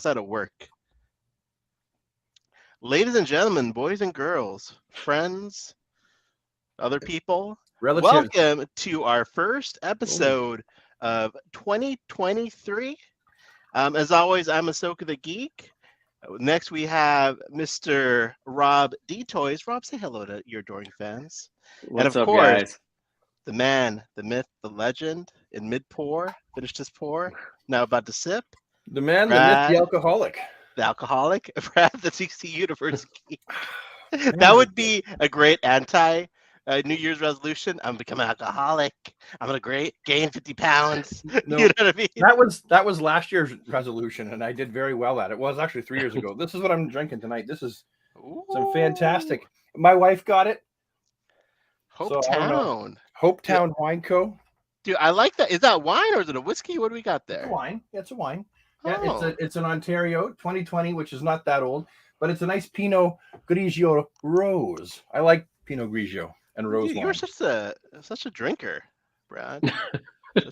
Out of work. Ladies and gentlemen, boys and girls, friends, other people, Relatives. welcome to our first Oh, episode of 2023. As always, I'm Ahsoka the Geek. Next, we have Mr. Rob D Toys. Rob, say hello to your adoring fans. And What's of up, course, guys? the man, the myth, the legend in mid pour, finished his pour, now about to sip. the man, the myth, Brad, the alcoholic. the alcoholic, Brad, the DC Universe Geek. That would be a great anti New Year's resolution. I'm becoming an alcoholic. I'm gonna gain 50 pounds. No, You know what I mean? that was last year's resolution, and I did very well at it. Well, it was actually 3 years ago. This is what I'm drinking tonight. This is some fantastic. My wife got it. Hope So, I don't know. Town. Hope Town Wine Co. Dude, I like that. Is that wine or is it a whiskey? What do we got It's a there? wine. Yeah, it's a wine. Yeah, Oh. it's an Ontario 2020, which is not that old, but it's a nice Pinot Grigio Rose. I like Pinot Grigio and rose Dude, wine. you're such a drinker, Brad.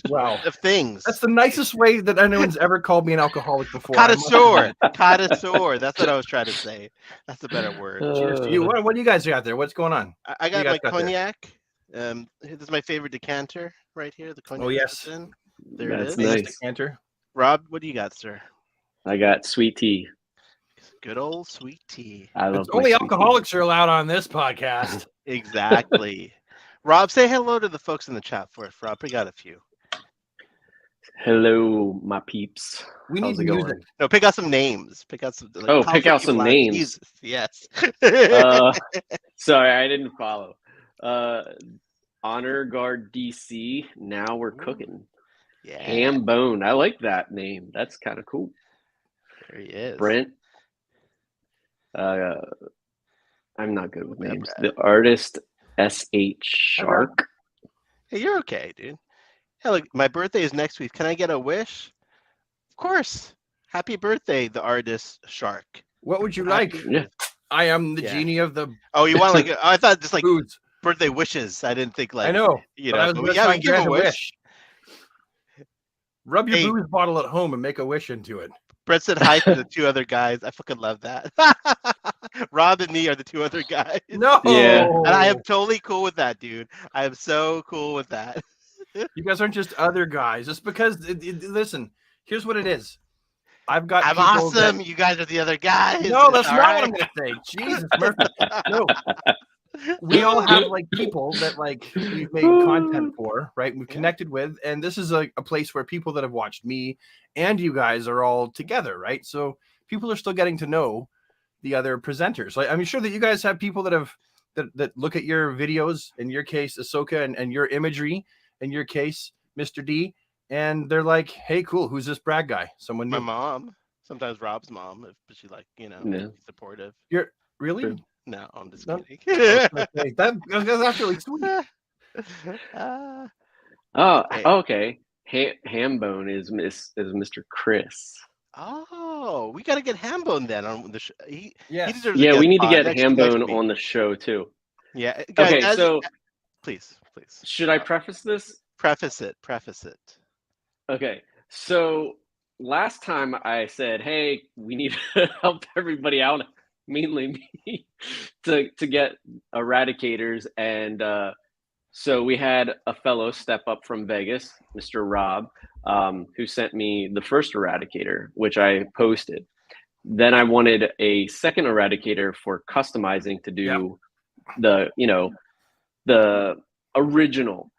Wow. Of things. That's the nicest way that anyone's ever called me an alcoholic before. I must Connoisseur. admit. Connoisseur. That's what I was trying to say. That's a better word. Cheers to you. What do you guys got there? What's going on? I got guys my got there? cognac. This is my favorite decanter right here. The cognac. Oh, yes. in. There That's it is. nice. Decanter. Rob, what do you got, sir? I got sweet tea. Good old sweet tea. I love It's my only sweet tea. alcoholics are allowed on this podcast. Exactly. Rob, say hello to the folks in the chat for us, Rob. We got a few. Hello, my peeps. We How's need it music. going? No, pick out some names. Pick out some. Oh, call pick out people some out. names. Jesus, yes. Sorry, I didn't follow. Honor Guard DC. Now we're cooking. Yeah. Ham Bone. I like that name. That's kind of cool. There he is. Brent. I'm not good with Yeah, names. Brad. The artist S.H. Shark. Hey, you're okay, dude. Hey, look, my birthday is next week. Can I get a wish? Of course. Happy birthday, the artist Shark. What would you like? Yeah. I am the Yeah. genie of the Oh, you want like? Oh, I thought just like foods. birthday wishes. I didn't think like. I know. You but know. I was but gonna yeah, try we and give grant a wish. Rub your Hey. booze bottle at home and make a wish into it. Brett said hi to the two other guys. I fucking love that. Rob and me are the two other guys. No. Yeah. And I am totally cool with that, dude. I am so cool with that. You guys aren't just other guys. It's because listen. Here's what it is. I've got. I'm people awesome. You guys are the other guys. No, that's All not right? what I'm gonna say. Jesus, Murphy. No. We all have like people that like we've made content for, right? We've connected with, and this is a place where people that have watched me and you guys are all together, right? So people are still getting to know the other presenters. Like I'm sure that you guys have people that have that look at your videos, in your case, Ahsoka, and your imagery, in your case, Mr. D, and they're like, hey, cool, who's this Brad guy? Someone My new. mom. Sometimes Rob's mom, if she like, you know, Yeah. supportive. You're really? True. No, I'm just No. kidding. Okay, that's actually sweet. Ah, Oh, Hey. okay. Ham Bone is Mr. Chris. oh, we gotta get Hambone then on the show. He Yes. deserves a Yeah, we guest need to spot get next Ham Bone week. on the show too. Yeah, guys, Okay, so please should I preface this? preface it. Okay, so last time I said, hey, we need to help everybody out, mainly me, to get eradicators. And so we had a fellow step up from Vegas, Mr. Rob, who sent me the first eradicator, which I posted. Then I wanted a second eradicator for customizing to do the original.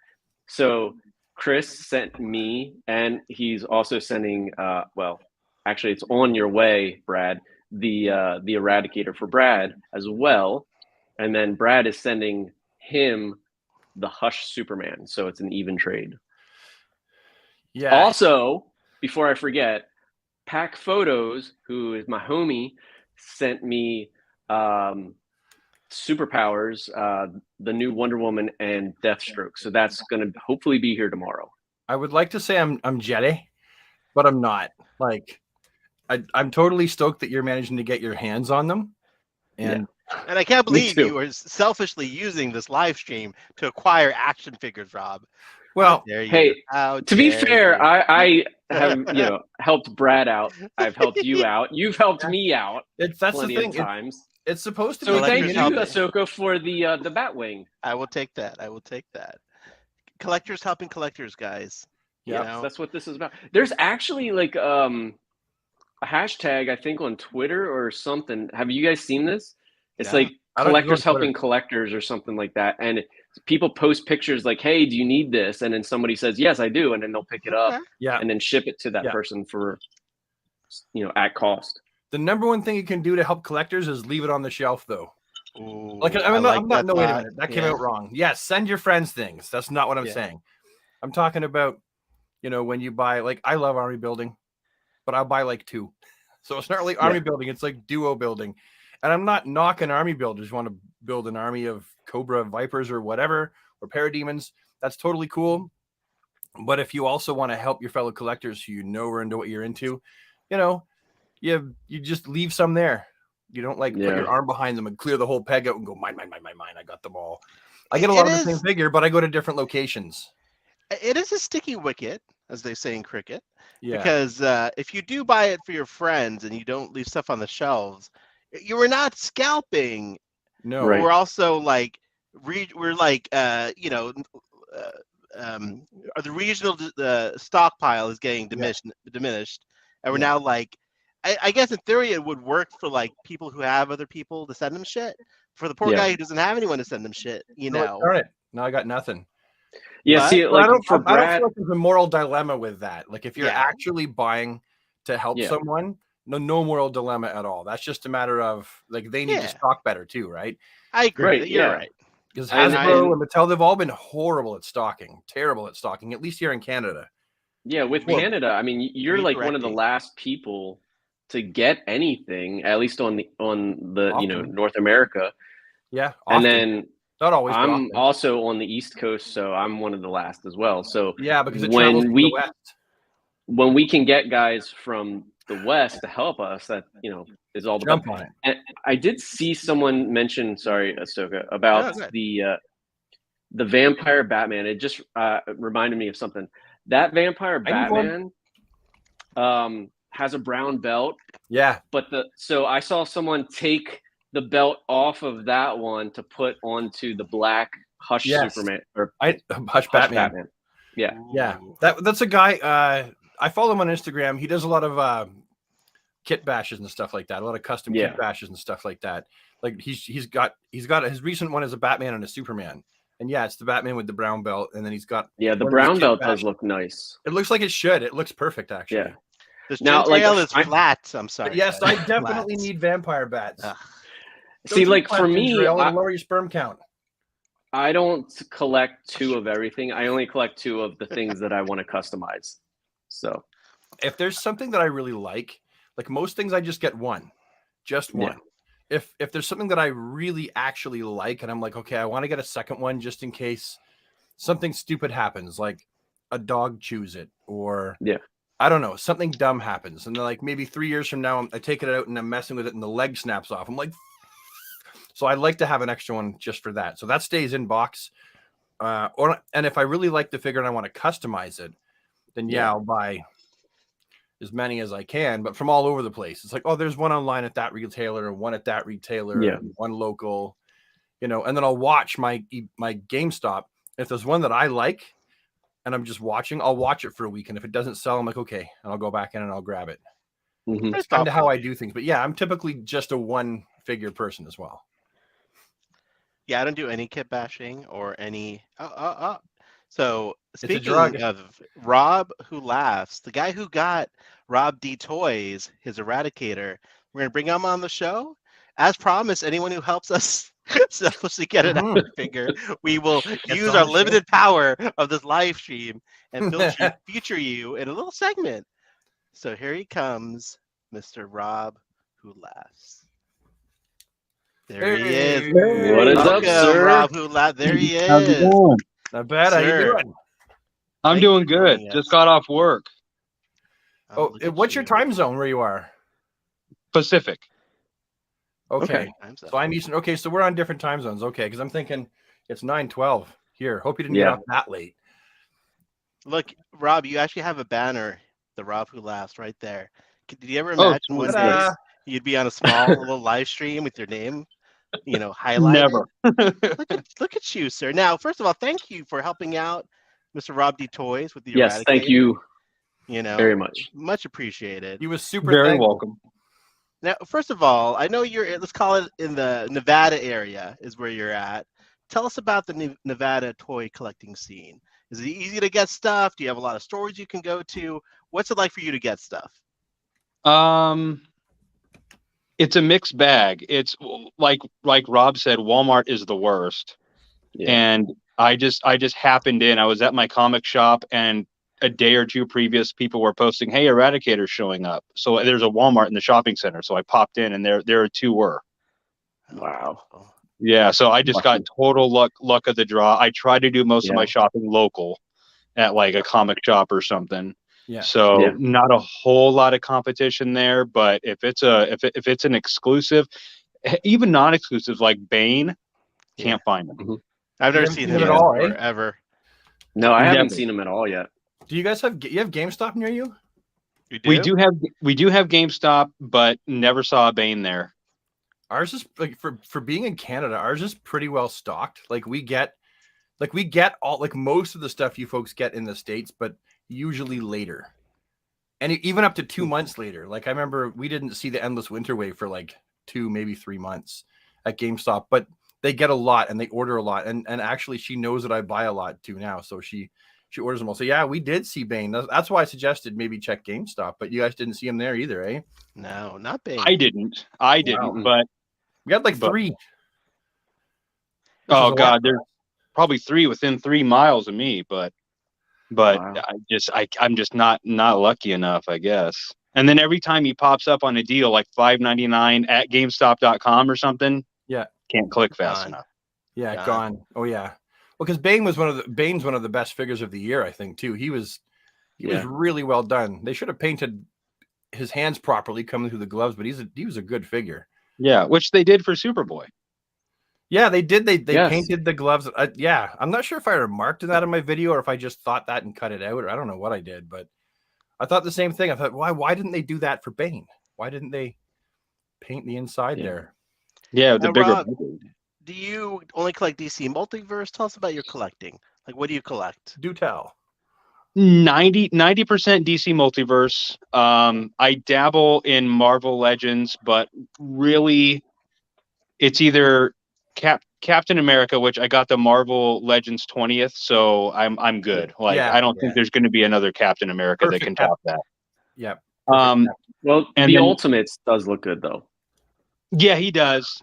So Chris sent me, and he's also sending, well, actually it's on your way, Brad, the eradicator for Brad as well. And then Brad is sending him the Hush Superman. So it's an even trade. Yeah. Also, before I forget, Pack Photos, who is my homie, sent me Superpowers, the new Wonder Woman and Deathstroke. So that's going to hopefully be here tomorrow. I would like to say I'm jetty, but I'm not. Like, I'm totally stoked that you're managing to get your hands on them. And And I can't Me believe too. you are selfishly using this live stream to acquire action figures, Rob. well, How dare you? Hey, How To be dare fair, you? have helped Brad out. I've helped you out. You've helped me out That's plenty the thing. of times. It's supposed to So be. thank you, Collectors Ahsoka, for the Batwing. I will take that. I will take that. Collectors helping collectors, guys. Yeah, You know? That's what this is about. There's actually like a hashtag, I think, on Twitter or something. Have you guys seen this? It's No. like I don't go on collectors helping Twitter. collectors or something like that. And people post pictures like, "Hey, do you need this?" And then somebody says, "Yes, I do," and then they'll pick it up Okay. Yeah. and then ship it to that Yeah. person for at cost. The number one thing you can do to help collectors is leave it on the shelf, though. Ooh, Like, I like I'm not. that No, wait a thought. minute. That came Yeah. out wrong. Yes, send your friends things. That's not what I'm Yeah. saying. I'm talking about, when you buy, like, I love army building, but I'll buy like 2. So it's not really army building. It's like duo building. And I'm not knocking army builders who want to build an army of Cobra Vipers or whatever, or Parademons. That's totally cool. But if you also want to help your fellow collectors who are into what you're into, you just leave some there. You don't put your arm behind them and clear the whole peg out and go, mine. I got them all. I get a lot of the same figure, but I go to different locations. It is a sticky wicket, as they say in cricket. Yeah. Because if you do buy it for your friends and you don't leave stuff on the shelves, you are not scalping. No. Right. We're also like we're like the regional stockpile is getting diminished, and we're now like, I guess in theory it would work for like people who have other people to send them shit. For the poor guy who doesn't have anyone to send them shit, Darn it. No, I got nothing. Yeah, But- see, But like I don't for feel Brad, like there's a moral dilemma with that. Like, if you're Yeah. actually buying to help someone, no moral dilemma at all. That's just a matter of, like, they need to stock better too, right? I agree. Right, That you're yeah. right. Because And- Hasbro and Mattel, they've all been horrible at stocking, terrible at stocking, at least here in Canada. yeah, with Well, Canada, I mean, you're like one of the redirecting. last people to get anything, at least on the Often. North America. Yeah. And Often. then Not always, but I'm often. also on the East Coast, so I'm one of the last as well. So Yeah, because it when travels to the we- West. when we can get guys from the West to help us, that is all the Jump better. on it. And I did see someone mention, sorry, Ahsoka, about go ahead. the vampire Batman. It just reminded me of something. That vampire I need Batman has a brown belt, Yeah. but so I saw someone take the belt off of that one to put onto the black Hush Superman or Hush Hush Batman. Yeah. Yeah. That's a guy. I follow him on Instagram. He does a lot of kit bashes and stuff like that. A lot of custom kit bashes and stuff like that. Like he's got his recent one is a Batman and a Superman. And yeah, it's the Batman with the brown belt, and then he's got the one of these brown kit belt bashes. does look nice. It looks like it should. It looks perfect, actually. Yeah. This Now, ginger like, ale is I- flat. I'm sorry. But yes, guys. I definitely Flat. need vampire bats. Ugh. See, like for me, it'll lower your sperm count. I don't collect 2 of everything. I only collect 2 of the things that I want to customize. So If there's something that I really like most things, I just get one, just one. If there's something that I really actually like, and I'm like, okay, I want to get a second one just in case something stupid happens, like a dog chews it, or I don't know, something dumb happens, and then like maybe 3 years from now, I take it out and I'm messing with it, and the leg snaps off. I'm like, so I'd like to have an extra one just for that. So that stays in box. And if I really like the figure and I want to customize it, then I'll buy as many as I can, but from all over the place. It's like, oh, there's one online at that retailer, one at that retailer, one local, and then I'll watch my GameStop. If there's one that I like and I'm just watching, I'll watch it for a week. And if it doesn't sell, I'm like, okay, and I'll go back in and I'll grab it. Mhm. That's kind of how I do things. But yeah, I'm typically just a one figure person as well. Yeah, I don't do any kit bashing or any. So a speaking drug. of Rob Who Laughs, the guy who got Rob D Toys, his Eradicator, we're gonna bring him on the show. As promised, anyone who helps us selfishly get an action figure, we will use on our the limited power of this live stream and feature you in a little segment. So here he comes, Mr. Rob Who Laughs. There he is. Hey. What is up, Welcome, sir? Rob Who Laughs. There he is. How's it going? Not bad. How you Sir. doing? I'm Thank doing you for good. joining Just us. got off work. Oh, look at what's your you. time zone where you are? Pacific. Okay. Time zone. So I'm Eastern. Okay, so we're on different time zones. Okay, because I'm thinking it's 9:12 here. Hope you didn't get Yeah. up that late. Look, Rob, you actually have a banner the Rob Who Laughs right there. Did you ever Oh, imagine one sweet. day Ta-da! you'd be on a small little live stream with your name, highlighted? Never. Look at you, sir. Now, first of all, thank you for helping out Mr. Rob D. Toys with the Yes, thank Eradicator. you You know, very much. much appreciated. He was super Very thankful. welcome. Now, first of all, I know you're, let's call it in the Nevada area is where you're at. Tell us about the Nevada toy collecting scene. Is it easy to get stuff? Do you have a lot of stores you can go to? What's it like for you to get stuff? It's a mixed bag. It's like Rob said, Walmart is the worst. Yeah. And I just happened in. I was at my comic shop, and a day or two previous, people were posting, "Hey, Eradicator's showing up." So there's a Walmart in the shopping center. So I popped in, and there two were. Wow. Yeah. So I just got Lucky. total luck of the draw. I try to do most of my Yeah. shopping local at like a comic shop or something. Yeah. So Yeah. not a whole lot of competition there, but if it's an exclusive, even non-exclusive like Bane, can't find them. I've You never haven't seen seen him it at all, eh? forever. No, I haven't Never. seen him at all yet. Do you guys have GameStop near you? We do have GameStop, but never saw a Bane there. Ours is like for being in Canada, ours is pretty well stocked. We get all most of the stuff you folks get in the States, but usually later. And even up to 2 months later. Like I remember we didn't see the Endless Winter Wave for like 2, maybe 3 months at GameStop, but they get a lot and they order a lot. And actually she knows that I buy a lot too now. So she orders them all. So yeah, we did see Bane. That's why I suggested maybe check GameStop, but you guys didn't see him there either, eh? No, not Bane. I didn't, Wow. but We had like But- 3. oh god, there's probably 3 within 3 miles of me, but Wow. I'm just not lucky enough, I guess. And then every time he pops up on a deal like $5.99 at GameStop.com or something, Yeah. can't click fast Gone. enough. Yeah, Gone. gone. Oh yeah. Well, because Bane's one of the best figures of the year, I think, too. He was really well done. They should have painted his hands properly coming through the gloves, but he was a good figure. Yeah, which they did for Superboy. Yeah, they did. They Yes. painted the gloves. Yeah, I'm not sure if I remarked that in my video or if I just thought that and cut it out, or I don't know what I did, but I thought the same thing. I thought, why didn't they do that for Bane? Why didn't they paint the inside there? Yeah, the Now, bigger. Rob, do you only collect DC Multiverse? Tell us about your collecting. Like, what do you collect? Do tell. 90% DC Multiverse. I dabble in Marvel Legends, but really it's either Captain America, which I got the Marvel Legends 20th, so I'm good. Like Yeah, I don't think there's going to be another Captain America Perfect that can Cap. top that. Yep. Well, And the then- Ultimates does look good though. Yeah, he does,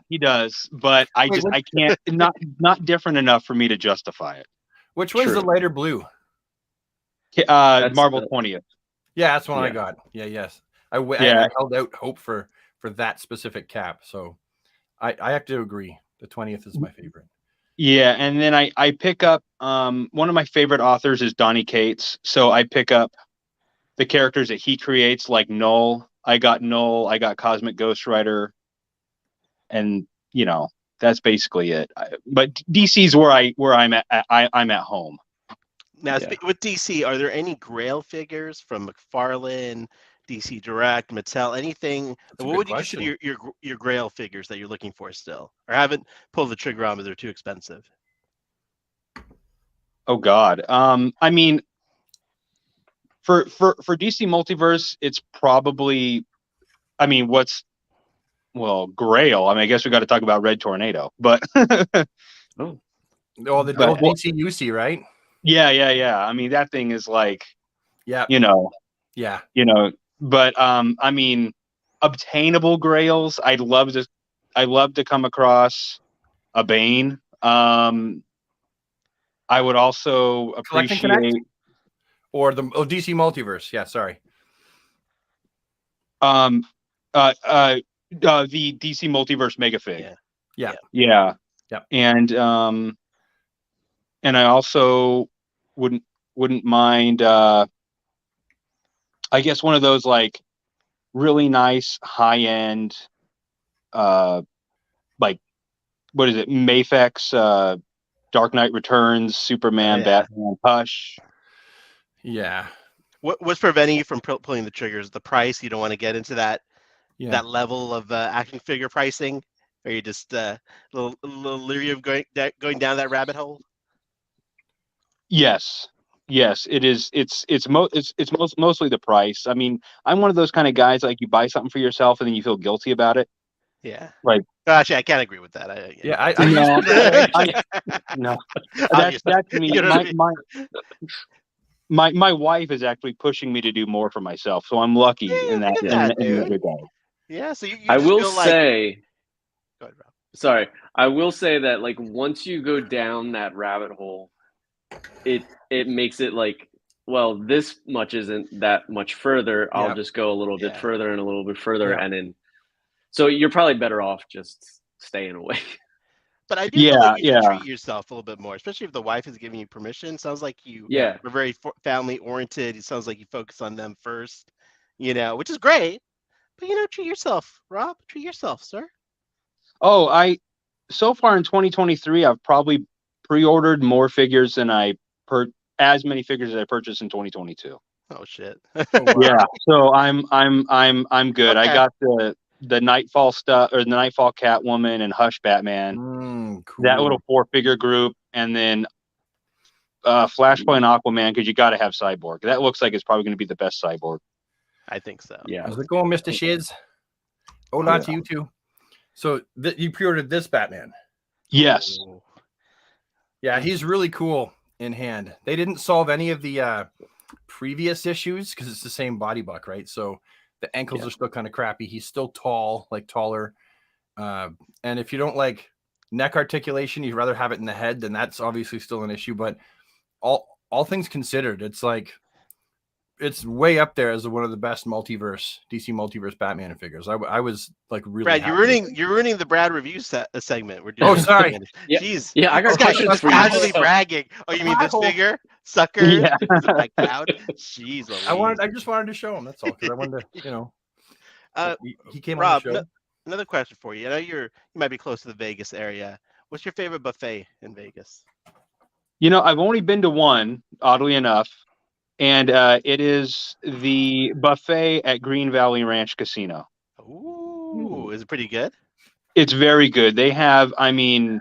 but I Wait, just I can't not different enough for me to justify it. Which one's True. the lighter blue? Marvel the- 20th. Yeah, that's one I Yeah. got. Yeah, yes. Yeah. I held out hope for that specific cap. So I have to agree. The 20th is my favorite. Yeah, and then I pick up one of my favorite authors is Donny Cates, so I pick up the characters that he creates, like Null. I got Null, I got Cosmic Ghost Rider, and that's basically it. But DC's where I'm at. I'm at home. Now, Yeah. with DC, are there any Grail figures from McFarlane, DC Direct, Mattel, anything? That's a What good would you question. consider your Grail figures that you're looking for still, or haven't pulled the trigger on, but they're too expensive? Oh God. I mean, for DC Multiverse, it's probably, I mean, Grail. I mean, I guess we got to talk about Red Tornado, but Oh, the But- DC UC, right? yeah. I mean, that thing is like, Yeah. Yeah. But I mean, obtainable Grails. I'd love to come across a Bane. I would also Collect and Connect? appreciate Or the DC Multiverse. Yeah, sorry. the DC Multiverse Mega Fig. Yeah. Yeah. Yep. And I also wouldn't mind I guess one of those like really nice high end like what is it, Mafex Dark Knight Returns, Superman, Oh, yeah. Batman, Hush. Yeah. What's preventing you from pulling the triggers? The price? You don't want to get into that Yeah. level of action figure pricing? Or are you just a little leery of going down that rabbit hole? Yes. Yes, it is. It's mostly the price. I mean, I'm one of those kind of guys, like, you buy something for yourself and then you feel guilty about it. Yeah. Right. Actually, I can't agree with that. I No, used to- No, Obviously. that's me. You know what I My wife is actually pushing me to do more for myself, so I'm lucky Yeah, in that look at that, in that dude. regard. Yeah, so you I just will feel like say, go ahead, Rob. sorry, I will say that like once you go down that rabbit hole, it makes it like, well, this much isn't that much further. I'll Yeah. just go a little bit Yeah. further and a little bit further, Yeah. and then so you're probably better off just staying away. But I do feel like you Yeah, should yeah. treat yourself a little bit more, especially if the wife is giving you permission. Sounds like you Yeah. are very family oriented. It sounds like you focus on them first, which is great. But treat yourself, Rob. Treat yourself, sir. Oh, so far in 2023, I've probably pre-ordered more figures than as many figures as I purchased in 2022. Oh shit. Oh, wow. Yeah, so I'm good. I Okay. got the Nightfall stuff, or the Nightfall Catwoman and Hush Batman. Cool. That little 4-figure group, and then Flashpoint Aquaman, because you got to have Cyborg. That looks like it's probably going to be the best Cyborg. I think so. Yeah. How's it going, Mr. Shiz? Hola to you too. So you pre-ordered this Batman. Yes. Ooh. Yeah, he's really cool in hand. They didn't solve any of the previous issues because it's the same body buck, right? So the ankles are still kind of crappy. He's still tall, like taller. And if you don't like neck articulation, you'd rather have it in the head, then that's obviously still an issue. But all things considered, it's way up there as one of the best DC multiverse Batman figures. I was like really Brad, happy. you're ruining the Brad review segment. We're doing. Oh, sorry. Yeah. Jeez. Yeah, I got This guy's questions just for you. casually bragging. Oh, you mean this Bye-hole. figure, sucker? Yeah. He's a back out. Jeez, I just wanted to show him. That's all, because I wanted to, he came Rob, on the show. Another question for you. I know you might be close to the Vegas area. What's your favorite buffet in Vegas? I've only been to one, oddly enough, and it is the buffet at Green Valley Ranch Casino. Ooh, is it pretty good? It's very good. They have, I mean,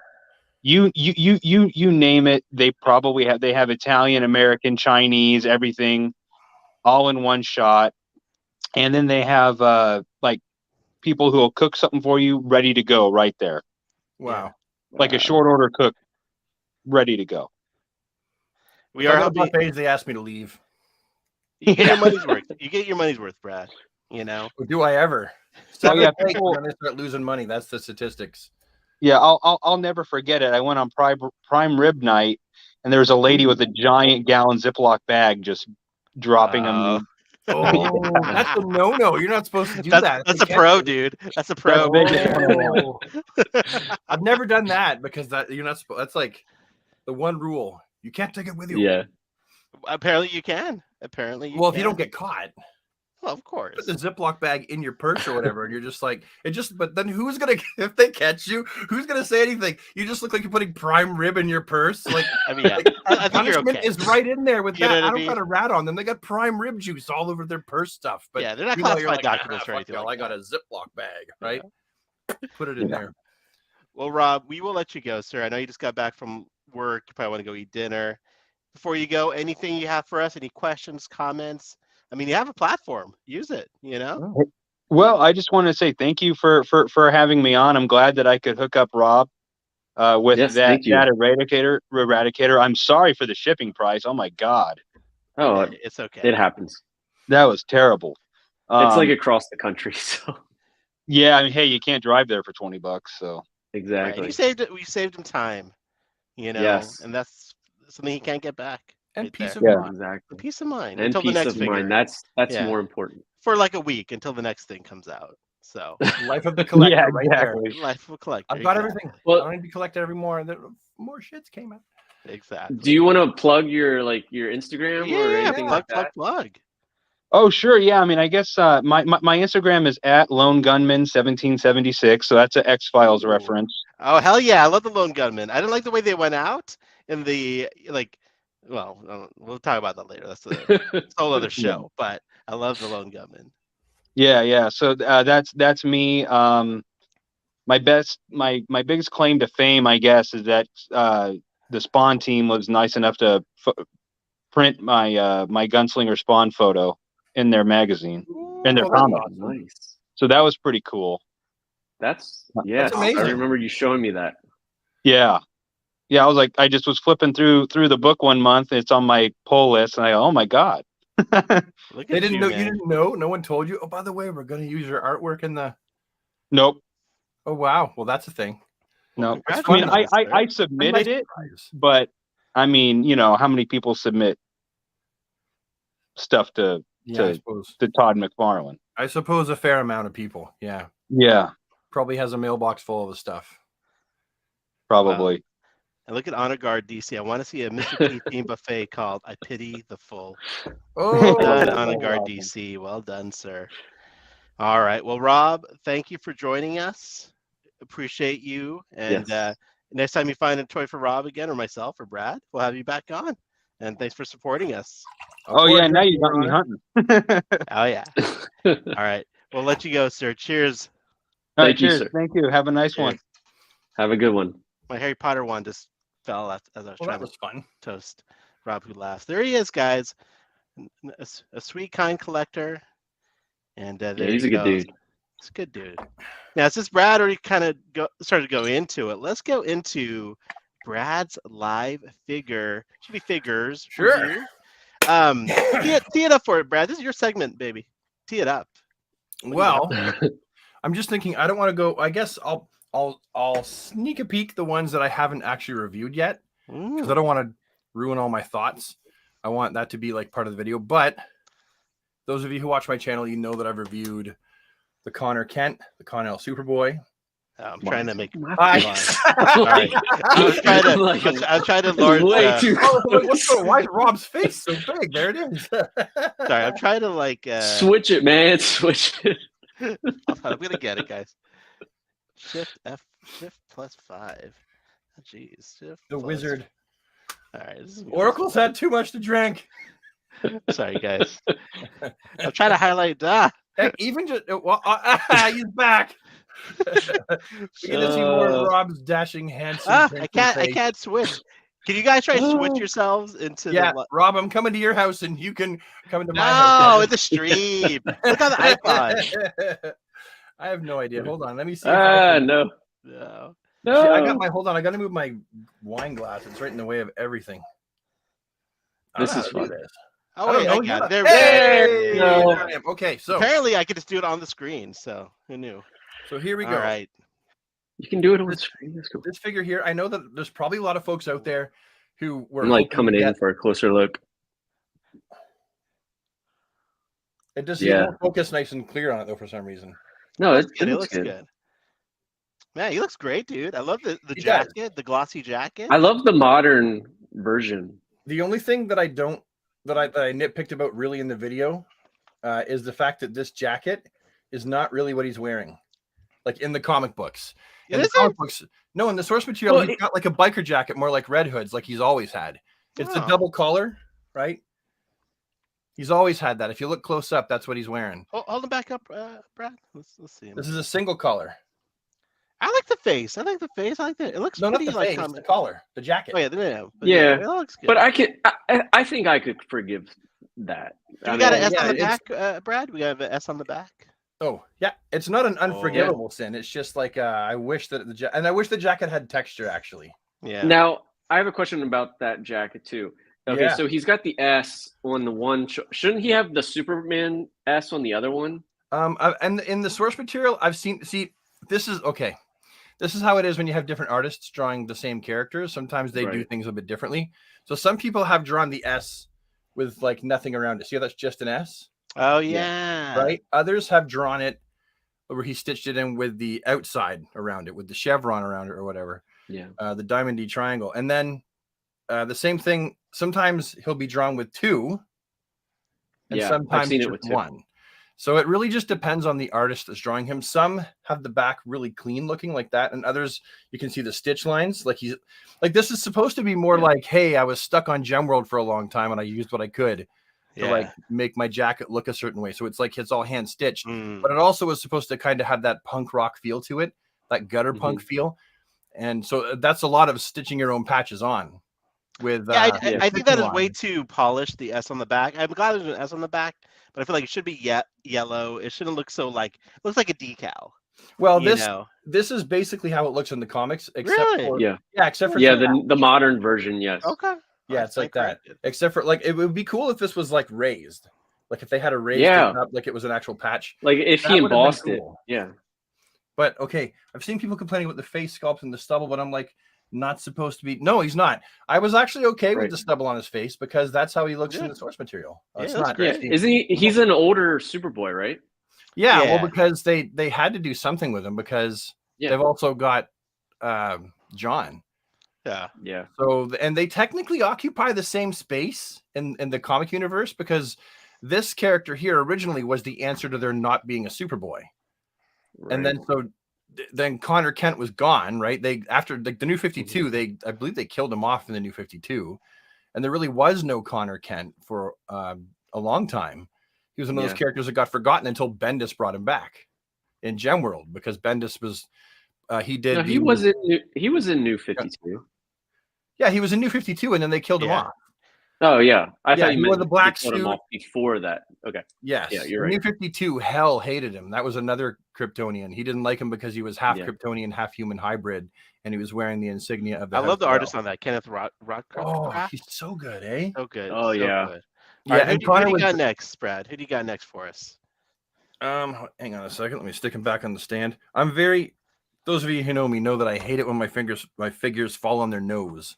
you name it, they probably have. They have Italian, American, Chinese, everything, all in one shot. And then they have like people who will cook something for you, ready to go right there. Wow. Like a short order cook, ready to go. We are helping. buffets. They asked me to leave. You get your money's worth. You get your money's worth, Brad. Do I ever? Oh, yeah, Seven people- when they start losing money. That's the statistics. Yeah, I'll never forget it. I went on prime rib night, and there was a lady with a giant gallon Ziploc bag just dropping them. Oh, that's a no-no. You're not supposed to do that. That's a pro, dude. That's a pro. Oh. I've never done that because you're not supposed. That's like the one rule. You can't take it with you. Yeah. Apparently you can. Well, if you don't get caught, well, of course. put the Ziploc bag in your purse or whatever, and you're just like But then who's gonna if they catch you? Who's gonna say anything? You just look like you're putting prime rib in your purse. Like I mean, yeah. I think you're punishment okay. is right in there with You know that. what I I don't mean? got a rat on them. They got prime rib juice all over their purse stuff. But Yeah, they're not you're classified documents or fuck anything y'all, like I got a Ziploc bag, right? Put it in there. Well, Rob, we will let you go, sir. I know you just got back from work. You probably want to go eat dinner. Before you go, anything you have for us? Any questions, comments? I mean, you have a platform. Use it, Well, I just want to say thank you for having me on. I'm glad that I could hook up Rob with Yes, that thank you. eradicator. I'm sorry for the shipping price. Oh my God, Oh, It's okay. it happens. that was terrible. It's like across the country, so Yeah, I mean, hey, you can't drive there for $20, so Right. exactly. We saved him time, Yes. and that's something he can't get back. And right peace there. of Yeah. mind. Exactly. Peace of mind And until the peace next of figure. mind. That's Yeah. more important. For like a week until the next thing comes out. So Life of the collector, yeah, right there. exactly. life of a collector. I've got exactly. everything. Well- I don't need to collect every more. More shits came out. Exactly. Do you want to plug your Instagram or Yeah, anything plug, like that? plug. Oh, sure. Yeah. I mean, I guess my Instagram is at Lone Gunman 1776. So that's an X-Files Ooh. reference. Oh hell yeah! I love the Lone Gunman. I didn't like the way they went out in the Well, we'll talk about that later. That's a whole other show. But I love the Lone Gunman. Yeah. So that's me. My biggest claim to fame, I guess, is that the Spawn team was nice enough to print my my Gunslinger Spawn photo in their magazine, in their Oh, that's comic. awesome. Nice. So that was pretty cool. That's yes. I amazing. remember you showing me that. Yeah. I was like, I just was flipping through the book one month. It's on my pull list, and I go, oh my god. Look They at didn't you, know. man. You didn't know. No one told you. Oh, by the way, we're going to use your artwork in the. Nope. Oh wow. Well, that's a thing. No. That's I mean, nice, I right? submitted it, Surprise. but I mean, how many people submit stuff to Yeah, I suppose. Todd McFarlane? I suppose a fair amount of people. Yeah, Yeah, probably has a mailbox full of the stuff. probably. And look at Honor Guard DC. I want to see a Mr. T theme buffet called "I Pity the Full." Oh, Well done, Honor Guard DC. Well done, sir. All right. Well, Rob, thank you for joining us. Appreciate you. And Yes. next time you find a toy for Rob again, or myself, or Brad, we'll have you back on. And thanks for supporting us. Oh yeah, now you got me hunting. Oh yeah. All right. We'll let you go, sir. Cheers. All right, Thank you, cheers. sir. Thank you. Have a nice one. Cheers. Have a good one. My Harry Potter one just fell as I was Well, trying that was fun. to toast Rob, who laughs. There he is, guys. A sweet, kind collector. And there Yeah, he's he a good goes. dude. It's a good dude. Now, since Brad already kind of started to go into it, let's go into Brad's live figure. Should be figures. Sure. review. Tee it up for it, Brad. This is your segment, baby. Tee it up. Well, I'm just thinking. I don't want to go. I guess I'll sneak a peek the ones that I haven't actually reviewed yet because I don't want to ruin all my thoughts. I want that to be like part of the video. But those of you who watch my channel, you know that I've reviewed the Connor Kent, the Connell Superboy. I'm trying to make. Nice. All right. I was trying to lord. Way too Why is Rob's face so big? There it is. Sorry, I'm trying to like. switch it, man. Switch it. I'm gonna get it, guys. Shift plus 5. Oh, jeez. Shift The plus- wizard. All right. This is Oracle's had too much to drink. Sorry, guys. I'm trying to highlight. Heck, even just he's back. We get to see more of Rob's dashing, handsome. I can't switch. Can you guys try to switch yourselves into Yeah, the? Rob, I'm coming to your house, and you can come into my No, house. it's a stream. Look on the iPod. I have no idea. Hold on, let me see. If I can... No. No. No. See, I got my. Hold on, I got to move my wine glass. It's right in the way of everything. This is fun. fun. Oh I don't wait, know. I got it. There Hey! we go. No. Okay, so Apparently, I could just do it on the screen. So who knew? here we All go. right. You can do it on the screen. That's cool. This figure here, I know that there's probably a lot of folks out there who were I'm like hoping to coming in get- for a closer look. It does Yeah. focus nice and clear on it though for some reason. No, it It looks looks good. good. Man, he looks great, dude. I love the He does. jacket, the glossy jacket. I love the modern version. The only thing that I nitpicked about really in the video is the fact that this jacket is not really what he's wearing, like in the comic books. It In the isn't? comic books, no, in the source material, Well, he's got like a biker jacket, more like Red Hood's, like he's always had. It's a Oh. double collar, right? He's always had that. If you look close up, that's what he's wearing. Hold him back up, Brad. Let's see him. This is a single collar. I like the face. I like the face. I like that. It looks No, not pretty the like face, comic. the collar, the jacket. Oh yeah, no. But Yeah, it looks good. But I think I could forgive that. Do we I got an mean, S on the it's- back, Brad? We have an S on the back. Oh yeah, it's not an unforgivable sin. It's just like I wish that and I wish the jacket had texture actually. Yeah. Now, I have a question about that jacket too. Okay, Yeah. so he's got the S on the one. Shouldn't he have the Superman S on the other one? And in the source material, I've seen. See, this is okay. This is how it is when you have different artists drawing the same characters. Sometimes they do Right. things a bit differently. So some people have drawn the S with like nothing around it. See how that's just an S, Oh yeah. right? Others have drawn it where he stitched it in with the outside around it, with the chevron around it or whatever. Yeah. The diamond-y triangle, and then the same thing. Sometimes he'll be drawn with two, and Yeah, I've sometimes seen it just with two. one. So it really just depends on the artist that's drawing him. Some have the back really clean looking like that, and others you can see the stitch lines. Like he's like this is supposed to be more like, hey, I was stuck on Gemworld for a long time and I used what I could to like make my jacket look a certain way. So it's like it's all hand stitched, but it also is supposed to kind of have that punk rock feel to it, that gutter punk feel. And so that's a lot of stitching your own patches on. With I think that is way too polished. The S on the back. I'm glad there's an S on the back, but I feel like it should be yellow. It shouldn't look so like it looks like a decal. Well, this is basically how it looks in the comics, except for except for the modern version. Yes. Okay. Yeah, it's like that. Except for like it would be cool if this was like raised, like if they had a raised it up, like it was an actual patch. Like if he embossed it. Yeah. But okay, I've seen people complaining about the face sculpt and the stubble, but I'm like, not supposed to be. No, he's not. I was actually okay with the stubble on his face because that's how he looks in the source material. That's great. Isn't he? He's an older Superboy, right? Yeah, well, because they had to do something with him because they've also got John. Yeah. So and they technically occupy the same space in the comic universe because this character here originally was the answer to there not being a Superboy. Right. And then Connor Kent was gone, right? They after the New 52, I believe they killed him off in the New 52, and there really was no Connor Kent for a long time. He was one of those characters that got forgotten until Bendis brought him back in Gemworld because Bendis was he was in New 52. Yeah, he was in New 52, and then they killed him off. Oh yeah, I thought you wore meant the black suit before that. Okay. Yes. Yeah, you're right. New 52, Hell hated him. That was another Kryptonian. He didn't like him because he was half Kryptonian, half human hybrid, and he was wearing the insignia of the. I love the artist on that, Kenneth Rothcraft. Oh, he's so good, eh? So good. Oh so yeah. Good. Yeah. Right, and who do you got next, Brad? Who do you got next for us? Hang on a second. Let me stick him back on the stand. Those of you who know me know that I hate it when my figures fall on their nose.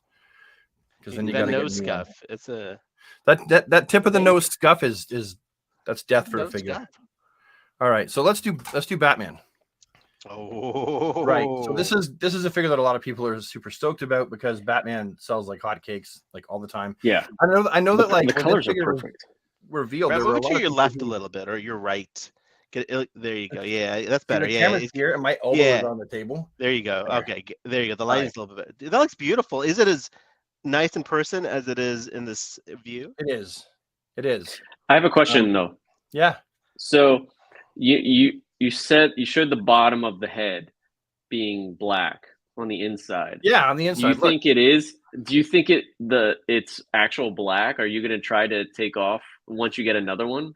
Because then you got nose scuff. It's a that tip of the nose scuff is that's death for a figure. Scuff. All right, so let's do Batman. Oh, right. So this is a figure that a lot of people are super stoked about because Batman sells like hotcakes, like all the time. Yeah, I know that like the colors are perfect. Revealed. Brad, move to your left a little bit, or your right. There you go. Yeah, that's better. The camera's here, and my elbow is on the table. There you go. Okay, there you go. The lighting's a little bit. That looks beautiful. Is it as nice in person as it is in this view? It is. I have a question though. Yeah. So you said you showed the bottom of the head being black on the inside. Yeah, on the inside. Do you think it is? Do you think it's actual black? Are you going to try to take off once you get another one?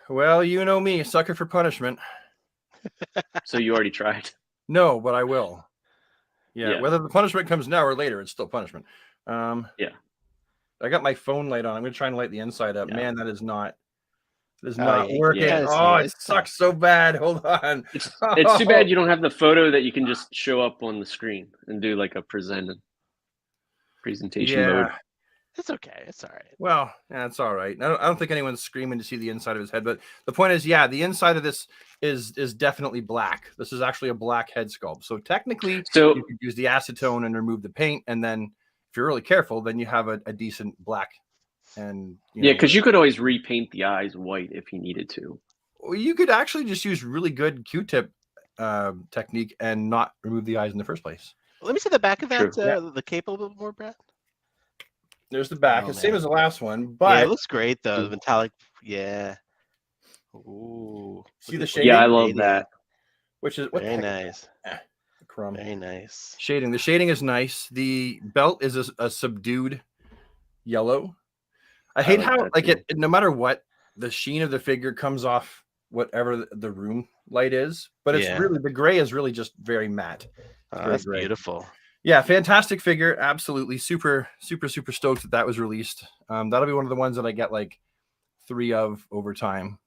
Well, you know me, sucker for punishment. So you already tried? No, but I will. Yeah, whether the punishment comes now or later, it's still punishment. I got my phone light on. I'm going to try and light the inside up. Yeah. Man, that is not working. It sucks so bad. Hold on. It's too bad you don't have the photo that you can just show up on the screen and do like a presentation mode. It's okay. It's all right. Well, it's all right. I don't think anyone's screaming to see the inside of his head, but the point is, the inside of this is definitely black. This is actually a black head sculpt. So technically, you could use the acetone and remove the paint, and then if you're really careful, then you have a decent black. And because you could always repaint the eyes white if you needed to. Well, you could actually just use really good Q-tip technique and not remove the eyes in the first place. Let me see the back of that, the cape a little bit more, Brad. There's the back. It's same as the last one, but it looks great though. The metallic, Ooh, see the shading? Yeah, I love that. Which is very nice. Crumb. Very nice shading. The shading is nice. The belt is a subdued yellow. I hate how it. No matter what, the sheen of the figure comes off whatever the room light is, but it's really the gray is really just very matte. That's beautiful. Yeah, fantastic figure. Absolutely. Super, super, super stoked that was released. That'll be one of the ones that I get like 3 of over time.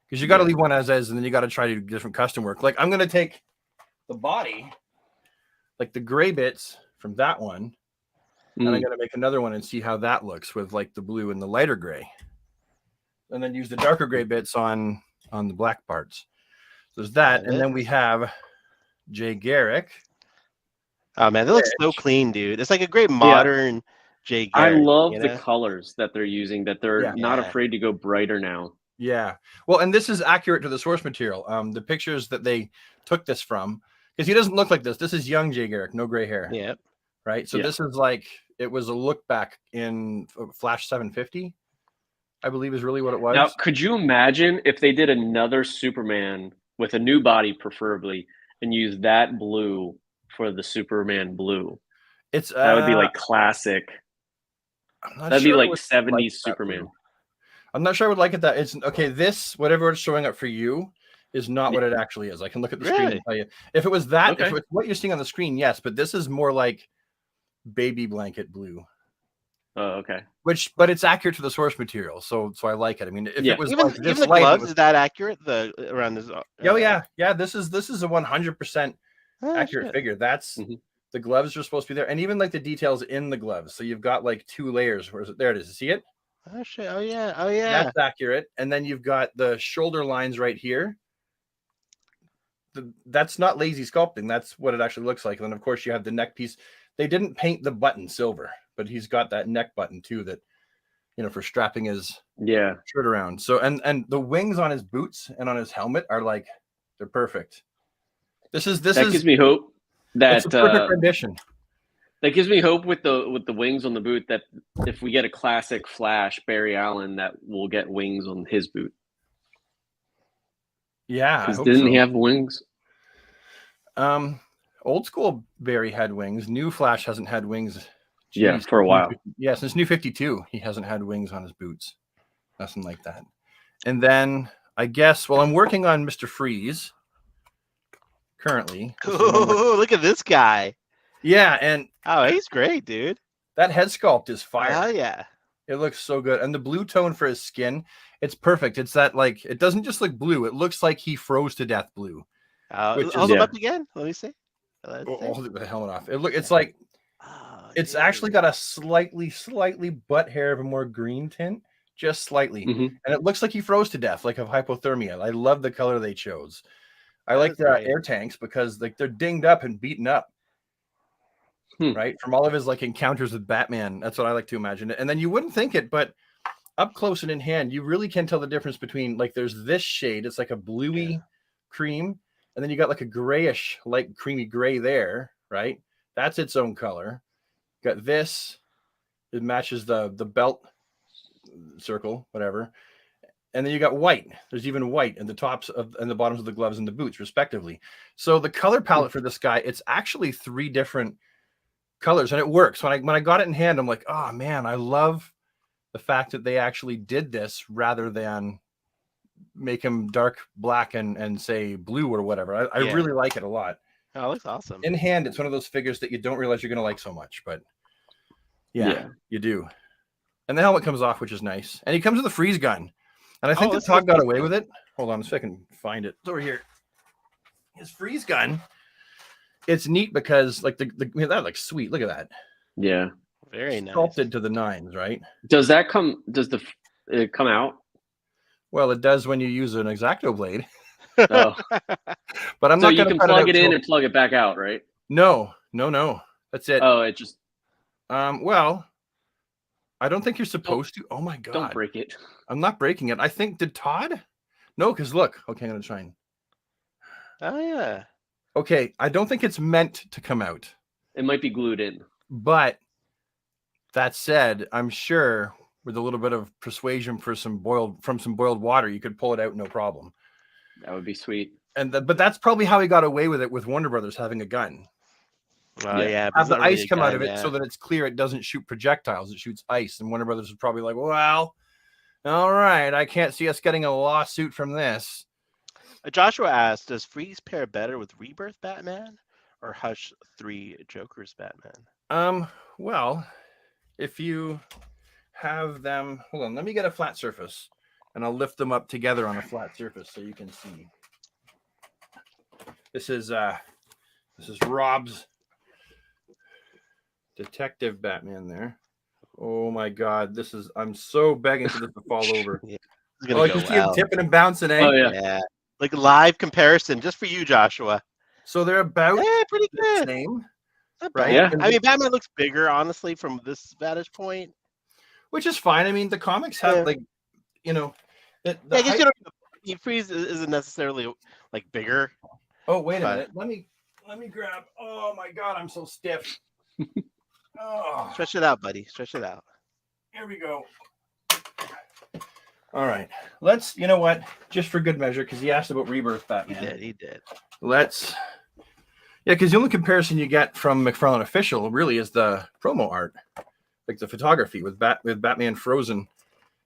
Because you got to leave one as is, and then you got to try to do different custom work. Like I'm going to take the body, like the gray bits from that one, and I'm going to make another one and see how that looks with like the blue and the lighter gray. And then use the darker gray bits on the black parts. So there's that. And then we have Jay Garrick. Oh man, that looks so clean, dude. It's like a great modern Jay Garrick. I love the colors that they're using, that they're not afraid to go brighter now. Yeah. Well, and this is accurate to the source material. The pictures that they took this from, because he doesn't look like this. This is young Jay Garrick, no gray hair. Yeah. Right. So Yeah. this is like, it was a look back in Flash 750, I believe is really what it was. Now, could you imagine if they did another Superman with a new body, preferably, and use that blue for the Superman blue? It's That would be like classic. I'm not That'd sure be I like would 70s like that Superman. blue. I'm not sure I would like it that it's okay. This, whatever it's showing up for you, is not what it actually is. I can look at the screen and Really? tell you. If it was that, if Okay. it's what you're seeing on the screen, yes, but this is more like baby blanket blue, Oh, okay. but it's accurate to the source material, so I like it. I mean, if Yeah. it was Even like this the light, it gloves, was- is that accurate? The around this. oh yeah. This is a 100% accurate shit. figure. That's Mhm. the gloves are supposed to be there, and even like the details in the gloves. So you've got like 2 layers. Where is it? There it is. You see it? Oh shit! Oh yeah! Oh yeah! That's accurate. And then you've got the shoulder lines right here. That's not lazy sculpting. That's what it actually looks like. And then of course you have the neck piece. They didn't paint the button silver, but he's got that neck button too that, for strapping his Yeah. shirt around. So and the wings on his boots and on his helmet are like, they're perfect. This is That gives me hope that it's a perfect rendition. that gives me hope with the wings on the boot, that if we get a classic Flash Barry Allen, that we'll get wings on his boot. Yeah. I Because hope didn't so. he have wings? Old school Barry had wings. New Flash hasn't had wings. Yeah, Jeez, for a while. Yeah, since New 52, he hasn't had wings on his boots. Nothing like that. And then I guess, well, I'm working on Mr. Freeze currently. This is one more- Ooh, look at this guy! Yeah, and Oh, he's great, dude. that head sculpt is fire. Oh yeah! It looks so good. And the blue tone for his skin, it's perfect. It's that like, it doesn't just look blue. It looks like he froze to death blue. Which Hold is- him Yeah. up again. Let me see. Let's Oh, see. hold it with the helmet off. It's like, Oh, it's dude. actually got a slightly butt hair of a more green tint, just slightly. Mhm. And it looks like he froze to death, like of hypothermia. I love the color they chose. I That like is the great. air tanks because like they're dinged up and beaten up, right? From all of his like encounters with Batman. That's what I like to imagine it. And then you wouldn't think it, but up close and in hand, you really can tell the difference between like there's this shade. It's like a bluey cream, and then you got like a grayish, light creamy gray there, right? That's its own color. Got this. It matches the belt circle, whatever. And then you got white. There's even white in the tops of and the bottoms of the gloves and the boots, respectively. So the color palette for this guy, it's actually 3 different colors, and it works. When I got it in hand, I'm like, oh man, I love the fact that they actually did this rather than make him dark black and say blue or whatever. I Yeah. really like it a lot. Oh, it looks awesome. In hand, it's one of those figures that you don't realize you're going to like so much, but yeah, Yeah. you do. And the helmet comes off, which is nice. And he comes with a freeze gun. And I think that let's Todd see got the away freeze with it. Hold on a second, find it. It's over here. His freeze gun. It's neat because like that looks sweet. Look at that. Yeah. Very nice. Sculpted to the nines, right? Does that come? Does it come out? Well, it does when you use an X-Acto blade. Oh, But I'm so not you going to can cut plug out it in till- and plug it back out, right? No. That's it. Oh, it just Well, I don't think you're supposed to. Oh my god. don't break it. I'm not breaking it. I think did Todd? No, because look. Okay, I'm gonna try and. Oh yeah. Okay, I don't think it's meant to come out. It might be glued in. But that said, I'm sure with a little bit of persuasion from some boiled water, you could pull it out no problem. That would be sweet. But that's probably how he got away with it with Warner Brothers having a gun. Oh Yeah. yeah. Have the not really ice a come out gun, of it yeah. so that it's clear it doesn't shoot projectiles, it shoots ice. And Warner Brothers is probably like, well, all right, I can't see us getting a lawsuit from this. Joshua asked, "Does Freeze pair better with Rebirth Batman or Hush 3 Joker's Batman?" Well, if you have them, hold on, let me get a flat surface and I'll lift them up together on a flat surface so you can see. This is Rob's Detective Batman there. Oh my god, I'm so begging for this to fall over. It's gonna Oh, go you see him well. tipping and bouncing, eh? Oh yeah. Yeah. Like live comparison just for you, Joshua. So they're about Yeah, pretty the good. same, Not right? bad. Yeah. I mean, Batman looks bigger, honestly, from this vantage point. Which is fine. I mean, the comics have Yeah. like, The Yeah, I guess height- you don't. Freeze isn't necessarily like bigger. Oh, wait a But- minute. Let me grab. Oh my God, I'm so stiff. Oh, Stretch it out, buddy. Stretch it out. here we go. All right, let's. You know what? Just for good measure, because he asked about Rebirth He Batman. did. He did. Let's. Yeah, because the only comparison you get from McFarlane Official really is the promo art, like the photography with Batman frozen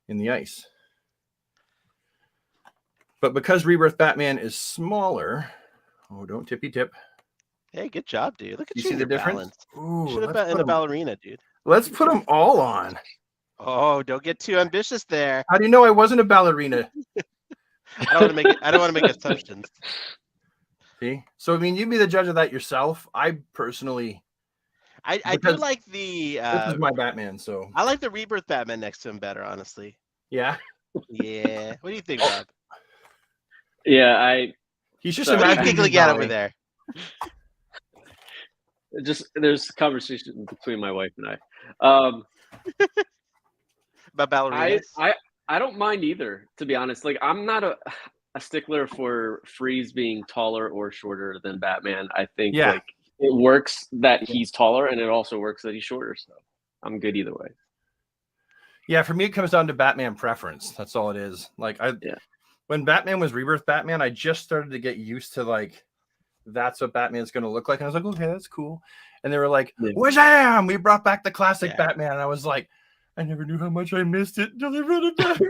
in the ice. But because Rebirth Batman is smaller, oh, don't tippy tip. Hey, good job, dude. Look at You you. see and the your difference? balance. Ooh, Should have let's been in put a 'em- ballerina, dude. Let's put them all on. Oh, don't get too ambitious there. How do you know I wasn't a ballerina? I don't want to make it. I don't want to make assumptions. See, so I mean, you be the judge of that yourself. I personally, I do Because like the. this is my Batman. So I like the Rebirth Batman next to him better, honestly. yeah, Yeah. What do you think, Rob? Yeah, he's just Sorry. What are you imagining giggling his at body. over there? there's conversation between my wife and I. About ballerinas? I don't mind either, to be honest. Like, I'm not a stickler for Freeze being taller or shorter than Batman. I think Yeah. like it works that he's taller, and it also works that he's shorter. So I'm good either way. Yeah, for me, it comes down to Batman preference. That's all it is. Like Yeah. when Batman was Rebirth Batman, I just started to get used to like that's what Batman's going to look like, and I was like, okay, that's cool. And they were like, Yeah. "Wham! We brought back the classic Yeah. Batman." And I was like, I never knew how much I missed it until they brought it back.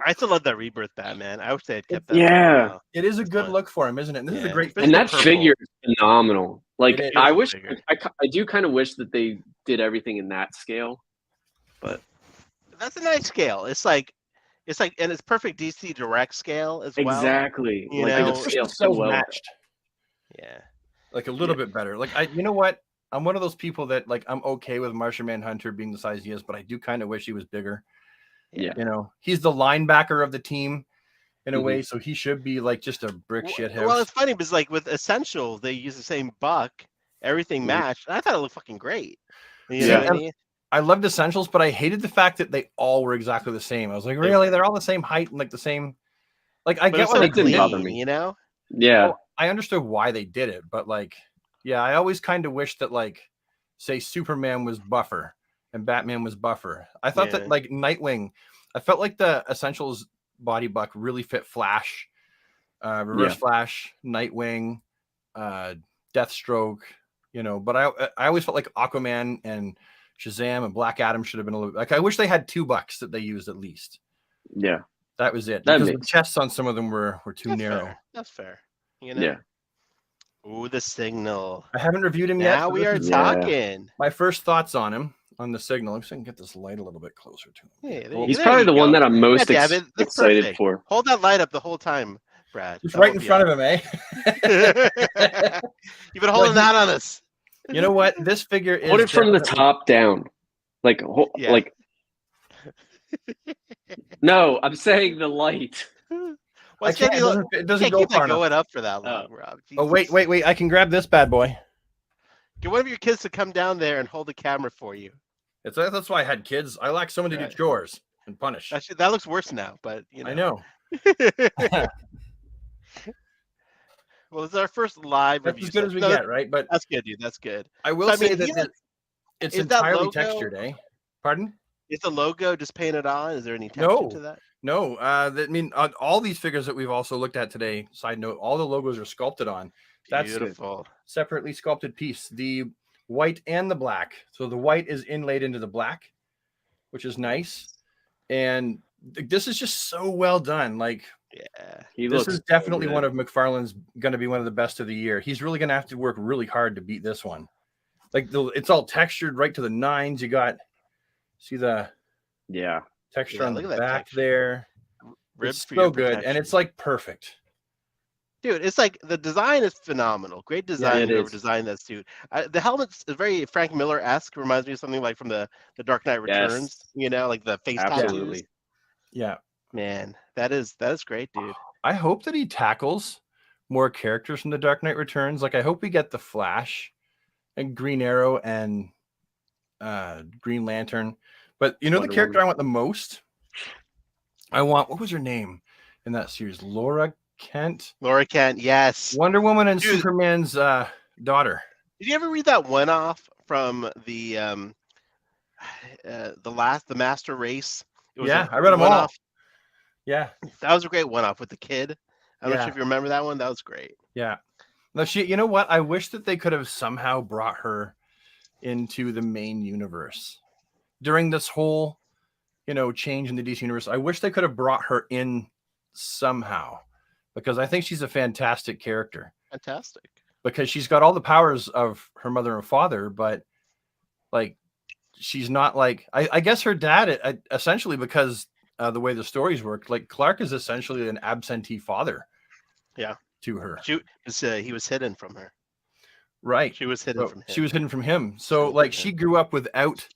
I still love that Rebirth Batman. I wish they had kept that. Yeah. for a while. It is a good fun. look for him, isn't it? And this is a Yeah. great Especially And the that purple. figure is phenomenal. Like, It is I a wish figure. I do kind of wish that they did everything in that scale. That's a nice scale. It's like, and it's perfect DC Direct scale as well. Exactly. You Like know, the scale so well. matched. Yeah. Like a little bit better. Like you know what? I'm one of those people that like I'm okay with Martian Manhunter being the size he is, but I do kind of wish he was bigger. Yeah. You know, he's the linebacker of the team in a Mhm. way, so he should be like just a brick shit house. Well, it's funny because like with Essential, they use the same buck, everything Mhm. matched. And I thought it looked fucking great. You Yeah. know what I mean? I loved Essentials, but I hated the fact that they all were exactly the same. I was like, really? They're all the same height and like the same. Like I But get it's what so they it didn't did. bother clean, me. you know? Yeah. Oh, I understood why they did it, but like, yeah, I always kind of wish that like, say Superman was buffer and Batman was buffer. I thought Yeah. that like Nightwing, I felt like the Essentials body buck really fit Flash, Reverse Yeah. Flash, Nightwing, Deathstroke, you know. But I always felt like Aquaman and Shazam and Black Adam should have been a little like. I wish they had 2 bucks that they used at least. Yeah. That was it. That Because the makes- chests on some of them were too That's narrow. fair. That's fair. You know? Yeah. Ooh, the signal. I haven't reviewed him yet. Now so we this are is Yeah. talking. my first thoughts on him on the signal. I'm just gonna get this light a little bit closer to him. Yeah, Well, He's there probably you the one go. that I'm most Yeah, damn it, that's excited perfect. for. Hold that light up the whole time, Brad. Just right in front of him, eh? You've been holding that on us. You know what? This figure is Put it from the definitely- top down. Like, Yeah. like. No, I'm saying the light. Well, I it's can't, gonna it be, doesn't, it you doesn't can't go keep far that enough. going up for that long, Rob. Oh wait, Jesus. wait! I can grab this bad boy. Get one of your kids to come down there and hold the camera for you. That's why I had kids. I like someone to do Right. chores and punish. Actually, that looks worse now, but you know. I know. Well, it's our first live That's review. as good as we get, right? But That's good, dude. That's good. I will I say mean, that he has- it's is that entirely logo- textured, eh? Pardon? Is the logo just painted on? Is there any texture No. to that? No. I mean, on all these figures that we've also looked at today. Side note: all the logos are sculpted on. That's Beautiful. separately sculpted piece. The white and the black. So the white is inlaid into the black, which is nice. And this is just so well done. Like Yeah. He this looks is definitely so one good. of McFarlane's going to be one of the best of the year. He's really going to have to work really hard to beat this one. Like it's all textured right to the nines. You got see the Yeah. texture Yeah, on look the at that back texture. there. Ribbed It's for your so good, and protection. it's like perfect. Dude, it's like the design is phenomenal. Great design. it Whoever is. designed that suit. The helmet's very Frank Miller esque. Reminds me of something like from the Dark Knight Yes. Returns. You know, like the face tattoos. Absolutely. Yeah, Man, that is great, dude. I hope that he tackles more characters from the Dark Knight Returns. Like I hope we get the Flash and Green Arrow and Green Lantern. But you know Wonder the character Woman. I want the most I want, what was her name in that series? Laura Kent, Laura Kent, yes. Wonder Woman and Dude. Superman's daughter. Did you ever read that one off from the Master Race? It was Yeah, a I read them all. one-off. Yeah, That was a great one-off with the kid. I'm not Yeah. sure if you remember that one. That was great. yeah. No, you know what? I wish that they could have somehow brought her into the main universe during this whole, change in the DC universe. I wish they could have brought her in somehow, because I think she's a fantastic character. Fantastic. Because she's got all the powers of her mother and father, but like she's not like, I guess her dad essentially, because the way the stories work, like Clark is essentially an absentee father. Yeah. To her. He was hidden from her. Right. She was hidden from him. She was hidden from him. So like she grew up without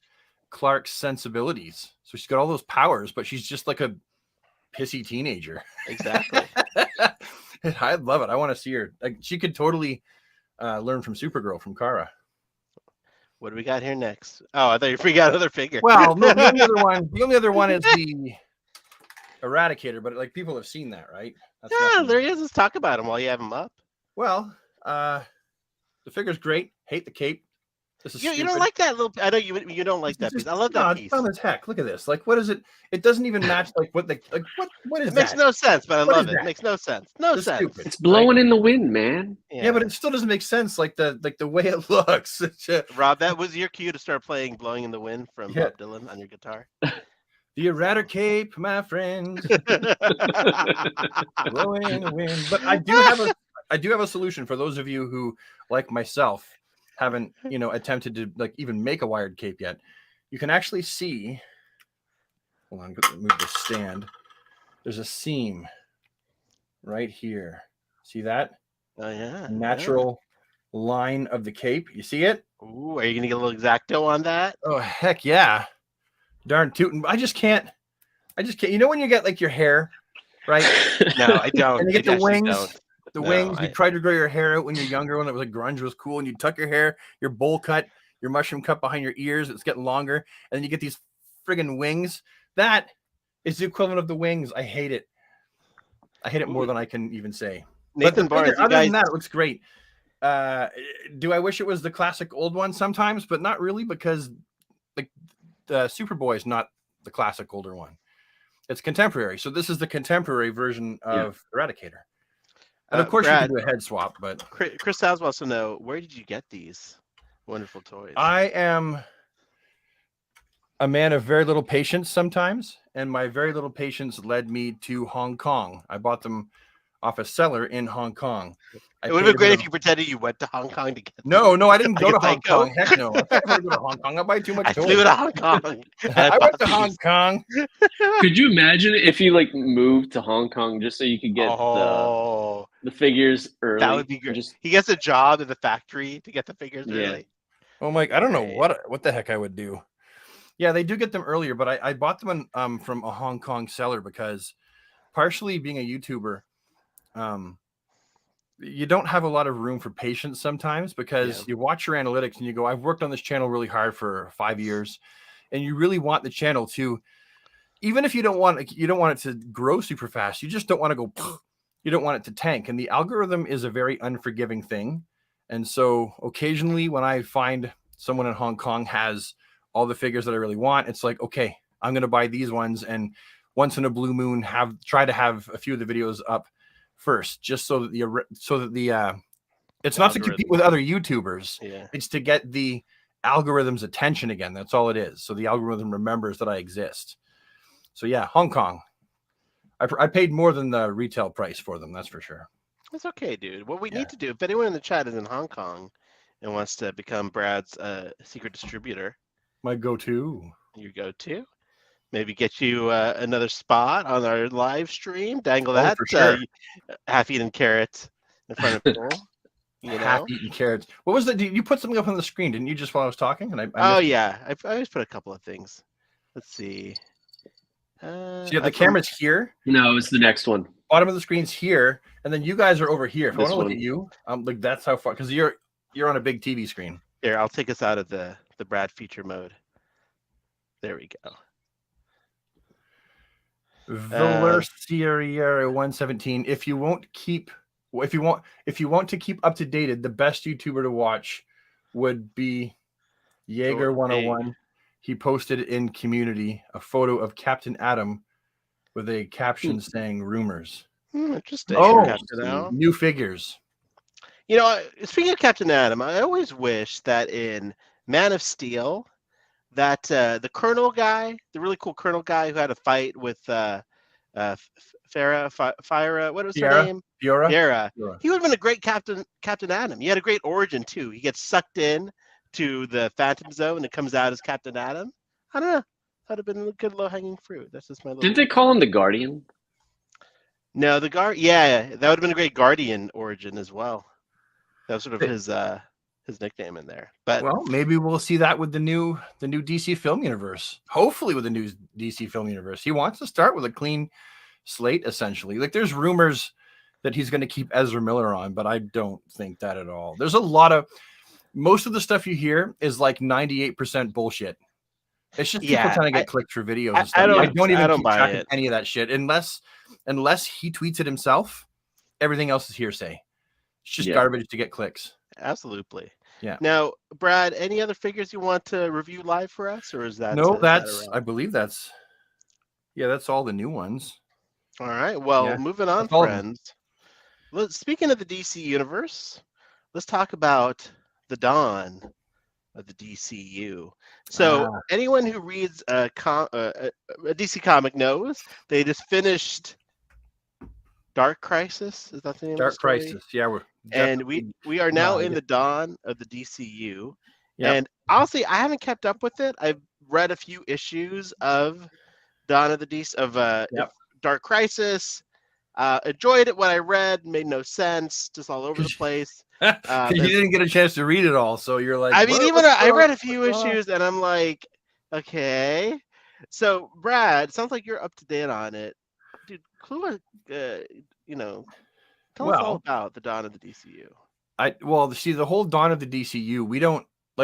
Clark's sensibilities. So she's got all those powers, but she's just like a pissy teenager. Exactly. I love it. I want to see her. Like she could totally learn from Supergirl, from Kara. What do we got here next? Oh, I thought you forgot another figure. Well, no, the only other one is the Eradicator, but like people have seen that, right? Yeah, there he is. Let's talk about him while you have him up. Well, the figure's great. Hate the cape. This is you don't like that little. I know you don't like that piece. I love that piece. It's dumb as heck. Look at this. Like, what is it? It doesn't even match. Like, what is it? Makes no sense, but I love it. It makes no sense. No sense. Stupid. It's blowing in the wind, man. Yeah, but it still doesn't make sense. Like the way it looks. Rob, that was your cue to start playing "Blowing in the Wind" from Bob Dylan on your guitar. The Eradicator, my friend. Blowing in the wind. But I do have a solution for those of you who, like myself, haven't attempted to like even make a wired cape yet. You can actually see. Hold on, move the stand. There's a seam right here. See that? Oh yeah. Natural line of the cape. You see it? Ooh, are you gonna get a little X-Acto on that? Oh heck yeah. Darn tootin'. I just can't. You know when you get like your hair, right? No, I don't. And you get the wings. Don't. The wings. You tried to grow your hair out when you're younger, when it was like grunge was cool, and you tuck your hair, your bowl cut, your mushroom cut behind your ears. It's getting longer, and then you get these friggin' wings. That is the equivalent of the wings. I hate it. I hate it more than I can even say. Nathan Barnes. Other than that, it looks great. Do I wish it was the classic old one sometimes, but not really, because like the Superboy is not the classic older one. It's contemporary. So this is the contemporary version of Eradicator. And of course, Brad, you can do a head swap, but Chris Sals wants to know, where did you get these wonderful toys? I am a man of very little patience sometimes, and my very little patience led me to Hong Kong. I bought them off a seller in Hong Kong. It would have been great if you pretended you went to Hong Kong to get them. No, I didn't go to Hong Kong. Heck no. I never go to Hong Kong. I buy too much toys. I flew to Hong Kong. I went to Hong Kong. Could you imagine if you like moved to Hong Kong just so you could get the figures early? That would be great. He gets a job in the factory to get the figures early. Oh my! I don't know what the heck I would do. Yeah, they do get them earlier, but I bought them from a Hong Kong seller because, partially being a YouTuber, you don't have a lot of room for patience sometimes, because you watch your analytics and you go, I've worked on this channel really hard for 5 years, and you really want the channel to, even if you don't want it to grow super fast, you just don't want to go, you don't want it to tank. And the algorithm is a very unforgiving thing. And so occasionally when I find someone in Hong Kong has all the figures that I really want, it's like, okay, I'm going to buy these ones. And once in a blue moon, try to have a few of the videos up first, just so that it's not to compete with other YouTubers. It's to get the algorithm's attention again. That's all it is. So the algorithm remembers that I exist. So yeah, Hong Kong. I paid more than the retail price for them. That's for sure. That's okay, dude. What we need to do, if anyone in the chat is in Hong Kong and wants to become Brad's secret distributor, my go-to, your go-to, maybe get you another spot on our live stream. Dangle that for sure. Half-eaten carrot in front of people. Half-eaten carrots. What was that? You put something up on the screen, didn't you? Just while I was talking, and I always put a couple of things. Let's see. So you have the camera's here. No, it's the next one. Bottom of the screen's here, and then you guys are over here. If I want to look at you, like that's how far, because you're on a big TV screen. Here, I'll take us out of the Brad feature mode. There we go. Valercier 117. If you want to keep up to date, the best YouTuber to watch would be Jaeger 101. He posted in community a photo of Captain Atom with a caption saying rumors. Interesting. Oh, Captain Atom. New figures. You know, speaking of Captain Atom, I always wish that in Man of Steel, that the Colonel guy, the really cool Colonel guy who had a fight with Fyra, what was her name? Fiora. He would have been a great Captain Atom. He had a great origin too. He gets sucked in to the Phantom Zone and comes out as Captain Atom. I don't know. That'd have been a good low-hanging fruit. That's just my little. Didn't they call him the Guardian? No, the Guard. Yeah, that would have been a great Guardian origin as well. That was sort of his nickname in there. But well, maybe we'll see that with the new DC film universe. Hopefully, with the new DC film universe, he wants to start with a clean slate. Essentially, like there's rumors that he's going to keep Ezra Miller on, but I don't think that at all. There's a lot of most of the stuff you hear is like 98% bullshit. It's just people trying to get clicks for videos. And stuff. I don't even buy it. Any of that shit unless he tweets it himself. Everything else is hearsay. It's just garbage to get clicks. Absolutely. Yeah. Now, Brad, any other figures you want to review live for us, or is that? No, I believe that's all the new ones. All right. Well, moving on, friends. Speaking of the DC universe, let's talk about the dawn of the DCU. So anyone who reads a DC comic knows they just finished Dark Crisis. Is that the name? Dark Crisis. Yeah, we are now in the dawn of the DCU. Yep. And honestly, I haven't kept up with it. I've read a few issues of Dawn of the DC Dark Crisis. Enjoyed it. What I read made no sense, just all over the place. You didn't get a chance to read it all, so you're like. I mean, I read a few issues, and I'm like, okay. So, Brad, sounds like you're up to date on it, dude. Clue, tell us all about the Dawn of the DCU. See, the whole Dawn of the DCU,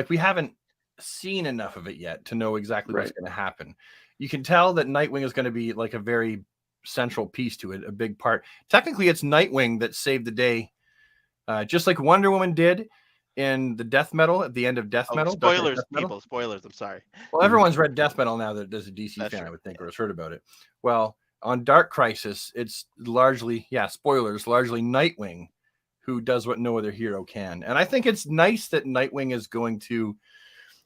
we haven't seen enough of it yet to know exactly what's going to happen. You can tell that Nightwing is going to be like a very central piece to it, a big part. Technically, it's Nightwing that saved the day, just like Wonder Woman did in the Death Metal at the end of Death Metal. Spoilers, people. Spoilers. I'm sorry. Well, everyone's read Death Metal now that there's a DC fan, I would think, or has heard about it. Well, on Dark Crisis, it's largely, spoilers, largely Nightwing who does what no other hero can. And I think it's nice that Nightwing is going to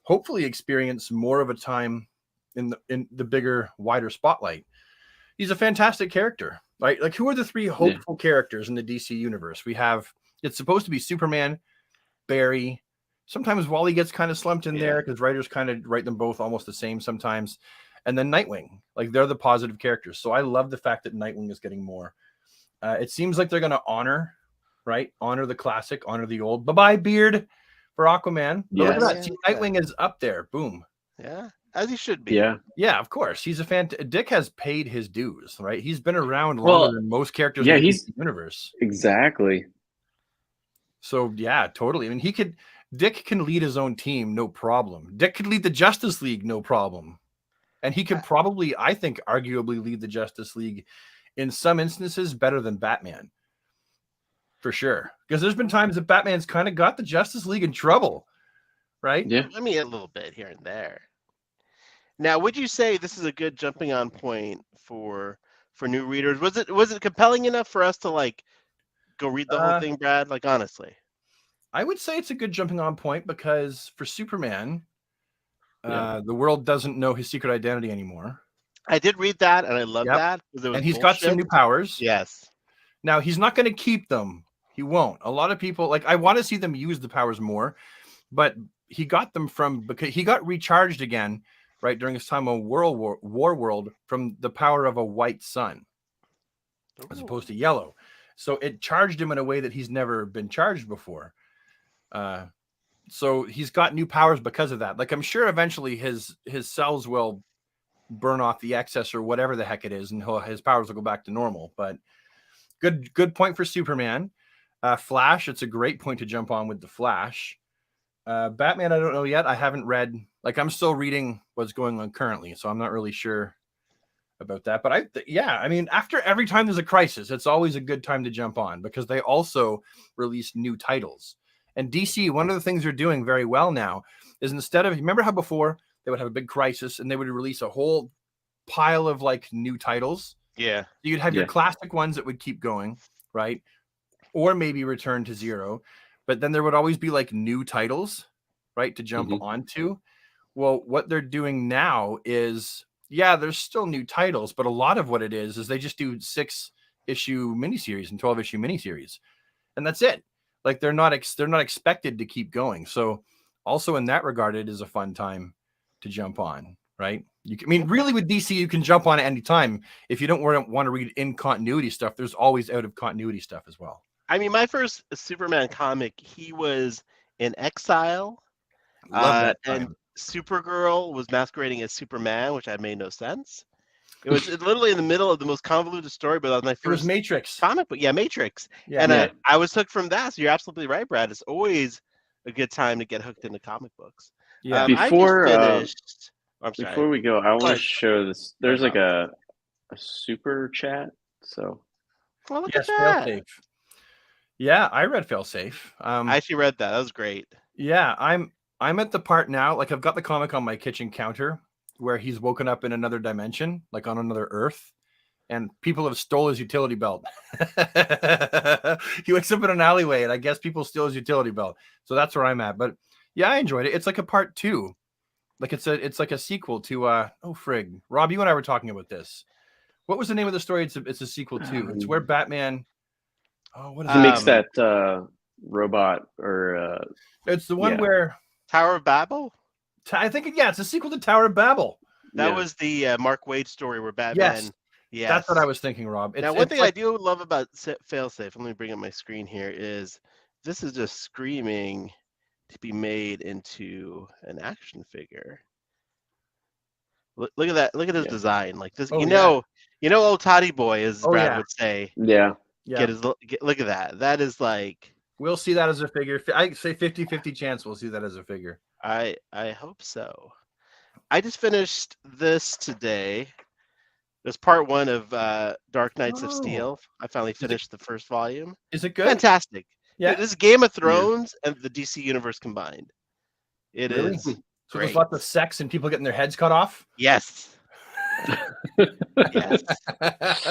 hopefully experience more of a time in the bigger, wider spotlight. He's a fantastic character, right? Like, who are the three hopeful characters in the DC universe? We have, it's supposed to be Superman, Barry. Sometimes Wally gets kind of slumped in there because writers kind of write them both almost the same sometimes. And then Nightwing, like, they're the positive characters. So I love the fact that Nightwing is getting more. It seems like they're going to honor the classic, honor the old. Bye-bye, beard for Aquaman. Look at that. See, Nightwing is up there. Boom. Yeah, as he should be. Yeah, of course. He's Dick has paid his dues, right? He's been around longer than most characters in the universe. Exactly. So, yeah, totally. I mean, Dick can lead his own team, no problem. Dick could lead the Justice League, no problem. And he could probably, I think, arguably lead the Justice League in some instances better than Batman. For sure. Because there's been times that Batman's kind of got the Justice League in trouble, right? Yeah. I mean, a little bit here and there. Now, would you say this is a good jumping on point for new readers? Was it compelling enough for us to go read the whole thing, Brad? Like, honestly. I would say it's a good jumping on point because for Superman, the world doesn't know his secret identity anymore. I did read that, and I love that. And he's got some new powers. Yes. Now, he's not going to keep them. He won't. A lot of people, I want to see them use the powers more, but he got them because he got recharged again, right, during his time on War World from the power of a white sun, as opposed to yellow. So it charged him in a way that he's never been charged before. So he's got new powers because of that. Like, I'm sure eventually his cells will burn off the excess or whatever the heck it is, and his powers will go back to normal. But good point for Superman. Flash, it's a great point to jump on with the Flash. Batman, I don't know yet. I haven't read, I'm still reading what's going on currently, so I'm not really sure about that. But I mean, after every time there's a crisis, it's always a good time to jump on because they also release new titles. And DC, one of the things they're doing very well now is instead of, remember how before they would have a big crisis and they would release a whole pile of like new titles? Yeah. You'd have your Yeah. classic ones that would keep going, right? Or maybe return to zero. But then there would always be like new titles, right, to jump onto. Well, what they're doing now is, yeah, there's still new titles, but a lot of what it is they just do 6-issue miniseries and 12-issue miniseries, and that's it. Like they're not expected to keep going. So also in that regard, it is a fun time to jump on, right? Really with DC, you can jump on at any time. If you don't want to read in continuity stuff, there's always out of continuity stuff as well. I mean, my first Superman comic, he was in exile. Love that and time. Supergirl was masquerading as Superman, which had made no sense. It was literally in the middle of the most convoluted story, but that was my It was first Matrix. comic book. Yeah, Matrix. Yeah, And I was hooked from that. So you're absolutely right, Brad. It's always a good time to get hooked into comic books. yeah. Before, I just finished. I'm sorry. Before we go, I want to ahead. show this. There's No like a super chat. So Well, look Yes, at that. Failsafe. Yeah, I read Failsafe. I actually read that. That was great. Yeah, I'm at the part now, like I've got the comic on my kitchen counter where he's woken up in another dimension, like on another Earth, and people have stole his utility belt. He wakes up in an alleyway, and I guess people steal his utility belt. So that's where I'm at. But yeah, I enjoyed it. It's like a part 2. Like it's like a sequel to oh frig. Rob, you and I were talking about this. What was the name of the story? It's a sequel to. It's where Batman. Oh, what is he it? makes that robot or It's the one yeah. where Tower of Babel? I think it's a sequel to Tower of Babel. That yeah. was the Mark Waid story where Batman. Yes. That's what I was thinking, Rob. Now, one thing I do love about Failsafe, let me bring up my screen here, is this is just screaming to be made into an action figure. Look at that! Look at his design. Like this, Oh, old Toddy Boy, as Oh, Brad yeah. would say. Yeah. Look at that. That is like. We'll see that as a figure. I say 50-50 chance we'll see that as a figure. I hope so. I just finished this today. There's part 1 of Dark Knights of Steel. I finally finished the first volume. Is it good? Fantastic. Yeah. This is Game of Thrones and the DC universe combined. It Really? is So great. there's lots of sex and people getting their heads cut off? Yes. Yes.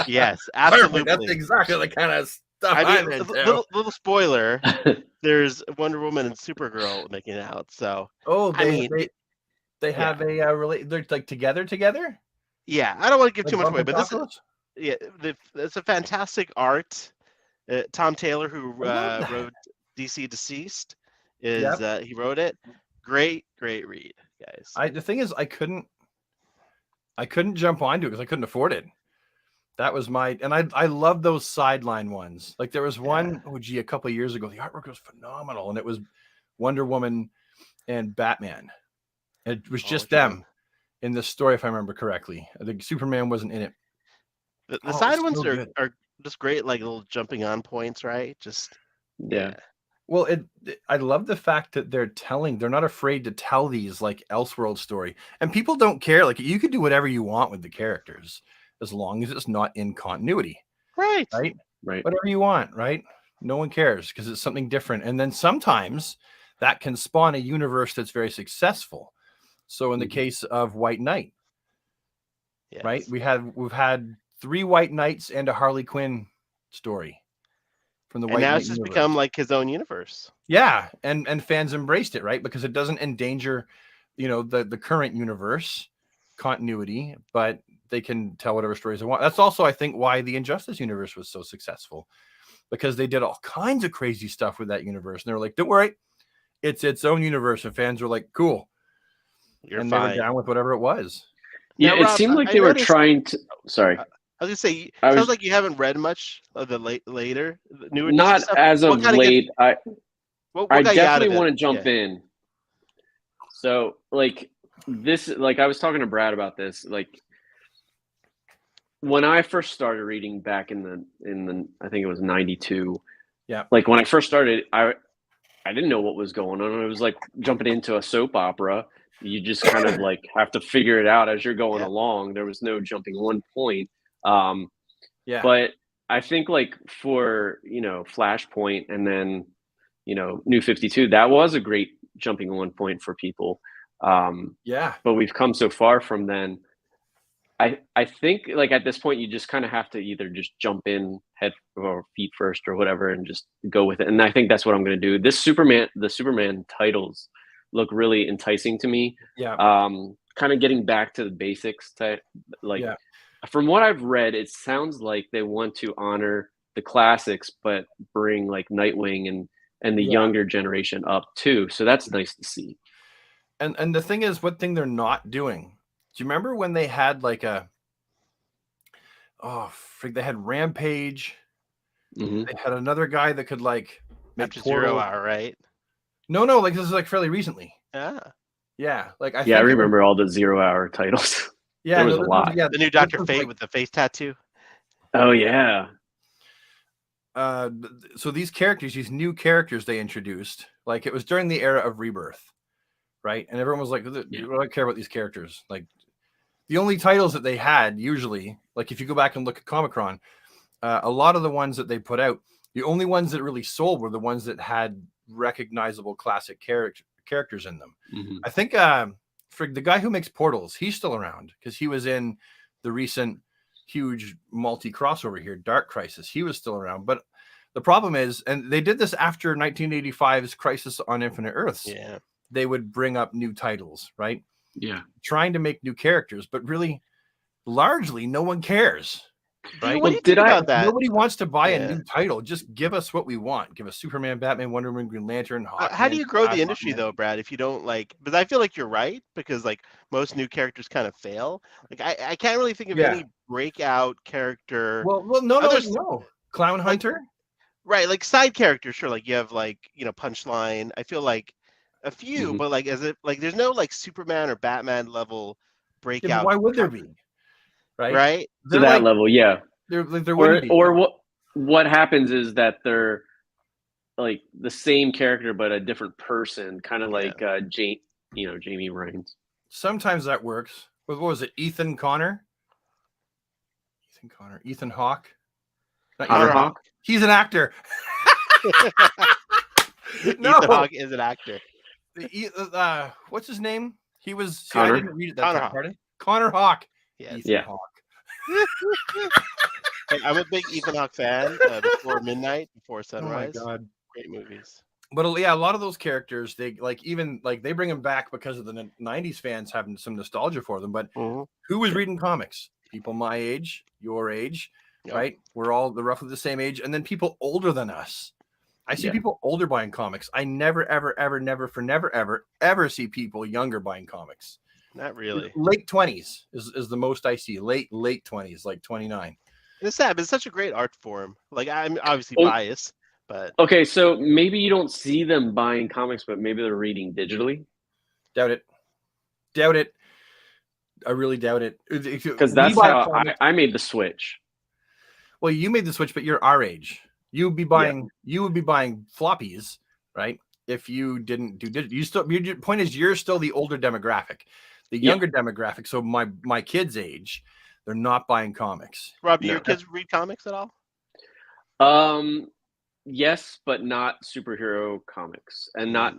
Yes. Absolutely. Perfect. That's exactly the kind of stuff I I'm mean, into. little spoiler. There's Wonder Woman and Supergirl making out. So Oh, I mean, they have a they're like together. yeah, I don't want to give Like too much away, Bumper but Tacos? it's a fantastic art. Tom Taylor, who love that. wrote DC Deceased, he wrote it. Great read, guys. The thing is, I couldn't jump onto it because I couldn't afford it. That was and I love those sideline ones. Like there was one, a couple of years ago, the artwork was phenomenal, and it was Wonder Woman and Batman. It was just them in this story, if I remember correctly. I think Superman wasn't in it. The side ones are just great, like little jumping on points, right? Just Yeah. Well, I love the fact that they're not afraid to tell these like Elseworld story, and people don't care. Like you can do whatever you want with the characters as long as it's not in continuity. Right. Whatever you want, right? No one cares because it's something different. And then sometimes that can spawn a universe that's very successful. So in the case of White Knight, right? We've had 3 White Knights and a Harley Quinn story from the White Knight it's just universe. become like his own universe. Yeah, and fans embraced it, right? Because it doesn't endanger, the current universe continuity, but they can tell whatever stories they want. That's also, I think, why the Injustice universe was so successful, because they did all kinds of crazy stuff with that universe, and they were like, "Don't worry, it's its own universe," and fans were like, "Cool," You're and fine. they were down with whatever it was. Yeah, Now, it Rob, seemed like I they were noticed- trying to. Sorry, I was gonna say, I sounds was- like you haven't read much of the newer DC not stuff. as What of kinda late. What I got you out of definitely it? want to jump Yeah. in. So, like this, like I was talking to Brad about this. Like when I first started reading back in the I think it was 92. Yeah. Like when I first started, I I didn't know what was going on. It was like jumping into a soap opera. You just kind of like have to figure it out as you're going Yeah. along. There was no jumping one point. Um, Yeah. but I think like for, Flashpoint and then, New 52, that was a great jumping one point for people. Yeah. But we've come so far from then. I think like at this point you just kind of have to either just jump in head or feet first or whatever and just go with it. And I think that's what I'm going to do. The Superman titles look really enticing to me. Yeah. Kind of getting back to the basics type, like Yeah. from what I've read, it sounds like they want to honor the classics, but bring like Nightwing and the Yeah. younger generation up too. So that's nice to see. And the thing is, what thing they're not doing? Do you remember when they had like they had Rampage? Mhm. They had another guy that could like make After portal. 0 Hour, right? No, like this is like fairly recently. Yeah. Yeah, like I I think it was- remember all the 0 Hour titles. Yeah, there was no, a this lot. yeah, The new this Dr. was Fate like, with the face tattoo. Oh yeah. so these characters, these new characters they introduced, like it was during the era of Rebirth, right? And everyone was like, "I don't care about these characters." Like the only titles that they had usually, like if you go back and look at Comic-Con, a lot of the ones that they put out, the only ones that really sold were the ones that had recognizable classic characters in them. Mhm. I think for the guy who makes Portals, he's still around because he was in the recent huge multi crossover here, Dark Crisis. He was still around, but the problem is, and they did this after 1985's Crisis on Infinite Earths. Yeah. They would bring up new titles, right? Yeah. Trying to make new characters, but really, largely, no one cares. Right? What do you Did think I- about that? Nobody wants to buy Yeah. a new title. Just give us what we want. Give us Superman, Batman, Wonder Woman, Green Lantern. How do Hawkman, you grow the Flash, industry Aquaman. though, Brad? If you don't like, but I feel like you're right because like most new characters kind of fail. Like I can't really think of Yeah. any breakout character. Well, no, Others- no. Clown like- Hunter. Right, like side characters, sure. Like you have like Punchline. I feel like a few, Mhm. but like there's no like Superman or Batman level Yeah, breakout. but why would there be? Right. Right? To They're that like, level, yeah. there Or wouldn't be. or what happens is that they're like the same character but a different person, kind of like Jamie Ryan. Sometimes that works. What was it? Ethan Hawke. Ethan Hawke. Not Connor Ethan Hawke? He's an actor. No. Ethan Hawke is an actor. What's his name? He was. See, Connor? I didn't read it that Connor time. Hawke. Pardon? Connor Hawke. Yes. Ethan Yeah. Hawke. Hey, I'm a big Ethan Hawke fan. Before Midnight, Before Oh my Sunrise. god. Great movies. But yeah, a lot of those characters, they they bring them back because of the 90s fans having some nostalgia for them. But Mhm. who was reading comics? People my age, your age, Yep. right? We're all roughly the same age, and then people older than us. I see Yeah. people older buying comics. I never, ever, ever, ever see people younger buying comics. Not really. Late 20s is the most I see. Late 20s, like 29. It's sad, but it's such a great art form. Like I'm obviously Well- biased, but Okay, so maybe you don't see them buying comics, but maybe they're reading digitally. Doubt it. I really doubt it. Because We that's buy how comics- I made the switch. Well, you made the switch, but you're our age. You would be buying floppies, right? If you didn't do digital. Your point is you're still the older demographic. The Yeah. younger demographic, so my kids' age, they're not buying comics. Rob, do No. your kids read comics at all? Yes, but not superhero comics, and not.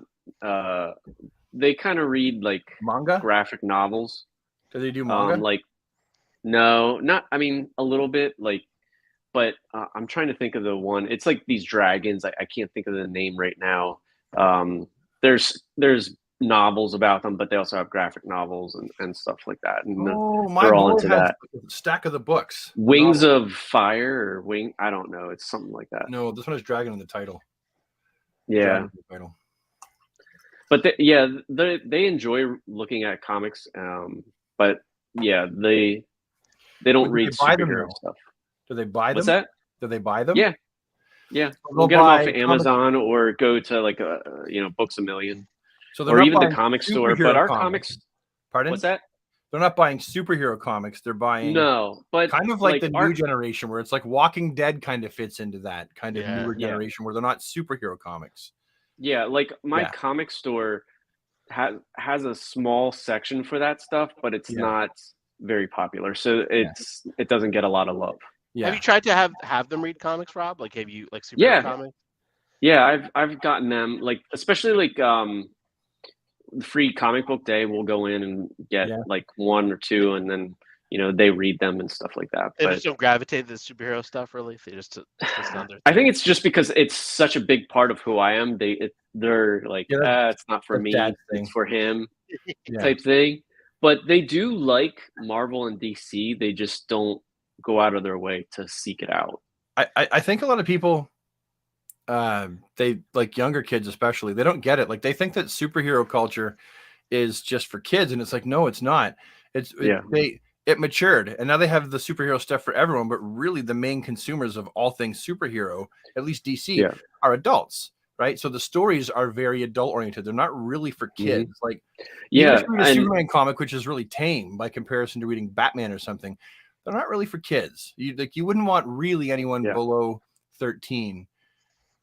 They kind of read like Manga? graphic novels. Do they do manga? Like, no, not. I mean, a little bit. Like, but I'm trying to think of the one. It's like these dragons. I can't think of the name right now. There's novels about them, but they also have graphic novels and stuff like that. And Oh, my they're all boy into has that. a stack of the books. Wings Novels. of Fire or Wing. I don't know. It's something like that. No, this one has dragon in the title. Yeah. Dragon in the title. But they enjoy looking at comics. But yeah, they don't But do read they buy them, superhero though? stuff. Do they buy them? What's that? Do they buy them? Yeah. Yeah, So we'll they'll get them off buy of comic- Amazon or go to like Books a Million So they're or not even the buying comic store. superhero But our comics. comics, Pardon? what's that? They're not buying superhero comics. They're buying No, but kind of like the our- new generation where it's like Walking Dead kind of fits into that kind of Yeah. newer Yeah. generation where they're not superhero comics. Yeah, like my Yeah. comic store has a small section for that stuff, but it's Yeah. not very popular. So it doesn't get a lot of love. Yeah. Have you tried to have them read comics, Rob? Like, have you like superhero Yeah. comics? Yeah, I've gotten them, like, especially like free comic book day. We'll go in and get Yeah. like one or two, and then they read them and stuff like that. They But just don't gravitate to the superhero stuff, really. They just it's not their I think thing. it's just because it's such a big part of who I am. They're like, Yeah, it's not for that's me, Dad's thing. it's for him, Yeah. type thing. But they do like Marvel and DC. They just don't go out of their way to seek it out. I think a lot of people, they like younger kids especially, they don't get it. Like they think that superhero culture is just for kids, and it's like, no, it's not. It matured, and now they have the superhero stuff for everyone. But really, the main consumers of all things superhero, at least DC, are adults, right? So the stories are very adult oriented. They're not really for kids. Like, even if you read a Superman comic, which is really tame by comparison to reading Batman or something, they're not really for kids. You wouldn't want really anyone below 13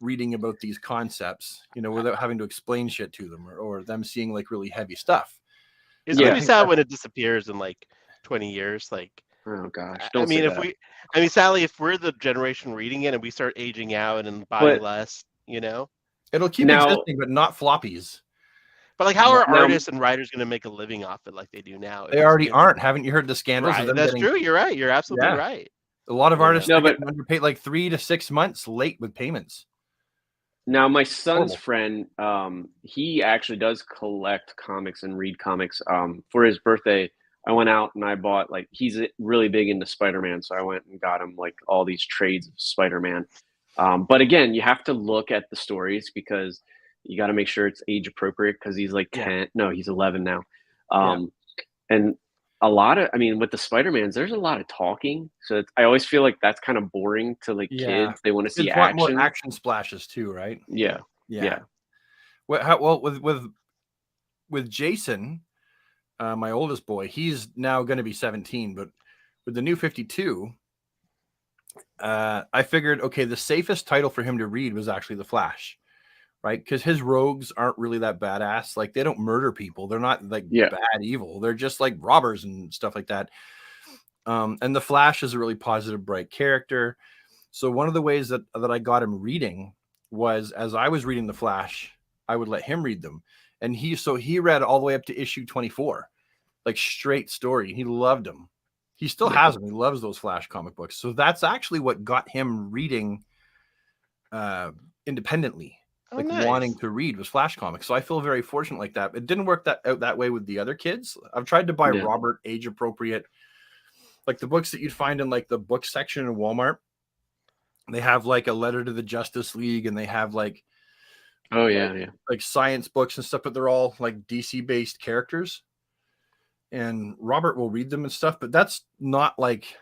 reading about these concepts, without having to explain shit to them or them seeing like really heavy stuff. It's gonna be sad when it disappears in like 20 years. Like, oh gosh, I mean, Sally, if we're the generation reading it and we start aging out and buying less, it'll keep existing, but not floppies. But like, how are artists and writers going to make a living off it like they do now? They already aren't. Haven't you heard the scandals? Right, that's true. You're right. You're absolutely right. A lot of artists are getting underpaid, like 3 to 6 months late with payments. Now, my son's friend, he actually does collect comics and read comics. For his birthday, I went out and I bought, like, he's really big into Spider-Man, so I went and got him like all these trades of Spider-Man. But again, you have to look at the stories because you got to make sure it's age appropriate because he's like 10. No, he's 11 now. And with the Spider-Mans, there's a lot of talking. So I always feel like that's kind of boring to like kids. They want to see action. More action splashes too, right? Yeah. Well, with Jason, my oldest boy, he's now going to be 17, but with the New 52, I figured, okay, the safest title for him to read was actually The Flash, right? Because his rogues aren't really that badass. Like, they don't murder people. They're not like bad evil. They're just like robbers and stuff like that. And the Flash is a really positive, bright character. So one of the ways that I got him reading was, as I was reading the Flash, I would let him read them. And he read all the way up to issue 24, like straight story. He loved them. He still has them. He loves those Flash comic books. So that's actually what got him reading independently, wanting to read, was Flash comics. So I feel very fortunate like that. It didn't work out that way with the other kids. I've tried to buy Robert age appropriate, like the books that you'd find in like the book section in Walmart. They have like a letter to the Justice League, and they have like, like science books and stuff, but they're all like DC based characters. And Robert will read them and stuff, but that's not like,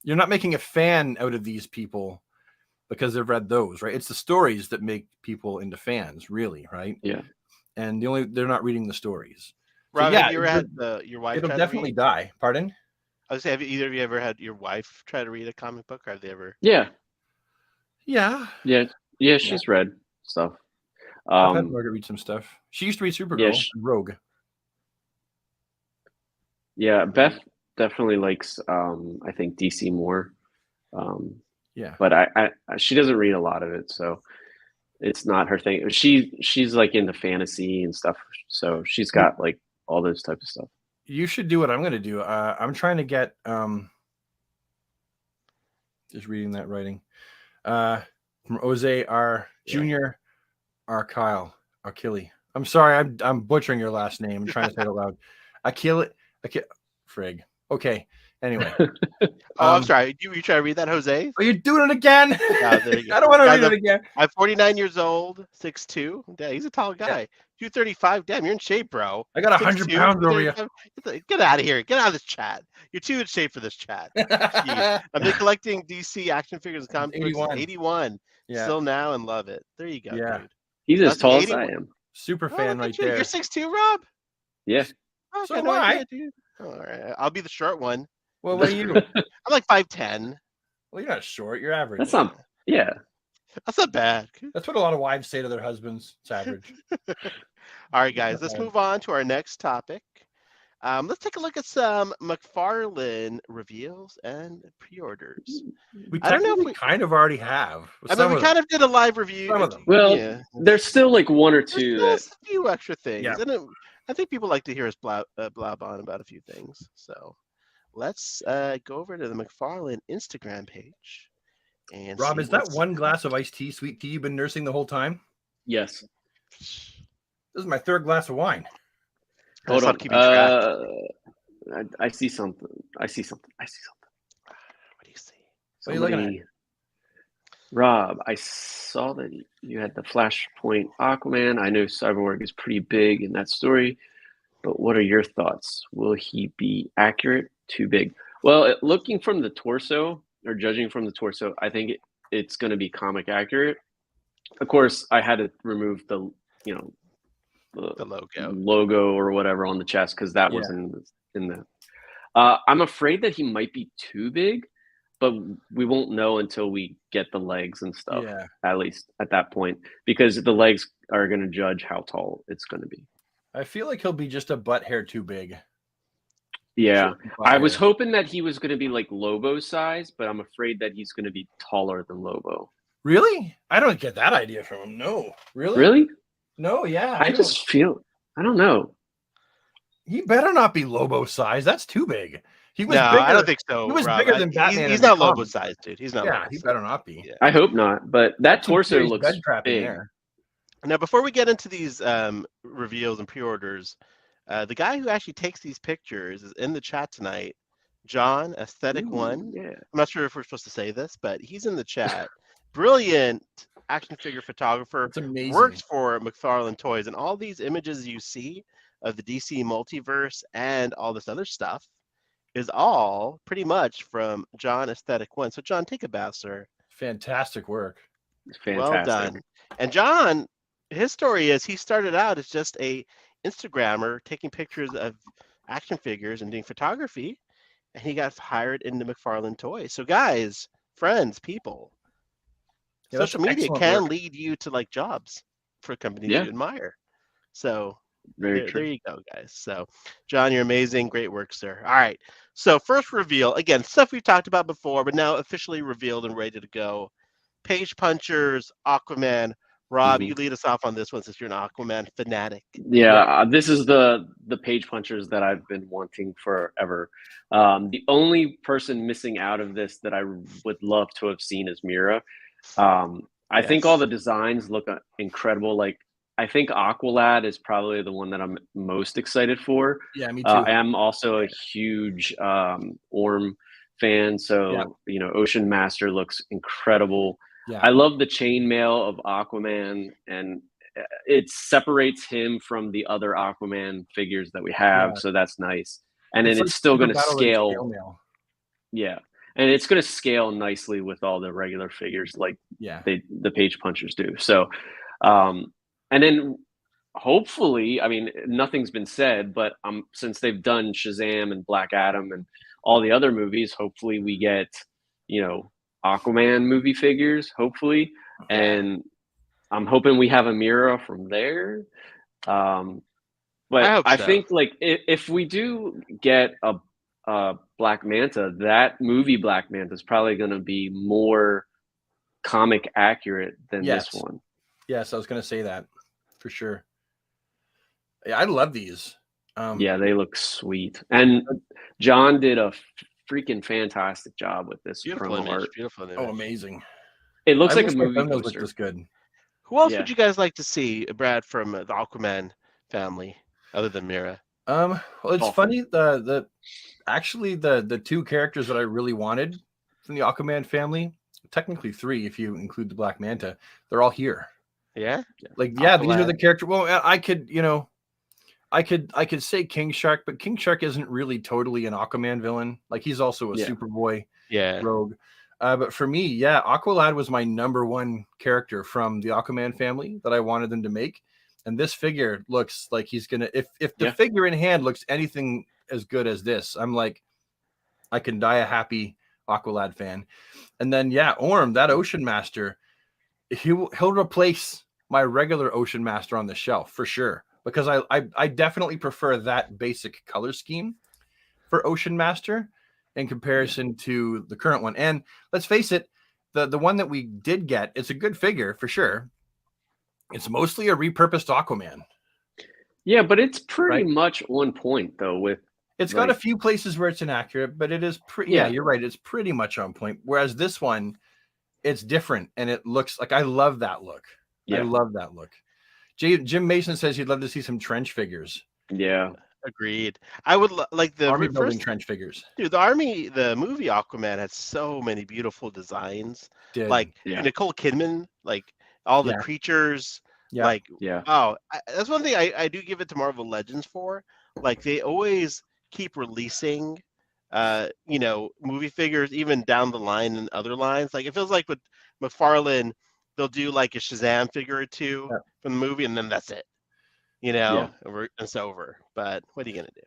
you're not making a fan out of these people because they've read those, right? It's the stories that make people into fans, really, right? Yeah. And they're not reading the stories. Rob, have you ever had your wife? It'll definitely die. Pardon? I was saying, have either of you ever had your wife try to read a comic book? Or have they ever? Yeah. She's read stuff. I've had Margaret read some stuff. She used to read Supergirl, Rogue. Yeah, Beth definitely likes, I think, DC more. But she doesn't read a lot of it, so it's not her thing. She's like into fantasy and stuff, so she's got like all those types of stuff. You should do what I'm going to do. I'm trying to get just reading that writing from Jose R. Jr. Achille. I'm sorry, I'm butchering your last name. I'm trying to say it out loud. Achille. Frig. Okay. Anyway. I'm sorry. You try to read that, Jose? Are you doing it again? There you go. I don't want to read it again. I'm 49 years old, 6'2". Yeah, he's a tall guy. 235. Damn, you're in shape, bro. I got 100 pounds over you. Get out of here. Get out of this chat. You're too in shape for this chat. I've been collecting DC action figures and comic books since 81. Yeah. Still now and love it. There you go, dude. He's as tall as I am. Super fan right there. You're 6'2", Rob? Yeah. Oh, so am I. Dude. All right. I'll be the short one. Well, what are you? I'm like 5'10". Well, you're not short. You're average. That's not. Yeah. That's not bad. That's what a lot of wives say to their husbands. It's average. All right, guys, let's move on to our next topic. Let's take a look at some McFarlane reveals and pre-orders. We I don't know if technically kind of already have. I mean, we kind of did a live review. some of them. Well, yeah. there's still like one or two that There's a few extra things. Yeah. And I think people like to hear us blab on about a few things. So let's go over to the McFarlane Instagram page. And Rob, see is that what's- one glass of iced tea, sweet tea, you've been nursing the whole time? yes. This is my third glass of wine. I Hold stopped on. keeping track. I see something. I see something. What do you see? What are you looking at? Somebody- Rob, I saw that you had the Flashpoint Aquaman. I know Cyborg is pretty big in that story, but what are your thoughts? Will he be accurate? Too big? Well, looking from the torso or judging from the torso, I think it's going to be comic accurate. Of course, I had to remove the The logo. logo or whatever on the chest because that was in the. I'm afraid that he might be too big, but we won't know until we get the legs and stuff. Yeah. At least at that point, because the legs are going to judge how tall it's going to be. I feel like he'll be just a butt hair too big. Yeah, Butt I was hair. hoping that he was going to be like Lobo's size, but I'm afraid that he's going to be taller than Lobo. Really? I don't get that idea from him. No. Really? Really? No, yeah. I just feel. I don't know. He better not be Lobo size. That's too big. He was No, bigger. I don't think so. he was Rob. bigger than Batman He's in the not Lobo comics. size, dude. He's not. Yeah, Lobo he size. better not be. Yeah. I hope not. But that Some torso serious looks bed crap in big. there. Now, before we get into these reveals and pre-orders, the guy who actually takes these pictures is in the chat tonight. John, Aesthetic Ooh, One. Yeah. I'm not sure if we're supposed to say this, but he's in the chat. Brilliant action figure photographer. It's amazing. Works for McFarlane Toys, and all these images you see of the DC multiverse and all this other stuff is all pretty much from John Aesthetic One. So, John, take a bow, sir. Fantastic work. It's fantastic. Well done. And John, his story is he started out as just a Instagrammer taking pictures of action figures and doing photography, and he got hired into McFarlane Toys. So, guys, friends, people, Yeah, that's social media excellent can work. lead you to like jobs for companies Yeah. you admire. So Very there true. you go, guys. So, John, you're amazing. Great work, sir. All right. So, first reveal again, stuff we've talked about before, but now officially revealed and ready to go. Page Punchers, Aquaman. Rob, Mhm. you lead us off on this one since you're an Aquaman fanatic. Yeah, this is the page punchers that I've been wanting forever. The only person missing out of this that I would love to have seen is Mira. I think all Yes. the designs look incredible. Like I think Aqualad is probably the one that I'm most excited for. Yeah, me too. I am also a huge Orm fan, so Ocean Master looks incredible. yeah. I love the chainmail of Aquaman, and it separates him from the other Aquaman figures that we have, Yeah. so that's nice. And then like it's still Super going to Battle Age scale, mail. yeah, and it's going to scale nicely with all the regular figures like Yeah. the page punchers do. So, and then hopefully, I mean, nothing's been said, but since they've done Shazam and Black Adam and all the other movies, hopefully we get Aquaman movie figures, hopefully, and I'm hoping we have a Mira from there. But I hope I so. think like if we do get a Black Manta, that movie Black Manta is probably going to be more comic accurate than Yes. this one. Yes, I was going to say that for sure. Yeah, I love these. Yeah, they look sweet, and John did a freaking fantastic job with this Beautiful promo image. art. Beautiful image. Oh, amazing. It looks I like wish a my movie thumbnails looked poster. this good. Who else Yeah. would you guys like to see, Brad, from the Aquaman family, other than Mira? Well, it's Awful. funny. Actually the two characters that I really wanted from the Aquaman family, technically three if you include the Black Manta, they're all here. Yeah. Like, yeah, these are Aqualad. the character. Well, I could, I could say King Shark, but King Shark isn't really totally an Aquaman villain. Like, he's also a Yeah. Superboy Yeah. rogue. But for me, yeah, Aqualad was my number one character from the Aquaman family that I wanted them to make. And this figure looks like he's gonna. If the Yeah. figure in hand looks anything as good as this, I'm like, I can die a happy Aqualad fan. And then yeah, Orm, that Ocean Master. he'll replace my regular Ocean Master on the shelf for sure, because I definitely prefer that basic color scheme for Ocean Master in comparison to the current one. And let's face it, the one that we did get, it's a good figure for sure. It's mostly a repurposed Aquaman. Yeah, but it's pretty Right. much on point though. With It's got a like- few places where it's inaccurate, but it is pretty. Yeah, Yeah. you're right. It's pretty much on point. Whereas this one, it's different, and it looks like I love that look. I Yeah. love that look. Jim Mason says he'd love to see some trench figures, Yeah. Agreed. I would like the army building first trench figures. dude. The movie Aquaman had so many beautiful designs. Did Like Yeah. Nicole Kidman, like all the Yeah. creatures. Yeah. Like Yeah. that's one thing I do give it to Marvel Legends for. Like they always keep releasing, movie figures even down the line and other lines. Like it feels like with McFarlane, they'll do like a Shazam figure or two Yeah. from the movie, and then that's it. Yeah. It's over. But what are you gonna do?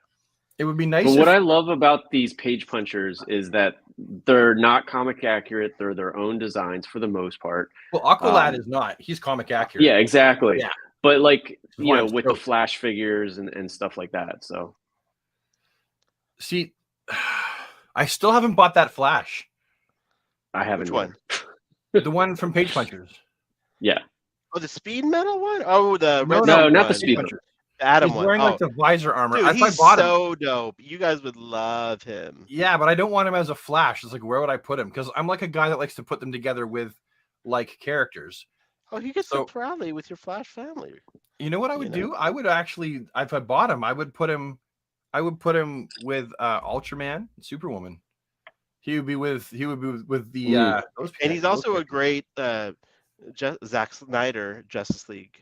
it would be nice. But if, what I love about these page punchers is that they're not comic accurate. They're their own designs for the most part. well, Aqualad um, is not. He's comic accurate. Yeah, exactly. Yeah. But like, why I'm with the stoked. Flash figures and stuff like that. So See, I still haven't bought that Flash, I haven't. Which one? the one from Page Punchers. Yeah. Oh, the speed metal one? Oh, the No, red no, Sun not the one. speed Punchers. The Adam He's one. wearing Oh, like the visor armor. dude, I he's bought him. so dope. You guys would love him. Yeah, but I don't want him as a Flash. It's like, where would I put him? Because I'm like a guy that likes to put them together with like characters. Oh, he gets So- so proudly with your Flash family. You know what I You would know? do? I would actually, if I bought him, I would put him with Ultraman, Superwoman. He would be with the those And he's those also a characters. great Zack Snyder Justice League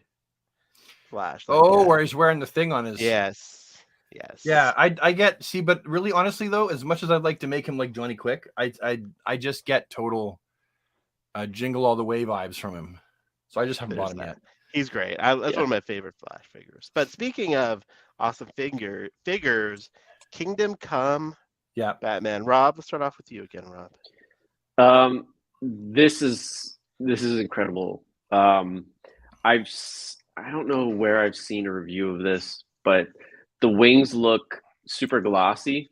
Flash. Like Oh, that. where he's wearing the thing on his Yes. Yeah, I get but really honestly though, as much as I'd like to make him like Johnny Quick, I just get total Jingle All the Way vibes from him. So I just haven't bought There's him that. yet. He's great. That's Yeah. one of my favorite Flash figures. But speaking of awesome figures, Kingdom Come, Yeah. Batman. Rob, let's start off with you again, Rob. This is incredible. I don't know where I've seen a review of this, but the wings look super glossy,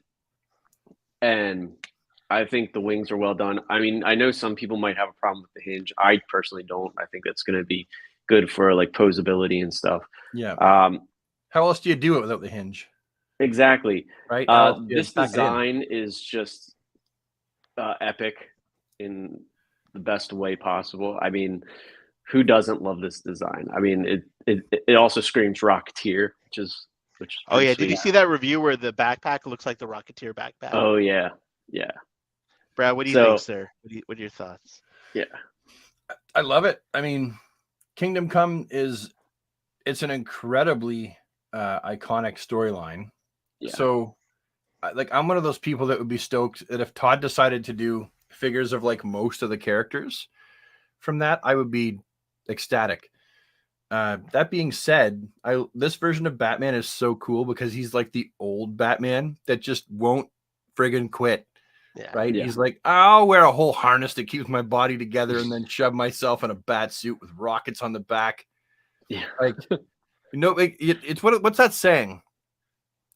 and I think the wings are well done. I mean, I know some people might have a problem with the hinge. I personally don't. I think that's going to be good for like posability and stuff. Yeah. Um, How else do you do it without the hinge? exactly. Right? How else do you This pack it in? design is just epic in the best way possible. I mean, who doesn't love this design? I mean, it also screams Rocketeer, which is Oh yeah, pretty did you sweet. see that review where the backpack looks like the Rocketeer backpack? Oh yeah. Brad, what do you So- think, sir? What are your thoughts? I love it. I mean, Kingdom Come it's an incredibly iconic storyline. Yeah. So I'm one of those people that would be stoked that if Todd decided to do figures of like most of the characters from that, I would be ecstatic. That being said, this version of Batman is so cool because he's like the old Batman that just won't friggin' quit. Yeah. Right? Yeah. He's like, I'll wear a whole harness that keeps my body together and then shove myself in a bat suit with rockets on the back. Yeah. Like, it's what's that saying?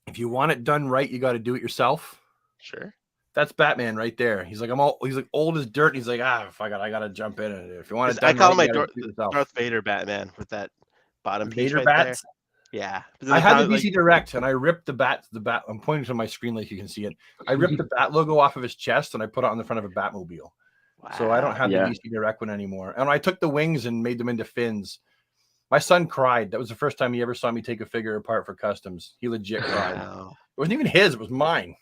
If you want it done right, you got to do it yourself. Sure. That's Batman right there. He's like, he's like old as dirt. And he's like, I gotta jump in. And if you want it I done call him right, my you gotta do it yourself. Darth Vader Batman with that bottom piece Vader right bats. there. Yeah. I had the DC Direct and I ripped the bat. I'm pointing to my screen like you can see it. I ripped the bat logo off of his chest and I put it on the front of a Batmobile. So I don't have Yeah. the DC Direct one anymore. And I took the wings and made them into fins. My son cried. That was the first time he ever saw me take a figure apart for customs. He legit cried. Wow. It wasn't even his. It was mine.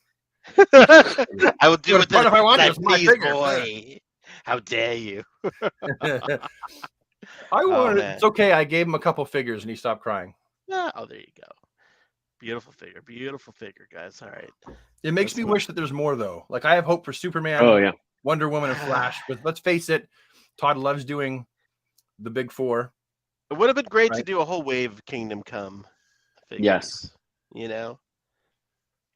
I will do But it if I wanted, that it's my please, figure. boy. How dare you? I wanted it. man. It's okay. I gave him a couple figures and he stopped crying. Yeah. Oh, there you go. Beautiful figure, guys. All right. It makes me wish that there's more though. Like I have hope for Superman, Oh yeah. Wonder Woman, and Flash. But let's face it, Todd loves doing the big four. It would have been great to Right. do a whole wave of Kingdom Come figures. Yes. You know,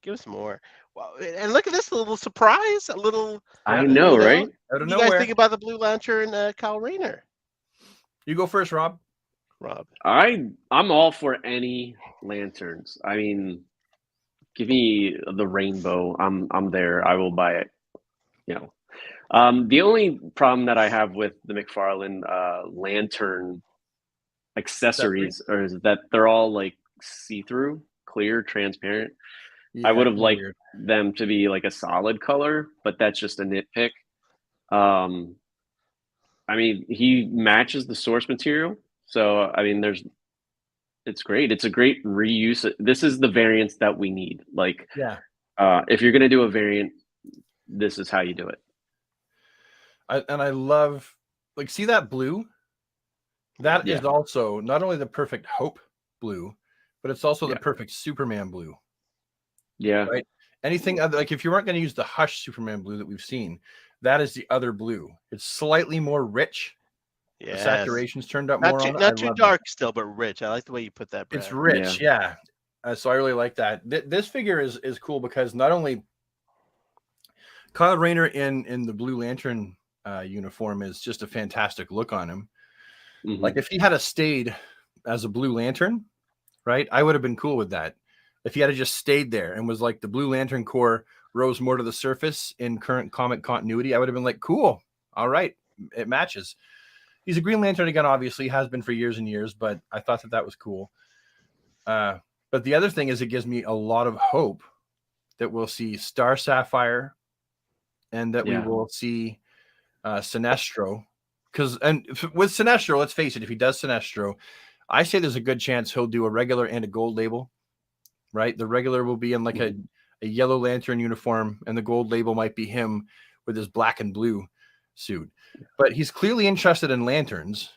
give us more. Well, and look at this little surprise. A little. I know, you right? Out of What do you guys nowhere. think about the Blue Lantern, Kyle Rayner? You go first, Rob. Rob. I'm all for any lanterns. I mean, give me the rainbow. I'm there. I will buy it. You know, the only problem that I have with the McFarlane lantern accessories is that they're all like see-through, clear, transparent. I would have liked them to be like a solid color, but that's just a nitpick. I mean, he matches the source material, so I mean, it's great. It's a great reuse. This is the variants that we need. Like, Yeah. If you're gonna do a variant, this is how you do it. I love, like, see that blue? That is also not only the perfect Hope blue, but it's also the perfect Superman blue. Yeah. Right. Anything other, like if you weren't going to use the Hush Superman blue that we've seen, that is the other blue. It's slightly more rich. Yeah. The saturation's turned up Not more too, on it. not too dark still, but rich. I like the way you put that, Brad. It's rich, yeah. So I really like that. This figure is cool because not only Kyle Rayner in the Blue Lantern uniform is just a fantastic look on him. Mm-hmm. Like if he had stayed as a Blue Lantern, right? I would have been cool with that. If he had just stayed there and was like the Blue Lantern Corps rose more to the surface in current comic continuity, I would have been like, cool. All right. It matches. He's a Green Lantern again, obviously, has been for years and years, but I thought that was cool. But the other thing is it gives me a lot of hope that we'll see Star Sapphire and that we will see Sinestro. And with Sinestro, let's face it, if he does Sinestro, I say there's a good chance he'll do a regular and a gold label, right? The regular will be in like a Yellow Lantern uniform, and the gold label might be him with his black and blue suit. But he's clearly interested in lanterns,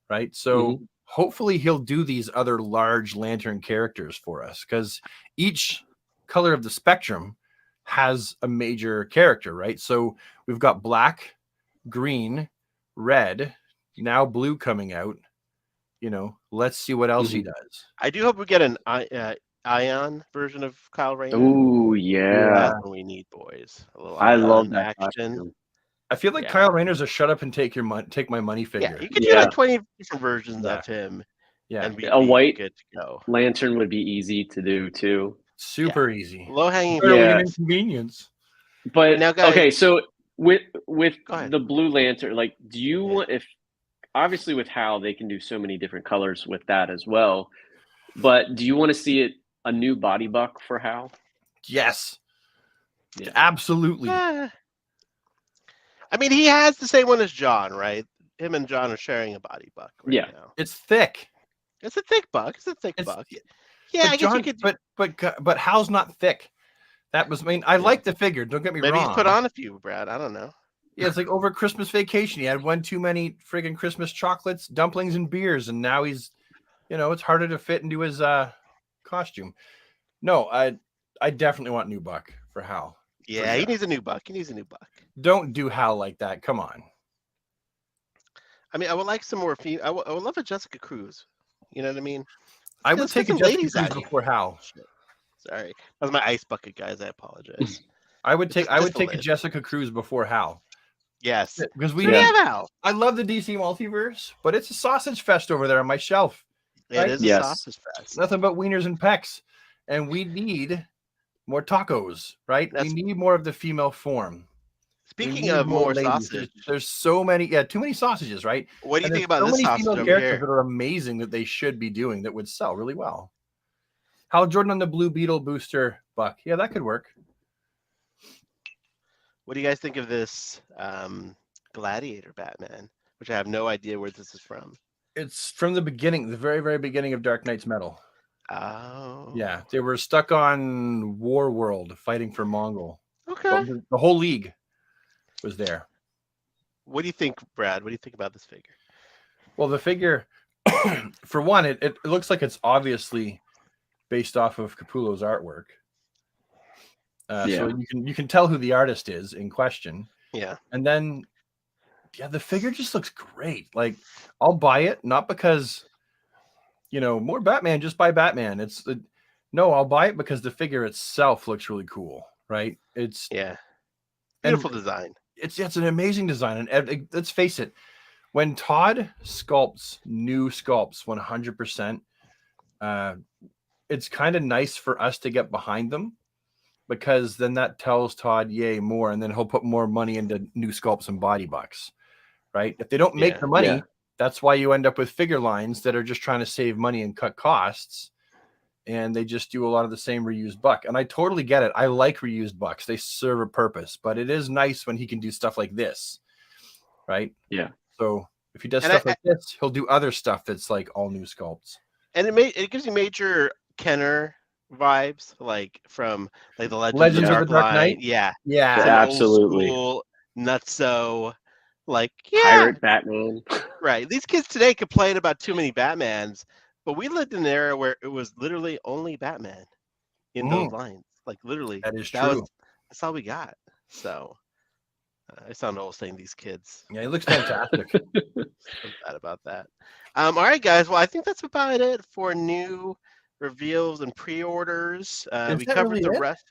right? So hopefully he'll do these other large lantern characters for us, because each color of the spectrum has a major character, right? So we've got black, green, red, now blue coming out. You know, let's see what else he does. I do hope we get an Ion version of Kyle Rayner. Oh yeah, that's what we need, boys. A little I love that action. costume. I feel like Kyle Rayner's a shut up and take my money figure. Yeah, you could do like 20 different versions of him. Yeah, and a white good to go. Lantern would be easy to do too. Super easy, low hanging inconvenience. But now, guys, okay, so with the Blue Lantern, like, do you want, if obviously with Hal they can do so many different colors with that as well, but do you want to see it a new body buck for Hal? Yes, absolutely. I mean, he has the same one as John, right? Him and John are sharing a body buck right now. It's thick. It's a thick buck. It's a thick buck. Yeah, I guess John, you could. But Hal's not thick. That was, I mean, I like the figure. Don't get me wrong. Maybe he's put on a few, Brad. I don't know. Yeah, it's like over Christmas vacation. He had one too many friggin' Christmas chocolates, dumplings, and beers, and now he's, it's harder to fit into his costume. No, I definitely want new buck for Hal. Yeah, he needs a new buck. He needs a new buck. Don't do Hal like that. Come on. I mean, I would like some more. I would love a Jessica Cruz. You know what I mean? I would take a Jessica Cruz before Hal. Sorry, that was my ice bucket, guys. I apologize. I would take a Jessica Cruz before Hal. Yes, because we have Hal. I love the DC multiverse, but it's a sausage fest over there on my shelf. Right? It is a sausage fest. Nothing but wieners and pecs, and we need more tacos, right? We need more of the female form. Speaking of more sausage, there's so many, too many sausages, right? What do you think about this sausage over characters here? That are amazing that they should be doing that would sell really well. Hal Jordan on the Blue Beetle booster buck. Yeah, that could work. What do you guys think of this Gladiator Batman, which I have no idea where this is from? It's from the beginning, the very, very beginning of Dark Knight's Metal. Oh. Yeah, they were stuck on War World fighting for Mongol. Okay. Well, the whole league was there. What do you think, Brad? What do you think about this figure? Well, the figure, for one, it looks like it's obviously based off of Capullo's artwork. So you can tell who the artist is in question. Yeah. And then, the figure just looks great. Like, I'll buy it, not because, more Batman, just buy Batman. No, I'll buy it because the figure itself looks really cool, right? It's beautiful design. It's an amazing design. And let's face it, when Todd sculpts new sculpts 100%, it's kind of nice for us to get behind them, because then that tells Todd yay more, and then he'll put more money into new sculpts and body bucks, right? If they don't make Yeah. the money, Yeah. that's why you end up with figure lines that are just trying to save money and cut costs, and they just do a lot of the same reused buck. And I totally get it. I like reused bucks. They serve a purpose, but it is nice when he can do stuff like this, right? Yeah. So if he does And stuff like this, he'll do other stuff that's like all new sculpts. And it gives you major Kenner vibes, like from like the Legends of the Dark Line. Knight? Yeah, Yeah. some Absolutely. old school, nutso, like yeah, Pirate Batman. right. These kids today complain about too many Batmans, but we lived in an era where it was literally only Batman in those lines. Like literally, That is was true. that's all we got. So I sound old saying these kids. Yeah, he looks fantastic. I'm bad about that. All right, guys. Well, I think that's about it for new reveals and pre-orders. Is We that covered really the it? rest.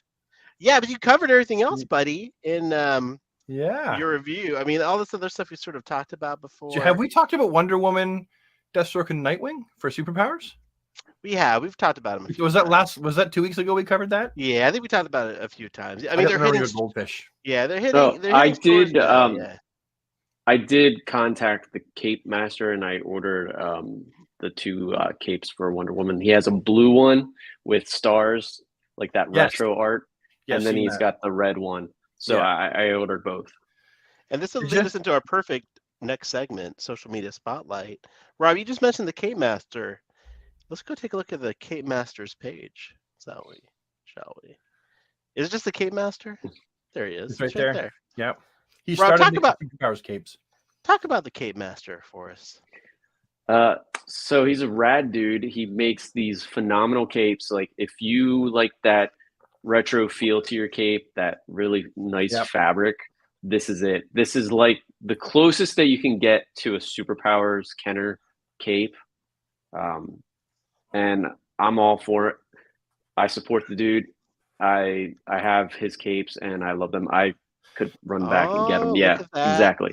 Yeah, but you covered everything else, buddy, in Yeah. your review. I mean, all this other stuff we sort of talked about before. Have we talked about Wonder Woman, Deathstroke, and Nightwing for superpowers? We have. We've talked about them. Was that 2 weeks ago we covered that? Yeah, I think we talked about it a few times. I mean, they're got hitting. your goldfish. Yeah, they're hitting. So they're I hitting stores did, now, yeah. I did contact the Cape Master, and I ordered the 2 capes for Wonder Woman. He has a blue one with stars, like that Yes. retro art, Yeah, and then seen he's that. got the red one. So Yeah. I ordered both. And this will Did lead ya? us into our perfect next segment, social media spotlight. Rob, you just mentioned the Cape Master. Let's go take a look at the Cape Master's page, shall we? Is it just the Cape Master? There he is. It's right there. Yep. He Rob, started talk making about- superpowers capes. Talk about the Cape Master for us. So he's a rad dude. He makes these phenomenal capes. Like if you like that retro feel to your cape, that really nice Yep. fabric, this is it. This is like the closest that you can get to a superpowers Kenner cape. And I'm all for it. I support the dude. I have his capes and I love them. I could run back and get Oh, them. look Yeah, at that. exactly.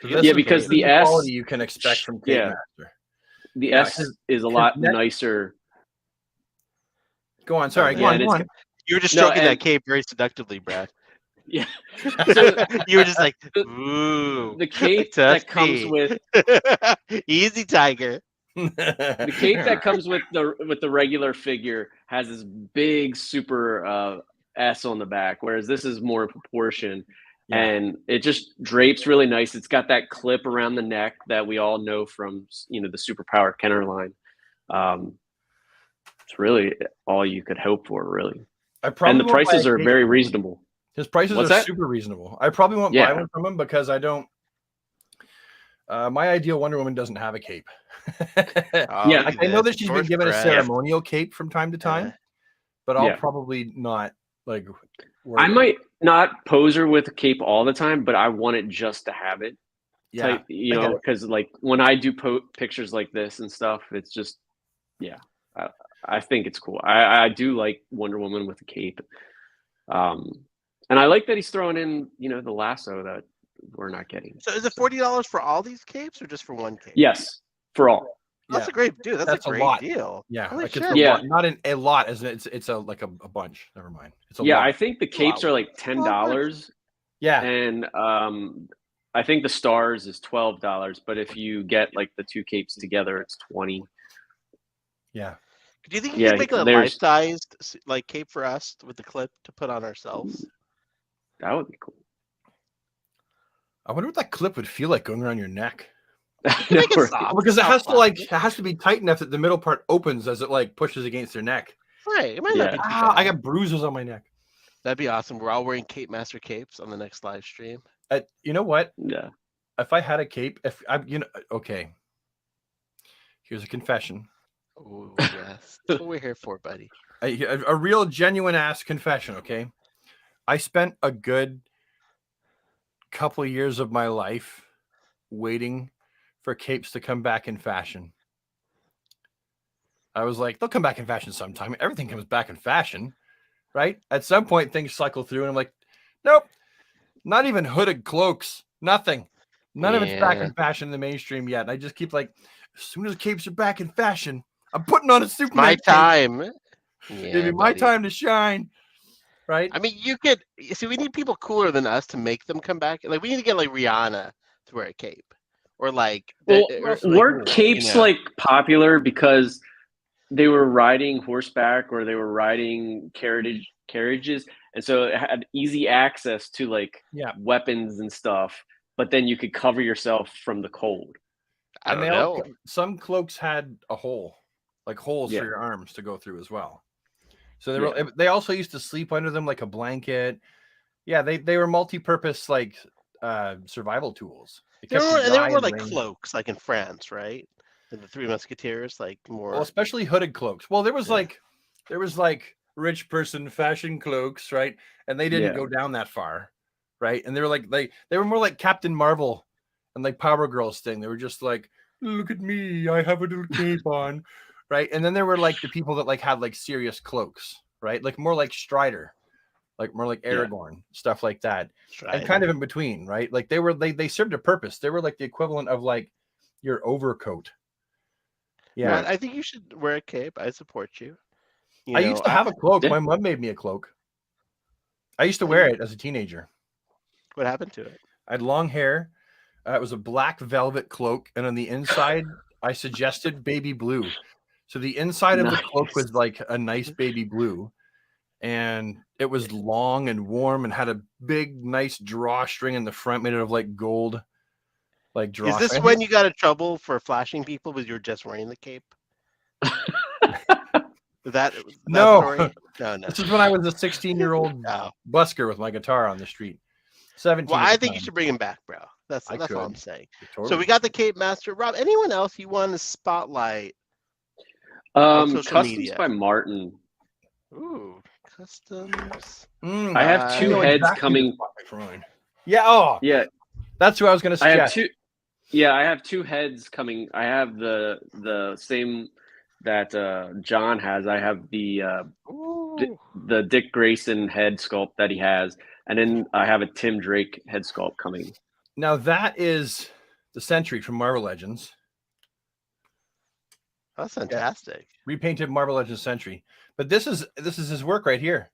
So Yeah, this is- because this the is S- quality you can expect from Cape Yeah. Master. The Yeah, S his- is a lot neck- nicer. Go on. Sorry. Go Yeah, on. and Go it's- on. You were just No, stroking that and- cape very seductively, Brad. Yeah. You were just like, the- ooh. The cape that comes Toasty. with Easy, Tiger. the cape that comes with the regular figure has this big super S on the back, whereas this is more in proportion. Yeah. And it just drapes really nice. It's got that clip around the neck that we all know from the Superpower Kenner line. It's really all you could hope for, really. I probably And the won't buy prices a are cape. very reasonable. His prices What's are that? super reasonable. I probably won't buy Yeah. one from him because I don't. My ideal Wonder Woman doesn't have a cape. Oh, Yeah, look at I know this. that she's been George given a Brad. ceremonial cape from time to time, Yeah. but I'll Yeah. probably not like. wear I it. might not pose her with a cape all the time, but I want it just to have it. Yeah, Type, I get it. because like when I do pictures like this and stuff, it's just, I think it's cool. I do like Wonder Woman with a cape, and I like that he's throwing in the lasso that we're not getting. So is it $40 for all these capes or just for one cape? Yes, for all. That's Yeah. a great dude. That's That's a a great lot. deal. Yeah, Holy like shit. it's a Yeah. lot, not a lot, as in it's a like a bunch. Never mind. It's a Yeah, lot. I think the capes are like $10, yeah, and I think the stars is $12. But if you get like the 2 capes together, it's $20. yeah. Do you think you Yeah, could make a there's- life-sized like cape for us with the clip to put on ourselves? That would be cool. I wonder what that clip would feel like going around your neck. Make it Right. soft. Because it has to Soft it has to be tight enough that the middle part opens as it like pushes against your neck. Right. It might Yeah. not be too Ah, I bad. got bruises on my neck. That'd be awesome. We're all wearing Cape Master capes on the next live stream. You know what? Yeah. If I had a cape, okay. Here's a confession. Oh yes, that's what we're here for, buddy. A real genuine ass confession. Okay, I spent a good couple of years of my life waiting for capes to come back in fashion. I was like, they'll come back in fashion sometime. Everything comes back in fashion, right? At some point, things cycle through, and I'm like, nope, not even hooded cloaks, nothing. None of it's back Yeah. in fashion in the mainstream yet. And I just keep like, as soon as capes are back in fashion, I'm putting on a Superman My cape. time. It'll Yeah, be my buddy. time to shine. Right? I mean, you could see. We need people cooler than us to make them come back. Like, we need to get like Rihanna to wear a cape, or like, Well, or like, weren't capes like popular because they were riding horseback or they were riding carriages, and so it had easy access to like Yeah. weapons and stuff. But then you could cover yourself from the cold. I And don't they know. some cloaks had a hole, like holes Yeah. for your arms to go through as well. So Yeah. they also used to sleep under them like a blanket. Yeah, they were multi-purpose like survival tools. It They kept you were, and they dry were more in like rain. cloaks, like in France, right? And the Three Musketeers, like more. Well, especially hooded cloaks. Well, there was Yeah. like rich person fashion cloaks, right? And they didn't Yeah. go down that far, right? And they were like they were more like Captain Marvel and like Power Girls thing. They were just like, look at me, I have a little cape on, right? And then there were like the people that like had like serious cloaks, right? Like more like Strider, like more like Yeah. Aragorn, stuff like that. Right. And kind of in between, right? Like they served a purpose. They were like the equivalent of like your overcoat. Yeah. Well, I think you should wear a cape. I support you. You I know, used to have a cloak. Yeah. My mom made me a cloak. I used to wear it as a teenager. What happened to it? I had long hair. It was a black velvet cloak, and on the inside, I suggested baby blue. So the inside of the cloak Nice. was like a nice baby blue, and it was long and warm and had a big, nice drawstring in the front, made out of like gold, like Is drawstring. this when you got in trouble for flashing people because you were just wearing the cape? That No. story? No. This is when I was a 16-year-old No. busker with my guitar on the street. 17. Well, at I the think you time. should bring him back, bro. That's I all could. I'm saying. So Totally. we got the Cape Master. Rob, anyone else you want to spotlight? social Customs media. by Martin. Ooh, customs. I have I two know heads exactly coming. Yeah. Oh, Yeah, that's who I was going to I have suggest. two. Yeah, I have two heads coming. I have the same that John has. I have the Ooh. Dick Grayson head sculpt that he has, and then I have a Tim Drake head sculpt coming. Now that is the Sentry from Marvel Legends, That's fantastic. repainted Marvel Legends Sentry. But this is his work right here.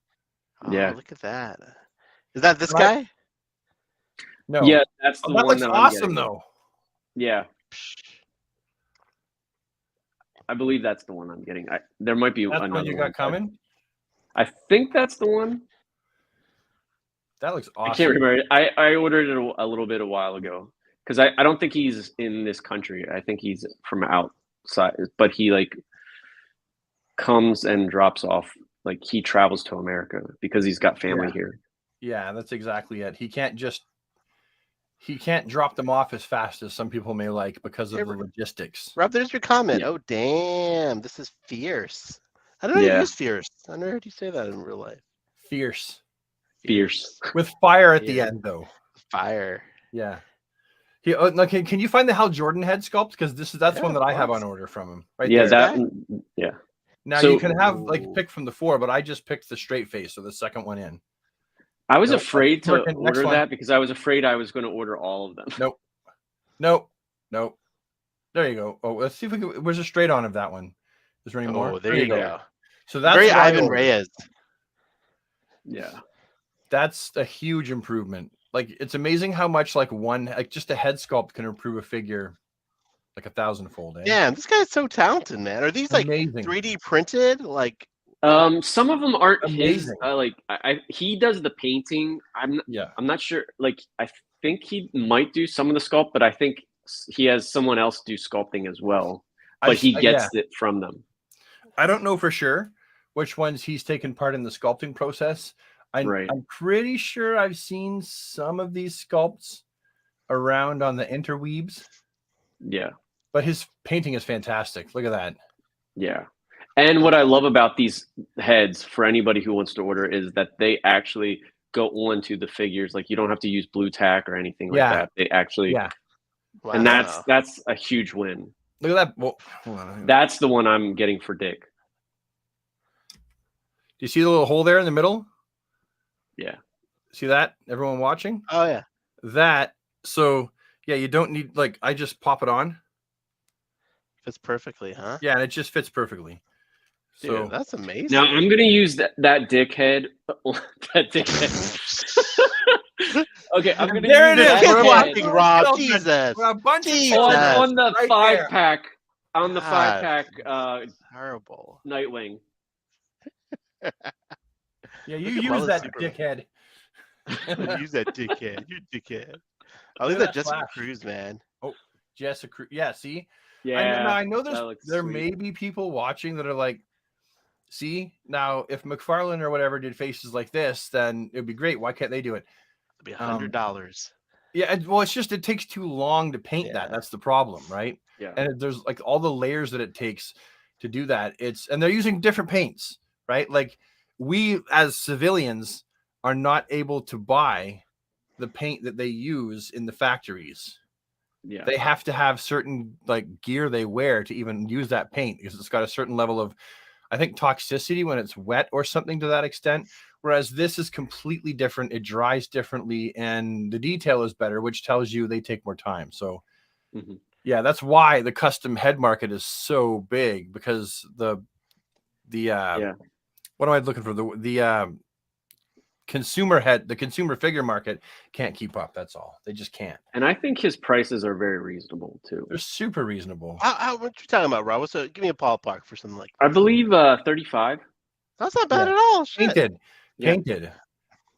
Oh, Yeah. look at that. Is that this Right. guy? No, Yeah, that's the that one looks that I'm awesome getting. though. Yeah, I believe that's the one I'm getting. There might be That's another what you one, got coming. I think that's the one. That looks awesome. I can't remember. I ordered it a little bit a while ago because I don't think he's in this country. I think he's from outside, but he like comes and drops off. Like he travels to America because he's got family here. Yeah, that's exactly it. He can't drop them off as fast as some people may like because of Hey, the logistics. Rob, there's your comment. Yeah. Oh, damn. This is fierce. I don't know how to Yeah. use fierce. I never heard you say that in real life. Fierce. Fierce. With fire at the Yeah. end though. Fire. Yeah. Now, can you find the Hal Jordan head sculpt? Because that's Yeah, one that of I have course. on order from him. Right Yeah, there. yeah. Now So- you can have like pick from the four, but I just picked the straight face, so the second one in. I was Nope, afraid to working. Next order one. that because I was afraid I was going to order all of them. Nope. There you go. Oh, let's see if we can. Where's the straight on of that one? Is there any more? Oh, there you go. So that's Very what I Ivan ordered. Reyes. Yeah. That's a huge improvement. Like it's amazing how much like just a head sculpt can improve a figure like 1,000-fold. Damn, this guy's so talented, man. Are these like Amazing. 3D printed? Like, Some of them aren't Amazing. his. He does the painting. I'm not sure. Like I think he might do some of the sculpt, but I think he has someone else do sculpting as well. But he gets it from them. I don't know for sure which ones he's taken part in the sculpting process. Right. I'm pretty sure I've seen some of these sculpts around on the interweebs, Yeah. but his painting is fantastic. Look at that. Yeah. And what I love about these heads for anybody who wants to order is that they actually go onto the figures. Like you don't have to use blue tack or anything like that. They actually, wow. and that's a huge win. Look at that. Well, hold on. Do That's the one I'm getting for Dick. you see the little hole there in the middle? Yeah. See that? Everyone watching? Oh, yeah. So Yeah, you don't need like I just pop it on. Fits perfectly, huh? Yeah, and it just fits perfectly. Dude, So that's amazing. Now I'm gonna use that dickhead. That dickhead. Okay, I'm gonna There use it is. that Kids We're dickhead watching, Rob. children. Jesus. We're a bunch of Jesus. children. on the Right five there. pack. On the God. 5-pack Terrible. Nightwing. Yeah, you Look at use Mullet that Superman. dickhead. Use that dickhead. You dickhead. I Look leave at that that Jessica flash. Cruz, man. Jessica. Yeah, see, Yeah, I know that looks there sweet. may be people watching that are like, see, now if McFarlane or whatever did faces like this, then it'd be great. Why can't they do it? It'll be $100. Yeah, well, it's just it takes too long to paint that. Yeah. That's the problem, right? Yeah. And there's like all the layers that it takes to do that. And they're using different paints, right? Like we as civilians are not able to buy the paint that they use in the factories. Yeah. They have to have certain like gear they wear to even use that paint because it's got a certain level of, I think, toxicity when it's wet or something to that extent. Whereas this is completely different. It dries differently and the detail is better, which tells you they take more time. So yeah, that's why the custom head market is so big, because the what am I looking for? The consumer figure market can't keep up. That's all. They just can't. And I think his prices are very reasonable too. They're super reasonable. What you talking about, Rob? So give me a ballpark for something like I believe 35. that's not bad Yeah. at all. Shit. Painted.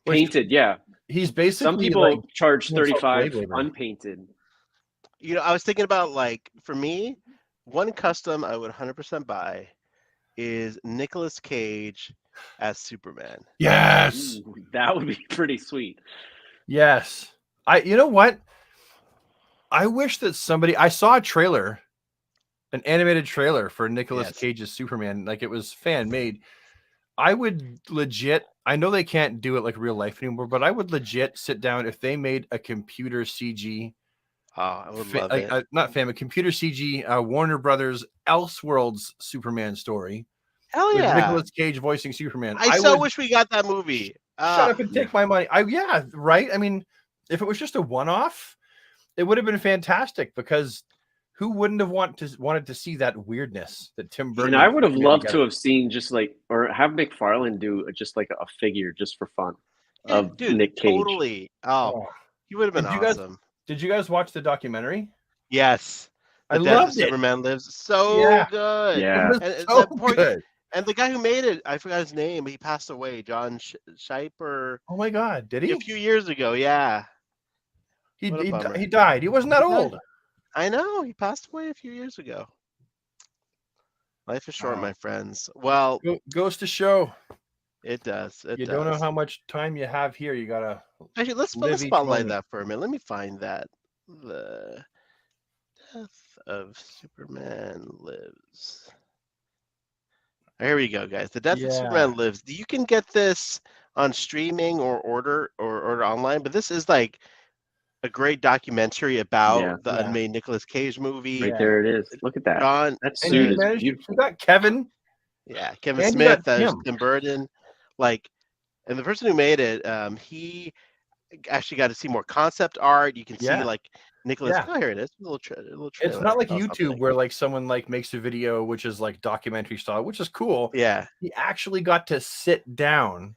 Painted, yeah. He's basically Some people like, charge himself 35 slave labor. unpainted. You know, I was thinking about, like, for me, one custom I would 100% buy is Nicolas Cage as Superman. Yes. Ooh, that would be pretty sweet. Yes. You know what? I wish that I saw a trailer, an animated trailer for Nicolas Yes. Cage's Superman. Like it was fan made. I would legit, I know they can't do it like real life anymore, but I would legit sit down if they made a computer CG. Oh, I would love it. A computer CG Warner Brothers Elseworlds Superman story. Hell With yeah. Nicolas Cage voicing Superman. I so wish we got that movie. Shut up and take my money. Yeah, right. I mean, if it was just a one-off, it would have been fantastic, because who wouldn't have wanted to see that weirdness that Tim Burton? And I would have loved together. to have seen or have McFarlane do just like a figure just for fun of Nick Cage. Totally. Oh, he would have been awesome. Did you guys watch the documentary? Yes. I The Death of loved it. Superman Lives. So good. Yeah. It was And so that poor- good. And the guy who made it, I forgot his name. He passed away. John Scheiper. Oh my God, did he? A few years ago, yeah. He What a bummer. he died. He wasn't that old. I know. He passed away a few years ago. Life is short, Wow. my friends. Well, Goes to show. it does. It You does. don't know how much time you have here. You gotta. Actually, let's live each spotlight moment. that for a minute. Let me find that. The Death of Superman Lives. Here we go, guys. The Death of Superman Lives. You can get this on streaming or order online, but this is like a great documentary about the unmade Nicolas Cage movie. Right there it is. Look at that. John, that And suit you is managed- beautiful. You got Kevin. Yeah, Kevin And you Smith got as him. Tim Burton. Like, and the person who made it, he actually got to see more concept art. You can see like Nicholas. Yeah. Oh, here it is. A little trailer. It's not like Oh, YouTube something. where like someone like makes a video which is like documentary style, which is cool. Yeah. He actually got to sit down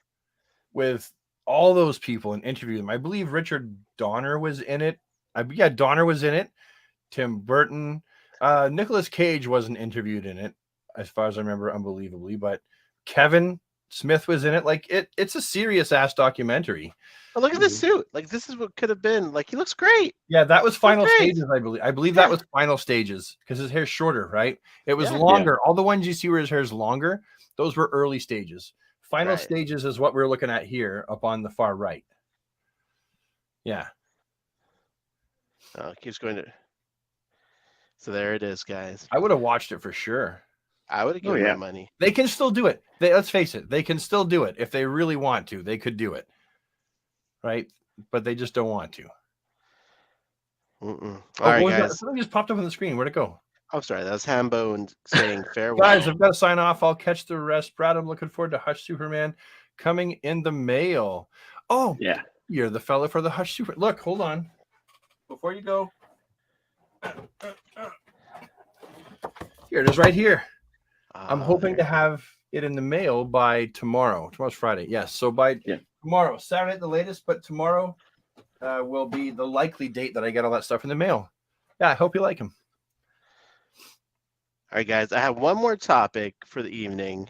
with all those people and interview them. I believe Richard Donner was in it. Donner was in it. Tim Burton. Nicolas Cage wasn't interviewed in it, as far as I remember, unbelievably, but Kevin Smith was in it. Like it's a serious ass documentary. But look at this suit. Like, this is what could have been. Like, he looks great. Yeah, that was final great. stages, I believe. I believe that was final stages because his hair's shorter, right? It was Yeah. longer. All the ones you see where his hair's longer, those were early stages. Final Right. stages is what we're looking at here up on the far right. Yeah. Oh, it keeps going to. So there it is, guys. I would have watched it for sure. I would have given my money. They can still do it. Let's face it. They can still do it. If they really want to, they could do it. Right? But they just don't want to. All right, guys. Something just popped up on the screen. Where'd it go? I'm sorry. That was Hambone saying farewell. Guys, I've got to sign off. I'll catch the rest. Brad, I'm looking forward to Hush Superman coming in the mail. Oh, yeah. You're the fella for the Hush Super. Look, hold on. Before you go, Here it is, right here. I'm Ah, hoping to there. have it in the mail by tomorrow. Tomorrow's Friday. Yes. So by tomorrow, Saturday at the latest, but tomorrow will be the likely date that I get all that stuff in the mail. Yeah, I hope you like them. All right, guys. I have one more topic for the evening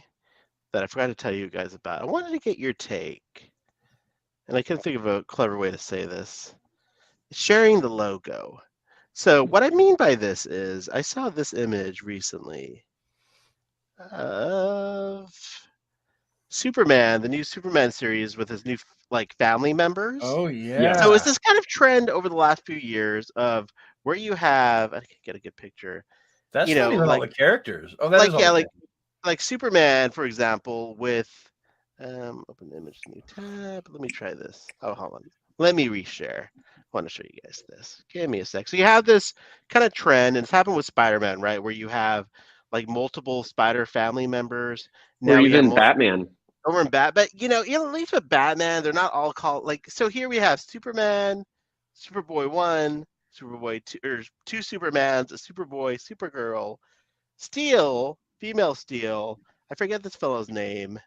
that I forgot to tell you guys about. I wanted to get your take, and I couldn't think of a clever way to say this. Sharing the logo. So what I mean by this is I saw this image recently of Superman, the new Superman series with his new like family members. yeah. So it's this kind of trend over the last few years of where you have I can get a good picture. That's you not know, even all like- the characters. Oh, that like is all yeah, the like like Superman, for example, with open the image, new tab. Let me try this. Oh, hold on. Let me reshare. I want to show you guys this. Give me a sec. So you have this kind of trend, and it's happened with Spider-Man, right? Where you have like multiple Spider family members. Or we have even multiple- Batman. over in Batman, at least with Batman, they're not all called like. So here we have Superman, Superboy 1, Superboy 2, or 2 Supermans, a Superboy, Supergirl, Steel, female Steel. I forget this fellow's name,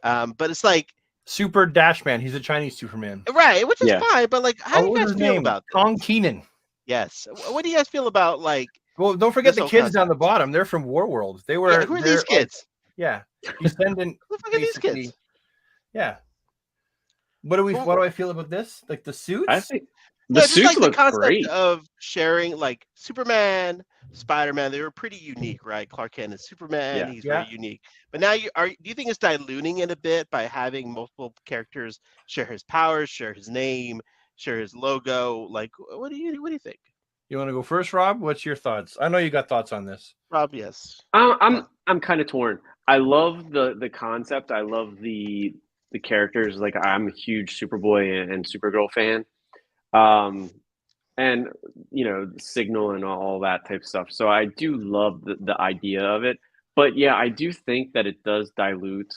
but it's like Super Dashman. He's a Chinese Superman. right, which is Yeah. fine. But like, how do you What was guys his feel name? about this? Kong Keenan. Yes. What do you guys feel about like? Well, don't forget This the whole kids down the concept. bottom. They're from Warworld. They were. Yeah, who are these they're, like, kids? yeah, descendant. Who the fuck are these basically. kids? Yeah. What do I feel about this? Like the suits? I think No, the just suits like the look concept great. of sharing, like Superman, Spider-Man. They were pretty unique, right? Clark Kent is Superman. Yeah. He's Yeah. very unique. But now, do you think it's diluting it a bit by having multiple characters share his powers, share his name, share his logo? Like, what do you think, You want to go first, Rob? What's your thoughts? I know you got thoughts on this. Rob? Yes. I'm kind of torn. I love the concept. I love the characters. Like I'm a huge Superboy and Supergirl fan, and Signal and all that type of stuff. So I do love the idea of it. But yeah, I do think that it does dilute,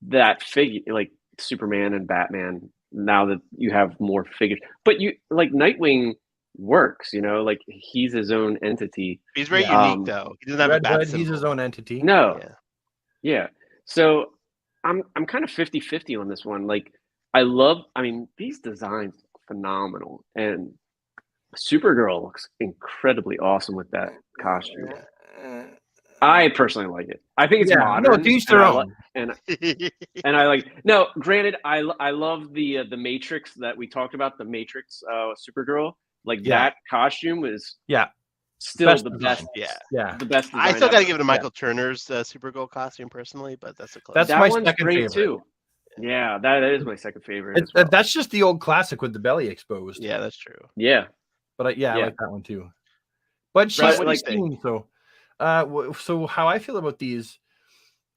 that figure like Superman and Batman. Now that you have more figures, but you like Nightwing works. Like he's his own entity. He's very Yeah. unique, though. He doesn't have a Red bat Hood, he's his symbol. own entity. No. Yeah. Yeah. So I'm kind of 50-50 on this one. Like I mean, these designs look phenomenal. And Supergirl looks incredibly awesome with that costume. I personally like it. I think it's modern. No, to each their own. And I like no, granted, I love the Matrix that we talked about, the Matrix Supergirl. Like Yeah. that costume is Yeah. still Best the design. best. Yeah. Yeah. The best I design still got to ever. give it to Michael Turner's Supergirl costume personally, but that's a close. That's That my one's second great favorite. too. Yeah, that is my second favorite. It's, as well. That's just the old classic with the belly exposed. Yeah, that's true. Yeah. But I Yeah. like that one too. But she's Brad, what do you 16, so so how I feel about these,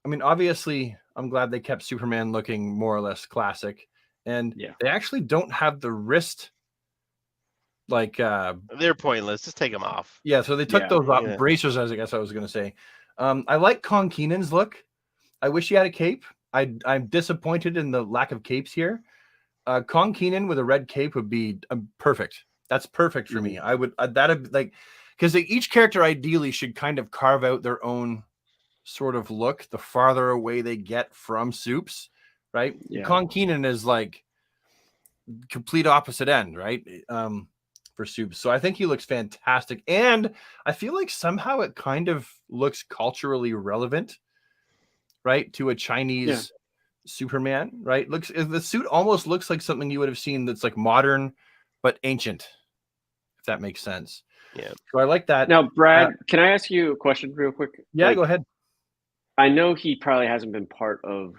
I mean, obviously, I'm glad they kept Superman looking more or less classic, and Yeah. they actually don't have the wrist, like, They're pointless. Just take them off. yeah. So they took Yeah, those off yeah. bracers, as I guess I was going to say. I like Kong Keenan's look. I wish he had a cape. I'm disappointed in the lack of capes here. Kong Keenan with a red cape would be perfect. That's perfect for me. I would that'd like, because each character ideally should kind of carve out their own sort of look the farther away they get from Soups, right? Yeah. Kong Keenan is like complete opposite end, right? For Soups. So I think he looks fantastic. And I feel like somehow it kind of looks culturally relevant, right? To a Chinese Superman, right? The suit almost looks like something you would have seen that's like modern but ancient, if that makes sense. Yeah. So I like that. Now, Brad, can I ask you a question real quick? Yeah, Like, go ahead. I know he probably hasn't been part of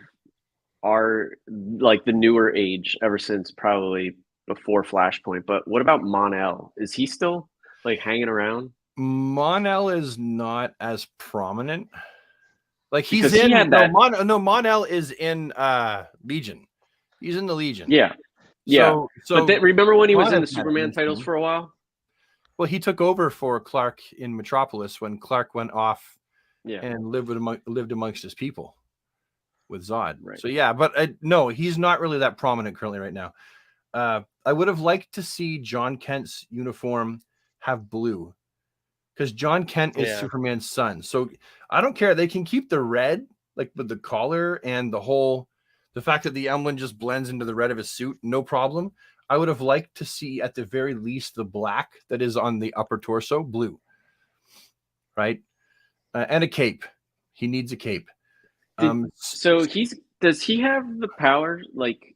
our like the newer age ever since probably before Flashpoint. But what about Mon-El? Is he still like hanging around? Mon-El is not as prominent. Like he's Because he in had that- Mon-El is in Legion. He's in the Legion. Yeah. Yeah. So But remember when he was in the Mon-El's not Superman in this titles team. for a while? well, he took over for Clark in Metropolis when Clark went off Yeah. and lived amongst his people with Zod. Right. So yeah, but no, he's not really that prominent currently right now. I would have liked to see John Kent's uniform have blue, because John Kent is Yeah. Superman's son. So I don't care. They can keep the red, like with the collar and the fact that the emblem just blends into the red of his suit, no problem. I would have liked to see at the very least the black that is on the upper torso blue, right? And a cape. He needs a cape. So does he have the power? Like,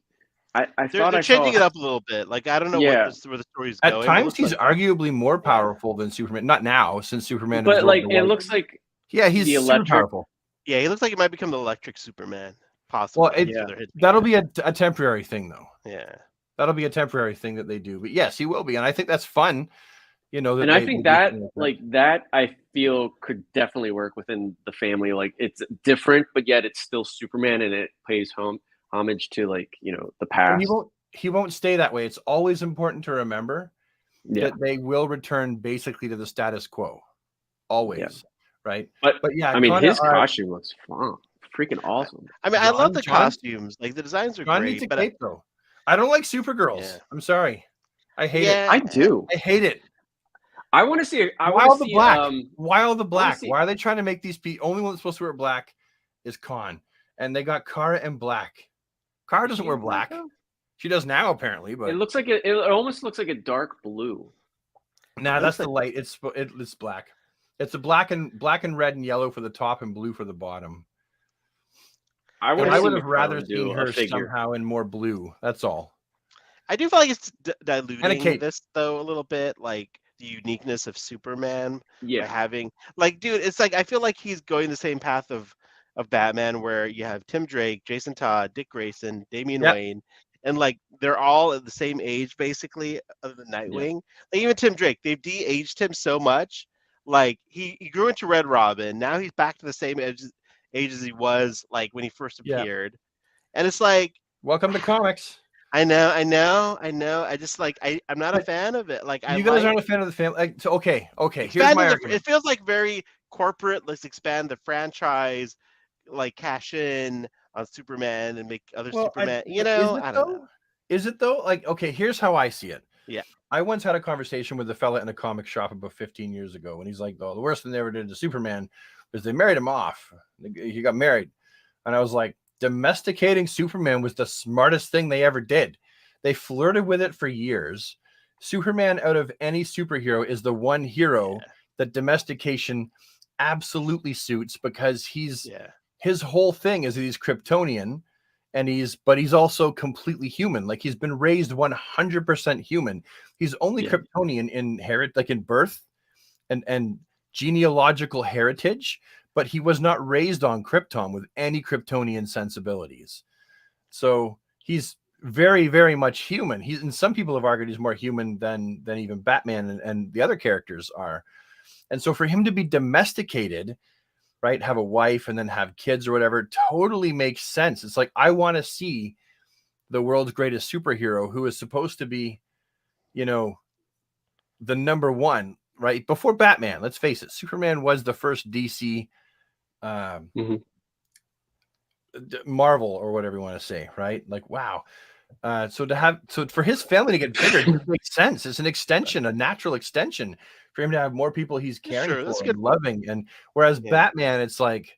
I thought They're I changing saw it up a little bit. Like I don't know Yeah. where the story's At going. It times looks he's like- arguably more powerful than Superman. Not now, since Superman. but absorbed like the it white. looks like Yeah, he's the super electric- powerful. yeah, he looks like he might become the Electric Superman, possibly. Well, That's what they're hinting that'll at. be a temporary thing, though. Yeah. That'll be a temporary thing that they do. But yes, he will be, and I think that's fun. You know, and I think that that I feel could definitely work within the family. Like it's different, but yet it's still Superman, and it pays homage to like the past. He won't stay that way. It's always important to remember Yeah, that they will return basically to the status quo. Always, right? but yeah, I mean, Connor his are- costume looks fun, freaking awesome. I mean, I love the John- costumes. Like the designs are John needs great, a but cape though. I don't like Supergirls. Yeah. I'm sorry. I hate Yeah. it. I do. I hate it. I want to see. I Why all want the to see. black? Why all the black? see- Why are they trying to make these people? Only one that's supposed to wear black is Khan, and they got Kara in black. Kara doesn't wear black. She does now, apparently, but It looks like it almost looks like a dark blue. nah, Looks that's the like- light. It's black. It's a black and red and yellow for the top and blue for the bottom. I And would I would have McFarlane rather do seen a her figure. somehow in more blue. That's all. I do feel like it's diluting cape. this though a little bit, like the uniqueness of Superman by Yeah, having like, dude, it's like I feel like he's going the same path of Batman, where you have Tim Drake, Jason Todd, Dick Grayson, Damian Yep. Wayne, and like they're all at the same age basically of the Nightwing. Like even Tim Drake, they've de-aged him so much. Like he grew into Red Robin. Now he's back to the same age as he was like when he first Yeah. appeared. And it's like, Welcome to comics. I know. I just like I'm not a fan of it. Like You guys aren't a fan of the family. Like, so, okay. Here's my expanding argument. it feels like very corporate. Let's expand the franchise, like cash in on Superman and make other Superman. Is I don't know. Is it though? Like, okay, here's how I see it. Yeah. I once had a conversation with a fella in a comic shop about 15 years ago, and he's like, "Oh, the worst thing they ever did to Superman was they married him off. He got married," and I was like, "Domesticating Superman was the smartest thing they ever did. They flirted with it for years. Superman, out of any superhero, is the one hero that domestication absolutely suits because his whole thing is that he's Kryptonian, and he's also completely human. Like he's been raised 100% human. He's only Kryptonian in birth and genealogical heritage, but he was not raised on Krypton with any Kryptonian sensibilities. So he's very, very much human. And some people have argued he's more human than even Batman and the other characters are. And so for him to be domesticated, right, have a wife and then have kids or whatever, totally makes sense. It's like, I want to see the world's greatest superhero who is supposed to be, the number one, right? Before Batman, let's face it, Superman was the first DC Marvel or whatever you want to say, right? Like, wow. So for his family to get bigger, it makes sense. It's an extension, a natural extension for him to have more people he's caring for and loving. And whereas Batman, it's like,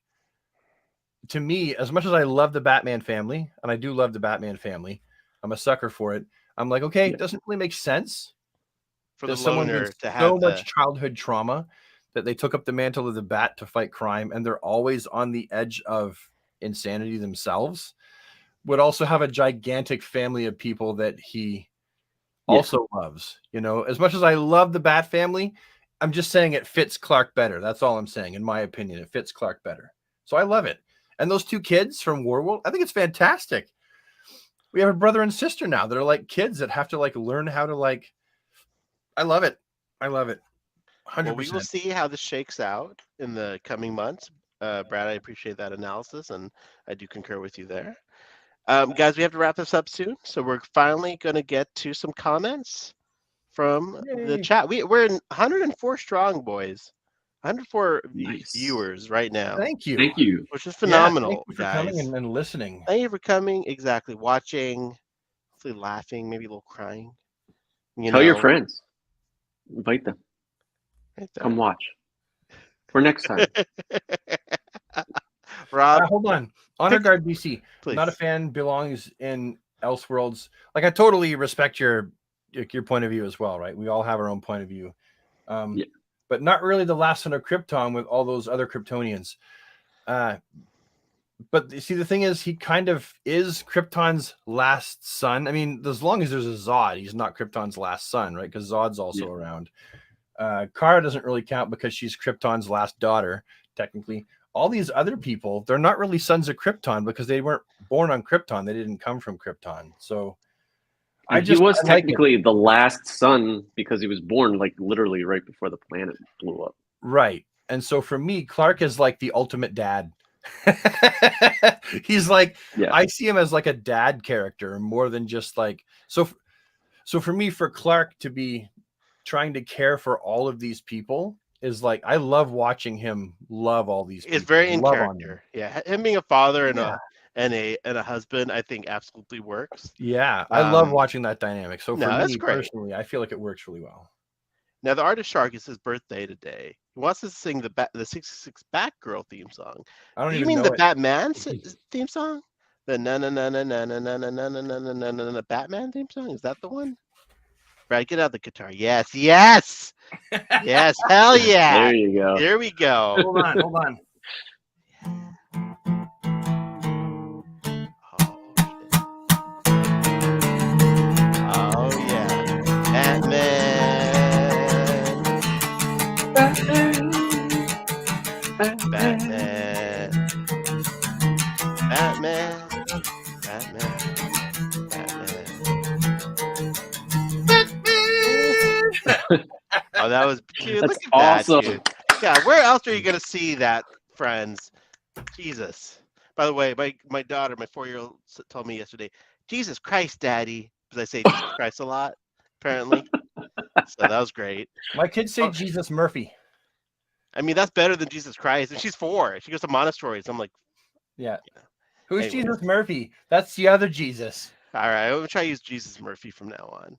to me, as much as I love the Batman family, and I do love the Batman family, I'm a sucker for it. I'm like, okay, it doesn't really make sense For the someone loner with to have so much childhood trauma that they took up the mantle of the Bat to fight crime, and they're always on the edge of insanity themselves, would also have a gigantic family of people that he also loves. As much as I love the Bat family, I'm just saying it fits Clark better. That's all I'm saying. In my opinion, it fits Clark better. So I love it. And those two kids from Warworld, I think it's fantastic. We have a brother and sister now that are like kids that have to like learn how to like. I love it. 100%. Well, we will see how this shakes out in the coming months. Brad, I appreciate that analysis, and I do concur with you there. Guys, we have to wrap this up soon, so we're finally going to get to some comments from the chat. We're 104 strong, boys. 104 viewers right now. Thank you. Which is phenomenal, thank you for guys. coming and listening. Thank you for coming. Exactly. Watching, hopefully laughing, maybe a little crying. Tell your friends. Invite them. Right there. Come watch. For next time. Rob, Hold on. Honor Guard BC. please. Not a fan. Belongs in Elseworlds. Like I totally respect your point of view as well, right? We all have our own point of view. Yeah. But not really the last son of Krypton with all those other Kryptonians. But see, the thing is, he kind of is Krypton's last son. I mean, as long as there's a Zod, he's not Krypton's last son, right? Because Zod's also around. Kara doesn't really count because she's Krypton's last daughter, technically. All these other people, they're not really sons of Krypton because they weren't born on Krypton. They didn't come from Krypton. So He was technically the last son because he was born like literally right before the planet blew up. Right. And so for me, Clark is like the ultimate dad. He's like, I see him as like a dad character more than just like, so for me, for Clark to be trying to care for all of these people is like, I love watching him love all these people. It's very in character. Yeah. Him being a father and a husband, I think absolutely works. Yeah. I love watching that dynamic. So for me personally, I feel like it works really well. Now, the artist Shark, is his birthday today. He wants to sing the 66 Batgirl theme song. I don't Do you even mean know the Batman theme song? The na na na na na na na na na na na na na na Batman theme song? Is that the one? Brad, get out the guitar. Yes, yes, yes. Hell yeah! There you go. Here we go. Hold on. Oh yeah, Batman. Oh, that was dude. That's Look at awesome. that, dude. Yeah, where else are you gonna see that, friends? Jesus. By the way, my daughter, my 4-year-old, told me yesterday, "Jesus Christ, Daddy," because I say Jesus Christ a lot, apparently. So that was great. My kids say Jesus Murphy. I mean, that's better than Jesus Christ. And she's 4. She goes to Montessori. So I'm like, yeah. Who's Anyways. Jesus Murphy? That's the other Jesus. all right, I'm gonna try to use Jesus Murphy from now on.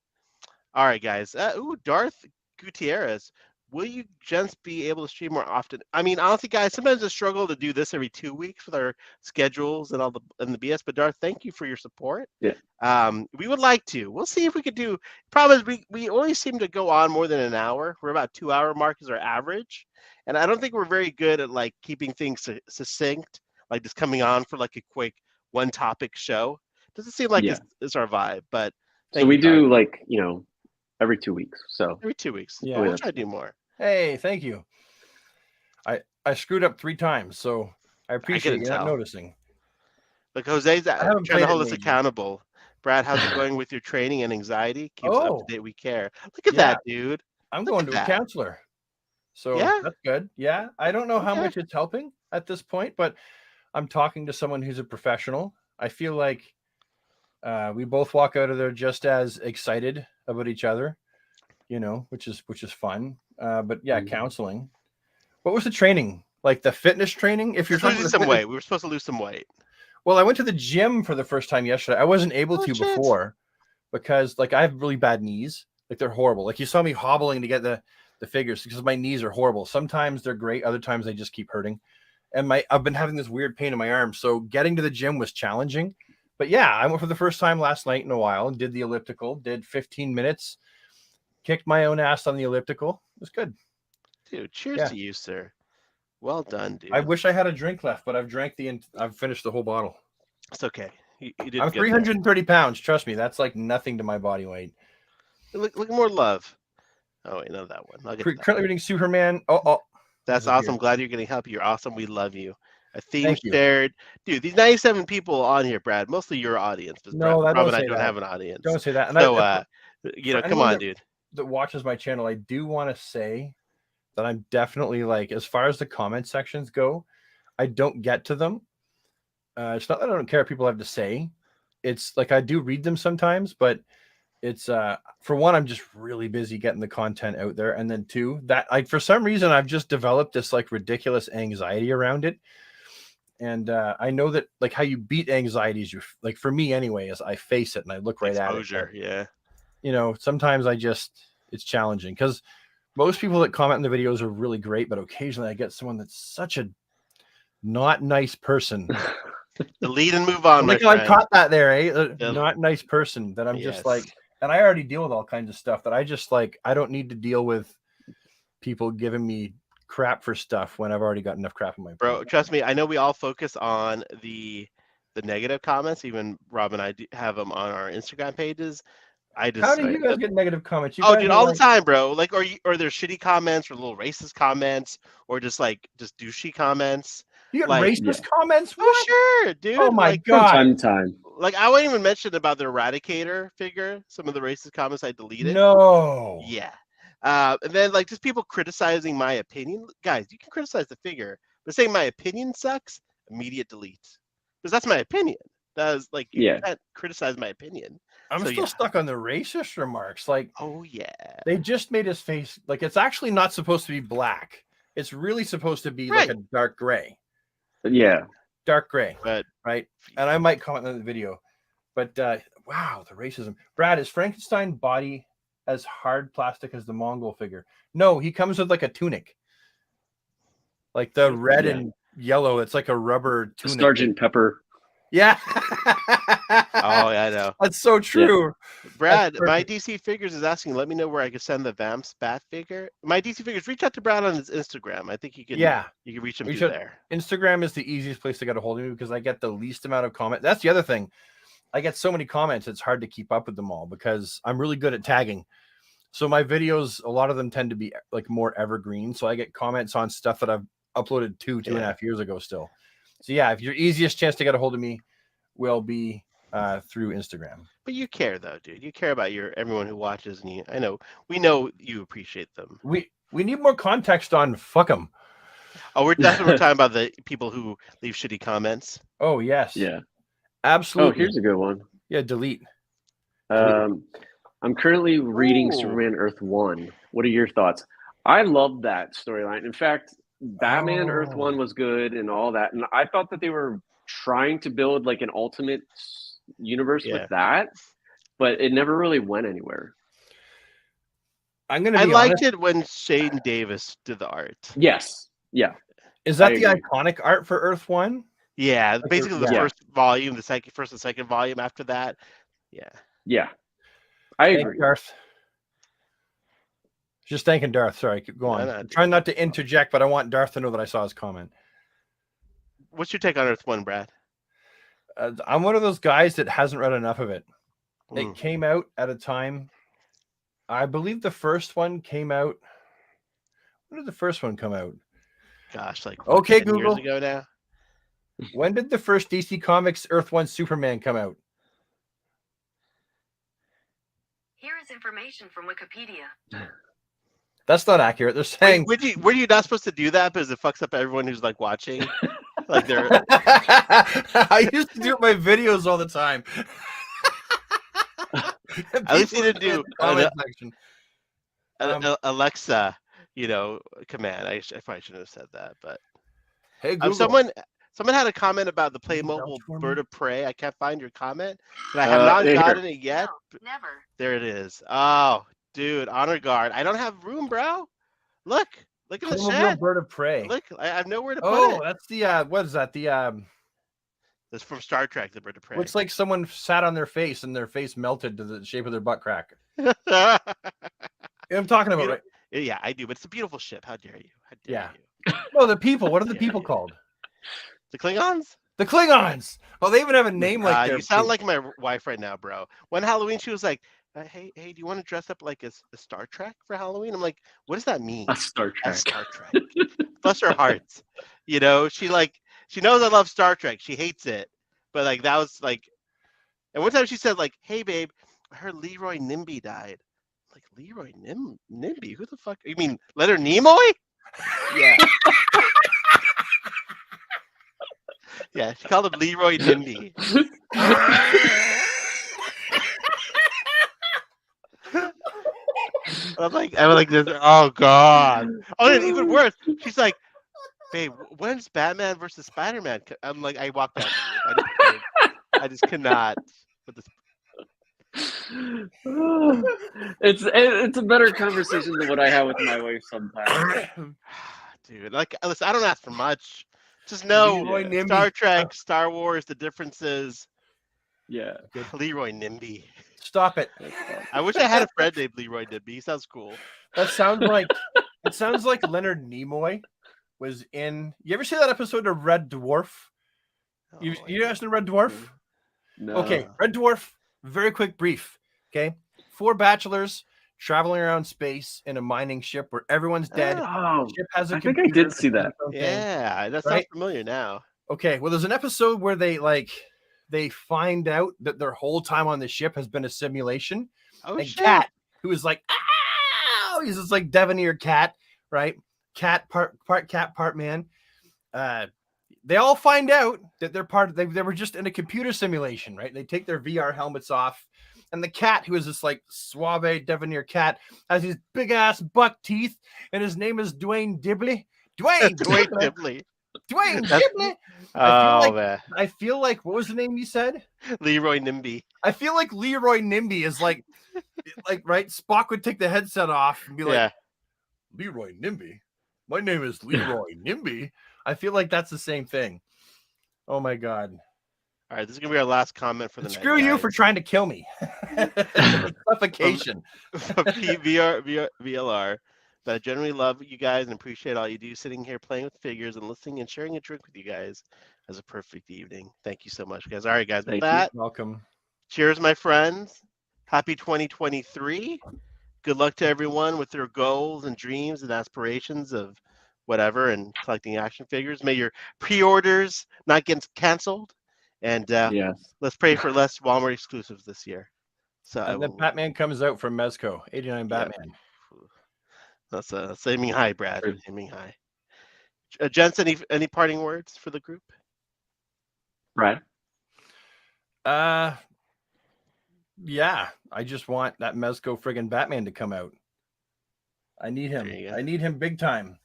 All right, guys. Darth Gutierrez, will you gents be able to stream more often? I mean, honestly, guys, sometimes I struggle to do this every 2 weeks with our schedules and all the BS. But Darth, thank you for your support. Yeah. We would like to. We'll see if we could do. Problem is, we always seem to go on more than an hour. We're about 2-hour mark is our average, and I don't think we're very good at like keeping things succinct, like just coming on for like a quick one topic show. Doesn't seem like it's our vibe, but so we do like every 2 weeks. So every 2 weeks. Yeah. We'll try to do more. Hey, thank you. I screwed up 3 times, so I appreciate you not noticing. Look, Jose's trying to hold us lately. accountable. Brad, how's it going with your training and anxiety? Keep us up to date. We care. Look at that, dude. I'm Look going at to a that. counselor. So that's good. Yeah. I don't know how much it's helping at this point, but I'm talking to someone who's a professional. I feel like we both walk out of there just as excited about each other, which is fun. But yeah, counseling. What was the training? Like the fitness training? If you're talking losing some weight, we were supposed to lose some weight. Well, I went to the gym for the first time yesterday. I wasn't able to before because like I have really bad knees. Like they're horrible. Like you saw me hobbling to get the figures because my knees are horrible. Sometimes they're great. Other times they just keep hurting. And I've been having this weird pain in my arm. So getting to the gym was challenging. But yeah, I went for the first time last night in a while and did the elliptical, did 15 minutes, kicked my own ass on the elliptical. It was good. Dude, cheers to you, sir. Well done, dude. I wish I had a drink left, but I've finished the whole bottle. It's okay. You did. I'm 330 pounds. Trust me, that's like nothing to my body weight. Look more love. Oh wait, not that one. I'll get Currently reading Superman. That's awesome. Glad you're getting help. You're awesome. We love you. A theme shared. Dude, these 97 people on here, Brad, mostly your audience. No, Brad, Rob and I don't have an audience. Don't say that. And so, come on, dude. That watches my channel, I do want to say that I'm definitely like, as far as the comment sections go, I don't get to them. It's not that I don't care what people have to say. It's like I do read them sometimes, but it's for one, I'm just really busy getting the content out there, and then 2, that like for some reason I've just developed this like ridiculous anxiety around it. And I know that like how you beat anxiety is like for me anyway, is I face it and I look right at it. Yeah. you know, sometimes it's challenging because most people that comment in the videos are really great, but occasionally I get someone that's such a not nice person. Delete and move on, my Like, I friend. caught that there, eh? Yeah. Not nice person that I'm Yes. just like, and I already deal with all kinds of stuff that I just like, I don't need to deal with people giving me crap for stuff when I've already got enough crap in my Bro, plate. trust me, I know we all focus on the negative comments. Even Rob and I have them on our Instagram pages. I just How do you guys get negative comments? You oh, guys dude, are all like, the time, bro. Like, or there's shitty comments, or little racist comments, or just douchey comments. you get like- racist comments? Oh, What? sure, dude. Oh my From god! time to time. Like, I won't even mention about the Eradicator figure. Some of the racist comments I deleted. No. Yeah. And then like just people criticizing my opinion. Guys, you can criticize the figure, but saying my opinion sucks, immediate delete. Because that's my opinion. That is like you Yeah. can't criticize my opinion. I'm So, still yeah. stuck on the racist remarks. Like, Oh yeah. they just made his face like it's actually not supposed to be black. It's really supposed to be like Right. a dark gray. Yeah. Dark gray, But right? And I might comment on the video. But wow, the racism. Brad, is Frankenstein body as hard plastic as the Mongol figure? No, he comes with like a tunic. Like the red Yeah. and yellow. It's like a rubber tunic. Sergeant Pepper. Yeah. oh yeah, I know. That's so true. Brad, That's my DC Figures is asking, let me know where I can send the Vamps Bat figure. My DC Figures, reach out to Brad on his Instagram. I think you can Yeah. you can reach him We through should- there. Instagram is the easiest place to get a hold of me because I get the least amount of comment. That's the other thing. I get so many comments, it's hard to keep up with them all because I'm really good at tagging. So my videos, a lot of them tend to be like more evergreen. So I get comments on stuff that I've uploaded 2.5 years ago still. So yeah, if your easiest chance to get a hold of me will be through Instagram. But you care though, dude. You care about everyone who watches, and we know you appreciate them. We need more context on fuck them. Oh, we're definitely talking about the people who leave shitty comments. Oh yes. Yeah. Absolutely. Oh, here's a good one. Yeah, delete. I'm currently reading Ooh. Superman Earth 1. What are your thoughts? I love that storyline. In fact, Batman Earth Oh. 1 was good and all that. And I thought that they were trying to build like an ultimate universe Yeah. with that, but it never really went anywhere. I'm gonna I be liked honest. it when Shane Davis did the art. Yes. Yeah. Is that I the agree. iconic art for Earth 1? Yeah, Like, basically the yeah. first volume, the first and second volume after that. Yeah. Yeah. I Thank agree. you, Darth. Just thanking Darth. Sorry, go on. No, I'm trying not to interject, but I want Darth to know that I saw his comment. What's your take on Earth 1, Brad? I'm one of those guys that hasn't read enough of it. Mm. It came out at a time. I believe the first one came out. When did the first one come out? Gosh, like Okay, 10 years Google. ago now. When did the first DC Comics Earth 1 Superman come out? Here is information from Wikipedia. That's not accurate. They're saying. Were you not supposed to do that because it fucks up everyone who's like watching? Like they're I used to do it in my videos all the time. At least you didn't People in do the comment section. Alexa, command. I probably shouldn't have said that, but Hey, Google. someone had a comment about the Can you Playmobil vouch for me? Bird of Prey. I can't find your comment, but I have not here. gotten it yet. No, never. There it is. Oh, dude, Honor Guard. I don't have room, bro. Look at the Playmobil shed. Bird of Prey. Look, I have nowhere to put Oh, it. that's the what is that? The That's from Star Trek, the Bird of Prey. looks like someone sat on their face and their face melted to the shape of their butt crack. You know what I'm talking about, right? Yeah, I do, but it's a beautiful ship. How dare you? How dare Yeah. you? No, the people. What are the Yeah, people yeah. called? The Klingons? The Klingons. Oh, they even have a name like their You sound food. like my wife right now, bro. One Halloween, she was like, "Hey, do you want to dress up like a Star Trek for Halloween?" I'm like, "What does that mean?" A Star A Trek. Star Trek. Bless her heart. She knows I love Star Trek. She hates it, but like that was like. And one time she said like, "Hey, babe, I heard Leroy Nimby died." I'm like, Leroy Nimby? Who the fuck? You mean Leonard Nimoy? Yeah. Yeah, she called him Leroy Nimby. I'm like this. Oh god. Oh, and even worse. She's like, "Babe, when's Batman versus Spider-Man?" I'm like, I walked out. I just cannot. With this. It's a better conversation than what I have with my wife sometimes. Dude, like, listen, I don't ask for much. Just know Leroy Nimby. Star Trek, Star Wars, the differences. Yeah. Leroy Nimby. Stop it. I wish I had a friend named Leroy Nimby. He sounds cool. That sounds like it sounds like Leonard Nimoy was in. You ever see that episode of Red Dwarf? You guys know Red Dwarf? No. Okay, Red Dwarf. Very quick brief. Okay, 4 bachelors traveling around space in a mining ship where everyone's dead. Oh, Ship has a I think I computer did see that. or something. Yeah, that sounds Right? familiar now. Okay, well, there's an episode where they find out that their whole time on the ship has been a simulation. Oh, And shit. Cat, who is like, ow! He's just like Devanir Cat, right? Cat, part cat, part man. They all find out that they're they were just in a computer simulation, right? They take their VR helmets off, and the cat, who is this like suave Devanir Cat, has these big ass buck teeth, and his name is Dwayne Dibley. Dwayne Dwayne Dibley. Dibley. Dwayne That's- Dibley. Oh, man. I feel like, what was the name you said? Leroy Nimby. I feel like Leroy Nimby is like right. Spock would take the headset off and be like, Yeah. Leroy Nimby. My name is Leroy Nimby. I feel like that's the same thing. Oh my god. All right, this is going to be our last comment for the night. Screw you guys. for trying to kill me. Suffocation. From VLR. But I generally love you guys and appreciate all you do, sitting here playing with figures and listening and sharing a drink with you guys as a perfect evening. Thank you so much, guys. All right, guys. With Thank you. that, Welcome. cheers, my friends. Happy 2023. Good luck to everyone with their goals and dreams and aspirations of whatever and collecting action figures. May your pre-orders not get canceled. And Yes. let's pray for less Walmart exclusives this year. So I And then will, Batman comes out from Mezco. 89 Batman. that's aiming high, Brad. True. Aiming high. Gents, any parting words for the group? Right. Yeah. I just want that Mezco friggin' Batman to come out. I need him. There you go. I need him big time.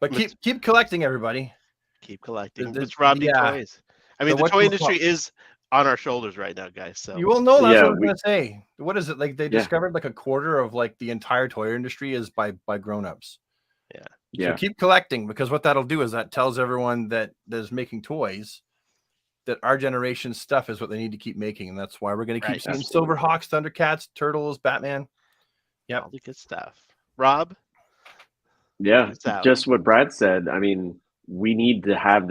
But Let's- keep collecting, everybody. Keep collecting. The- It's Rob D yeah. Toys. I mean, The the what toy you industry call- is on our shoulders right now, guys. So You will know that's Yeah, what I was we- gonna say. What is it? Like they Yeah. discovered like a quarter of like the entire toy industry is by grown-ups. Yeah. So keep collecting, because what that'll do is that tells everyone that is making toys that our generation's stuff is what they need to keep making. And that's why we're gonna keep Right, seeing absolutely. Silverhawks, Thundercats, Turtles, Batman. Yep. all the good stuff. Rob, Yeah. It's out. Just what Brad said. I mean, we need to have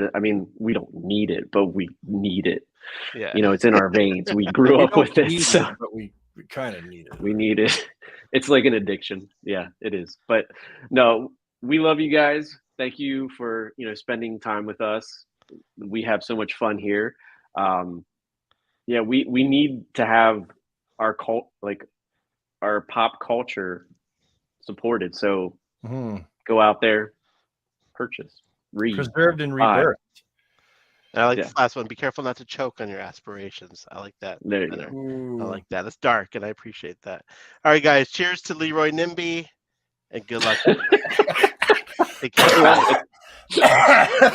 we don't need it, but we need it. yeah, You know, it's in our veins. We grew We up don't with it. need So it, but we kind of need it. we need it. It's like an addiction. Yeah, it is. But no, we love you guys. Thank you for, spending time with us. We have so much fun here. Yeah, we need to have our our pop culture supported. So Mhm. go out there, purchase, read. Preserved and Buy. rebirthed. And I like Yeah. this last one. Be careful not to choke on your aspirations. I like that. There you better. go. Ooh. I like that. It's dark, and I appreciate that. All right, guys. Cheers to Leroy Nimby, and good luck. Take care. Well,